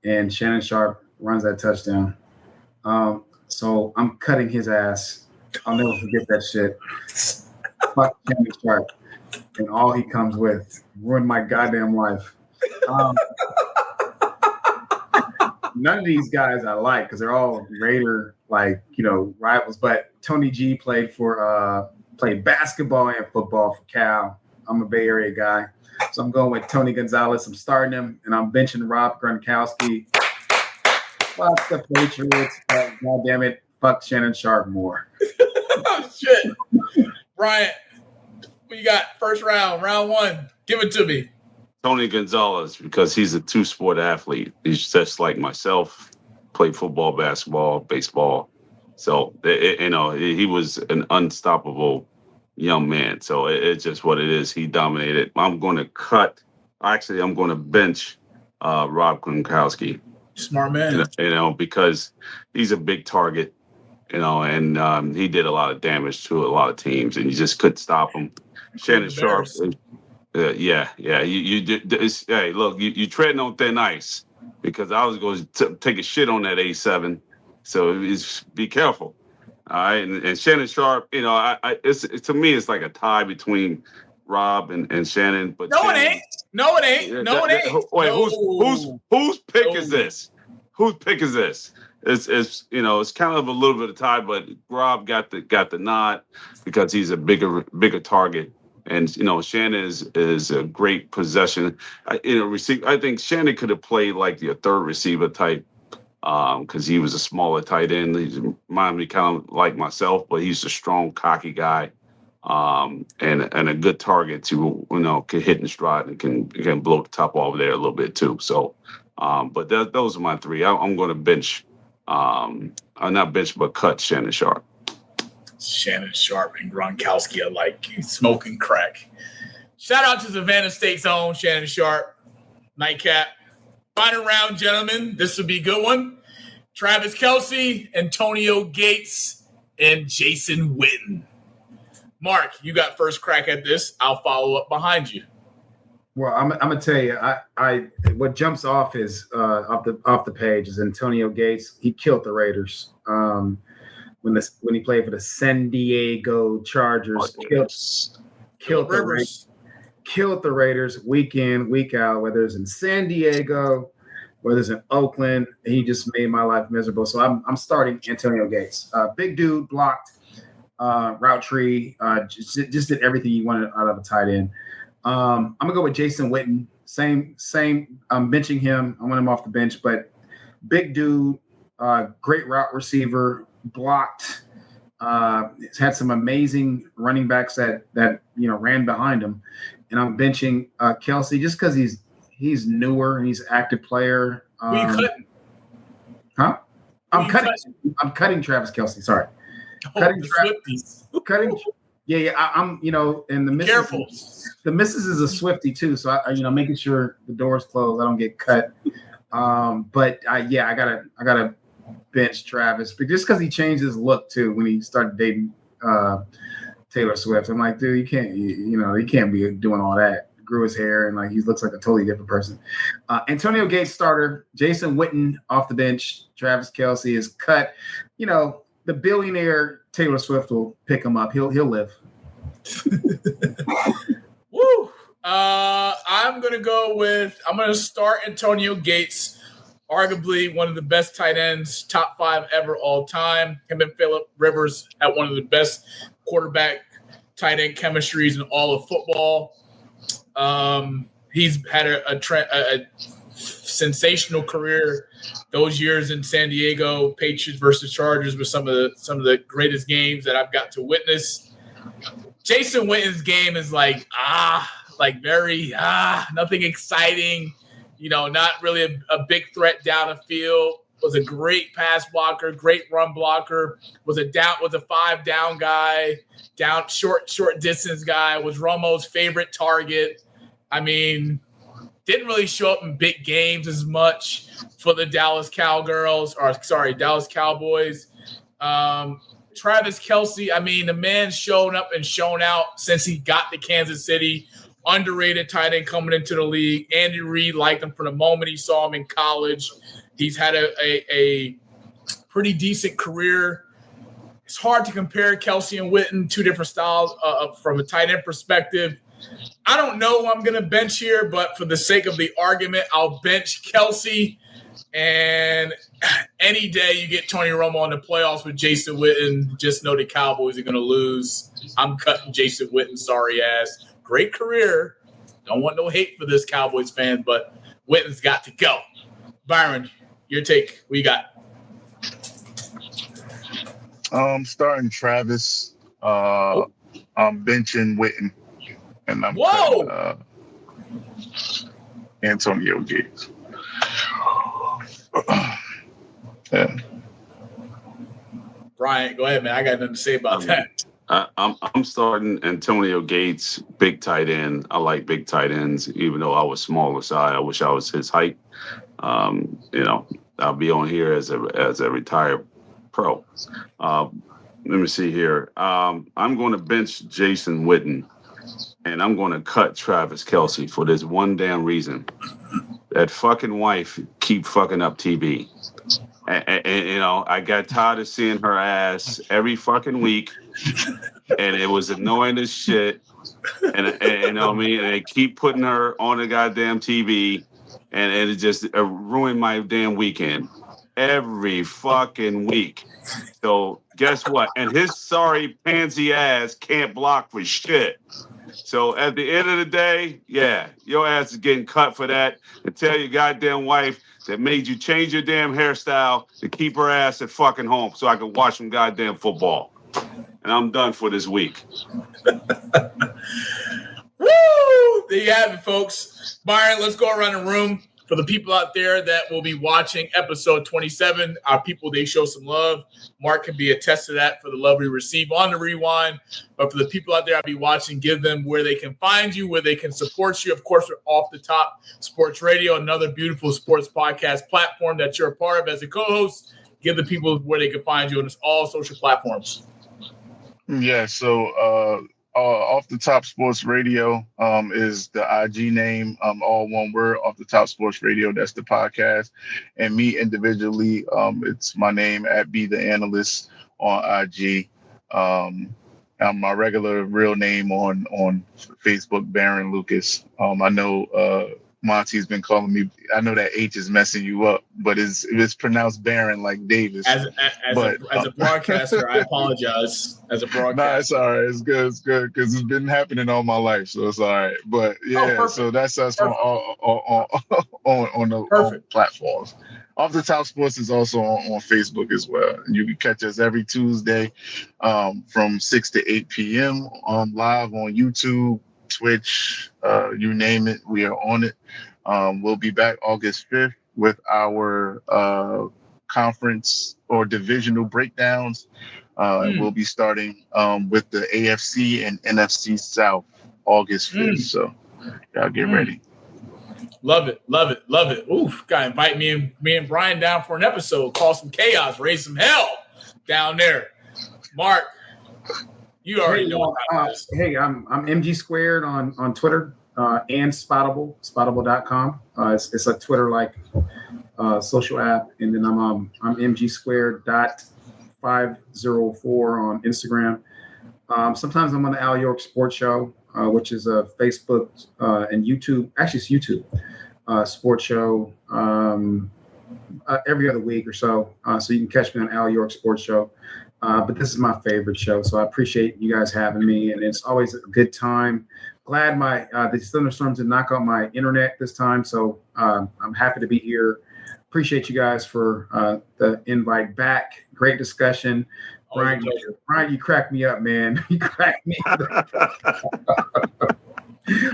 and Shannon Sharp runs that touchdown. So I'm cutting his ass. I'll never forget that shit. Fuck Shannon Sharp and all he comes with. Ruined my goddamn life. None of these guys I like because they're all Raider rivals. But Tony G played basketball and football for Cal. I'm a Bay Area guy, so I'm going with Tony Gonzalez. I'm starting him, and I'm benching Rob Gronkowski. Fuck the Patriots. God damn it. Fuck Shannon Sharp more. Oh, shit. Bryant, what you got? First round 1. Give it to me. Tony Gonzalez, because he's a two-sport athlete. He's just like myself, played football, basketball, baseball. So, he was an unstoppable young man. So it's just what it is. He dominated. I'm going to bench Rob Gronkowski. Smart man. Because he's a big target, and he did a lot of damage to a lot of teams, and you just couldn't stop him. Shannon Sharp. Yeah. You did. Hey, look, you treading on thin ice because I was going to take a shit on that A7. So be careful. All right. And Shannon Sharp, to me, it's like a tie between Rob and Shannon. But No, it ain't. Wait, whose pick is this? Whose pick is this? It's kind of a little bit of tie, but Rob got the nod because he's a bigger target. And Shannon is a great possession. I think Shannon could have played like the third receiver type because he was a smaller tight end. He reminded me kind of like myself, but he's a strong, cocky guy and a good target to can hit and stride and can blow the top off there a little bit too. So But those are my three. I'm going to bench, not bench, but cut Shannon Sharp. Shannon Sharp and Gronkowski are like smoking crack. Shout out to Savannah State's own Shannon Sharp. Nightcap. Final round, gentlemen. This would be a good one. Travis Kelce, Antonio Gates, and Jason Witten. Mark, you got first crack at this. I'll follow up behind you. Well, I'm gonna tell you, I what jumps off is off the page is Antonio Gates. He killed the Raiders when he played for the San Diego Chargers. Killed the Raiders week in, week out. Whether it's in San Diego, whether it's in Oakland, he just made my life miserable. So I'm starting Antonio Gates. Big dude, blocked, route tree, just did everything you wanted out of a tight end. I'm gonna go with Jason Witten. Same. I'm benching him. I want him off the bench, but big dude, great route receiver, blocked. He's had some amazing running backs that ran behind him, and I'm benching Kelce just because he's newer and he's an active player. Who you cutting? Huh? I'm cutting Travis Kelce. Sorry, cutting. Yeah. I'm and the missus. Careful. The missus is a Swiftie too, so I making sure the door's closed, I don't get cut. But I gotta bench Travis, but just because he changed his look too when he started dating Taylor Swift. I'm like, dude, you can't be doing all that. Grew his hair and like he looks like a totally different person. Antonio Gates starter, Jason Witten off the bench, Travis Kelce is cut. The billionaire Taylor Swift will pick him up. He'll live. Woo! I'm gonna start Antonio Gates, arguably one of the best tight ends, top 5 ever all time. Him and Phillip Rivers had one of the best quarterback tight end chemistries in all of football. He's had a sensational career. Those years in San Diego, Patriots versus Chargers, were some of the greatest games that I've got to witness. Jason Witten's game is very nothing exciting. Not really a big threat down the field. Was a great pass blocker, great run blocker. Was a 5 down guy, down short distance guy. Was Romo's favorite target. I mean, didn't really show up in big games as much for the Dallas Cowboys. Travis Kelce, I mean, the man shown up and shown out since he got to Kansas City. Underrated tight end coming into the league. Andy Reid liked him from the moment he saw him in college. He's had a pretty decent career. It's hard to compare Kelce and Witten, two different styles from a tight end perspective. I don't know who I'm going to bench here, but for the sake of the argument, I'll bench Kelce. And any day you get Tony Romo in the playoffs with Jason Witten, just know the Cowboys are going to lose. I'm cutting Jason Witten, sorry ass. Great career. Don't want no hate for this Cowboys fan, but Witten's got to go. Byron, your take. What you got? Starting Travis. I'm benching Witten. And I'm cutting, Antonio Gates. Yeah. Bryant, go ahead, man. I got nothing to say about that. I'm starting Antonio Gates, big tight end. I like big tight ends, even though I was smaller side. I wish I was his height. I'll be on here as a retired pro. Let me see here. I'm going to bench Jason Witten, and I'm going to cut Travis Kelce for this one damn reason. That fucking wife keep fucking up TV. And I got tired of seeing her ass every fucking week, and it was annoying as shit. And they keep putting her on the goddamn TV, and it just ruined my damn weekend every fucking week. So guess what? And his sorry pansy ass can't block for shit. So at the end of the day, yeah, your ass is getting cut for that. And tell your goddamn wife that made you change your damn hairstyle to keep her ass at fucking home so I could watch some goddamn football. And I'm done for this week. Woo! There you have it, folks. Byron, let's go around the room. For the people out there that will be watching episode 27, our people, they show some love. Mark can be attest to that for the love we receive on the Rewind. But for the people out there I'll be watching, give them where they can find you, where they can support you. Of course, we're Off the Top Sports Radio, another beautiful sports podcast platform that you're a part of as a co-host. Give the people where they can find you on all social platforms. Yeah, so Off the Top Sports Radio is the IG name, all one word, Off the Top Sports Radio. That's the podcast. And me individually, it's my name at Be The Analyst on IG. My regular real name on Facebook, Barron Lucas. I know Monty's been calling me. I know that H is messing you up, but it's pronounced Barron like Davis. As a broadcaster, I apologize. As a broadcaster, nah, it's all right. It's good because it's been happening all my life, so it's all right. But yeah, so that's us on the platforms. Off the Top Sports is also on Facebook as well. You can catch us every Tuesday from 6 to 8 p.m. Live on YouTube, Twitch, you name it, we are on it. We'll be back August 5th with our conference or divisional breakdowns. And we'll be starting with the AFC and NFC South August 5th. So y'all get ready. Love it. Oof, gotta invite me and Brian down for an episode. Cause some chaos, raise some hell down there. Mark, you already know. Hey, I'm MG Squared on Twitter and Spottable.com. It's a Twitter like social app, and then I'm MG Squared .504 on Instagram. Sometimes I'm on the Al York Sports Show, which is a Facebook and YouTube. Actually, it's YouTube sports show every other week or so. So you can catch me on Al York Sports Show. But this is my favorite show, so I appreciate you guys having me, and it's always a good time. Glad the thunderstorms did knock out my internet this time, so I'm happy to be here. Appreciate you guys for the invite back. Great discussion. Brian, you cracked me up, man. You cracked me up.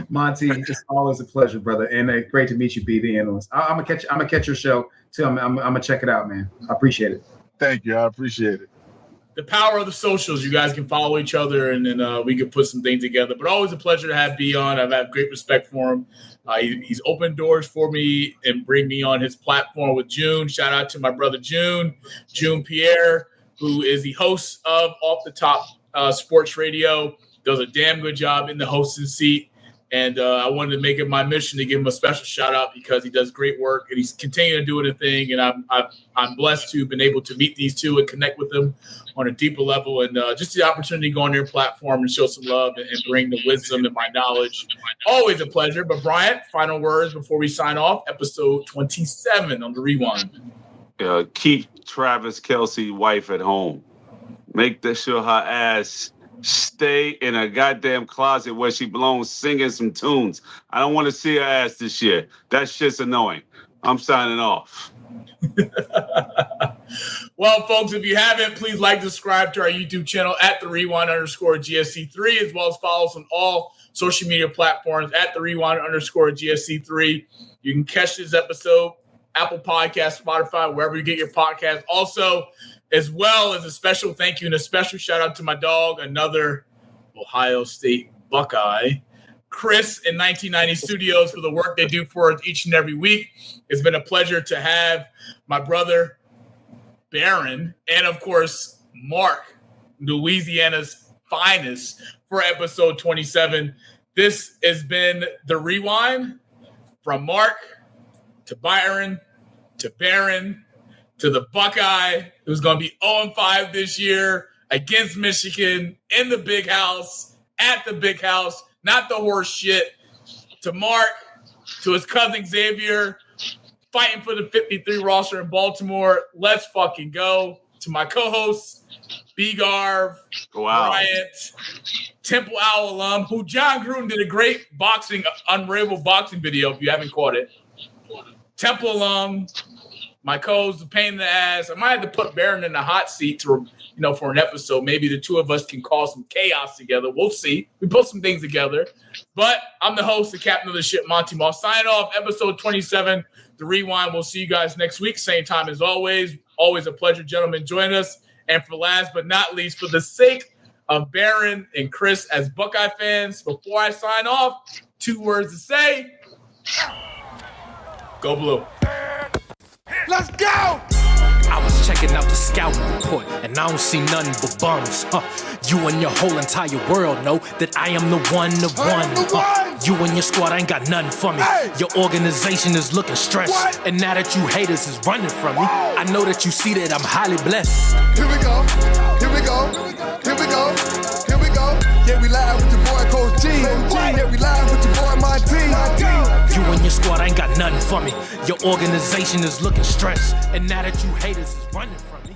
Monty, it's always a pleasure, brother, and great to meet you, Be The Analyst. I'm gonna catch your show too. I'm gonna check it out, man. I appreciate it. Thank you. I appreciate it. The power of the socials. You guys can follow each other, and then we can put some things together. But always a pleasure to have B on. I've had great respect for him. He's opened doors for me and bring me on his platform with June. Shout out to my brother June Pierre, who is the host of Off the Top Sports Radio. Does a damn good job in the hosting seat. And I wanted to make it my mission to give him a special shout out because he does great work and he's continuing to do a thing. And I'm blessed to have been able to meet these two and connect with them on a deeper level. And just the opportunity to go on their platform and show some love and bring the wisdom and my knowledge. Always a pleasure. But Bryant, final words before we sign off. Episode 27 on the Rewind. Keep Travis Kelce's wife at home. Make sure her ass stay in a goddamn closet where she belongs singing some tunes. I don't want to see her ass this year. That shit's annoying. I'm signing off. Well, folks, if you haven't, please like, subscribe to our YouTube channel at the Rewind_GSC3, as well as follow us on all social media platforms at the Rewind_GSC3. You can catch this episode, Apple Podcasts, Spotify, wherever you get your podcast. Also, as well as a special thank you and a special shout out to my dog, another Ohio State Buckeye, Chris in 1990 Studios, for the work they do for us each and every week. It's been a pleasure to have my brother Barron and, of course, Mark, Louisiana's finest, for episode 27. This has been The Rewind, from Mark to Byron to Barron to the Buckeye, who's going to be 0-5 this year against Michigan in the big house, at the big house, not the horse shit. To Mark, to his cousin Xavier, fighting for the 53 roster in Baltimore. Let's fucking go. To my co-hosts, B. Garv, Bryant, Temple Owl alum, who John Gruden did a great Unravel boxing video, if you haven't caught it. Temple alum, my co-host, a pain in the ass. I might have to put Barron in the hot seat for an episode. Maybe the two of us can cause some chaos together. We'll see. We put some things together. But I'm the host, the captain of the ship, Monty Moss. Signing off, episode 27. The Rewind. We'll see you guys next week. Same time as always. Always a pleasure, gentlemen, joining us. And for last but not least, for the sake of Barron and Chris as Buckeye fans, before I sign off, 2 words to say. Go Blue. Let's go! I was checking out the scouting report, and I don't see nothing but bums. You and your whole entire world know that I am the one. You and your squad ain't got nothing for me. Hey. Your organization is looking stressed. What? And now that you haters is running from me, I know that you see that I'm highly blessed. Here we go. Here we go. Here we go. Here we go. Yeah, we live with your boy Coach G. Yeah, we live with your boy Monty. You and your squad ain't got nothing for me. Your organization is looking stressed. And now that you haters is running from me,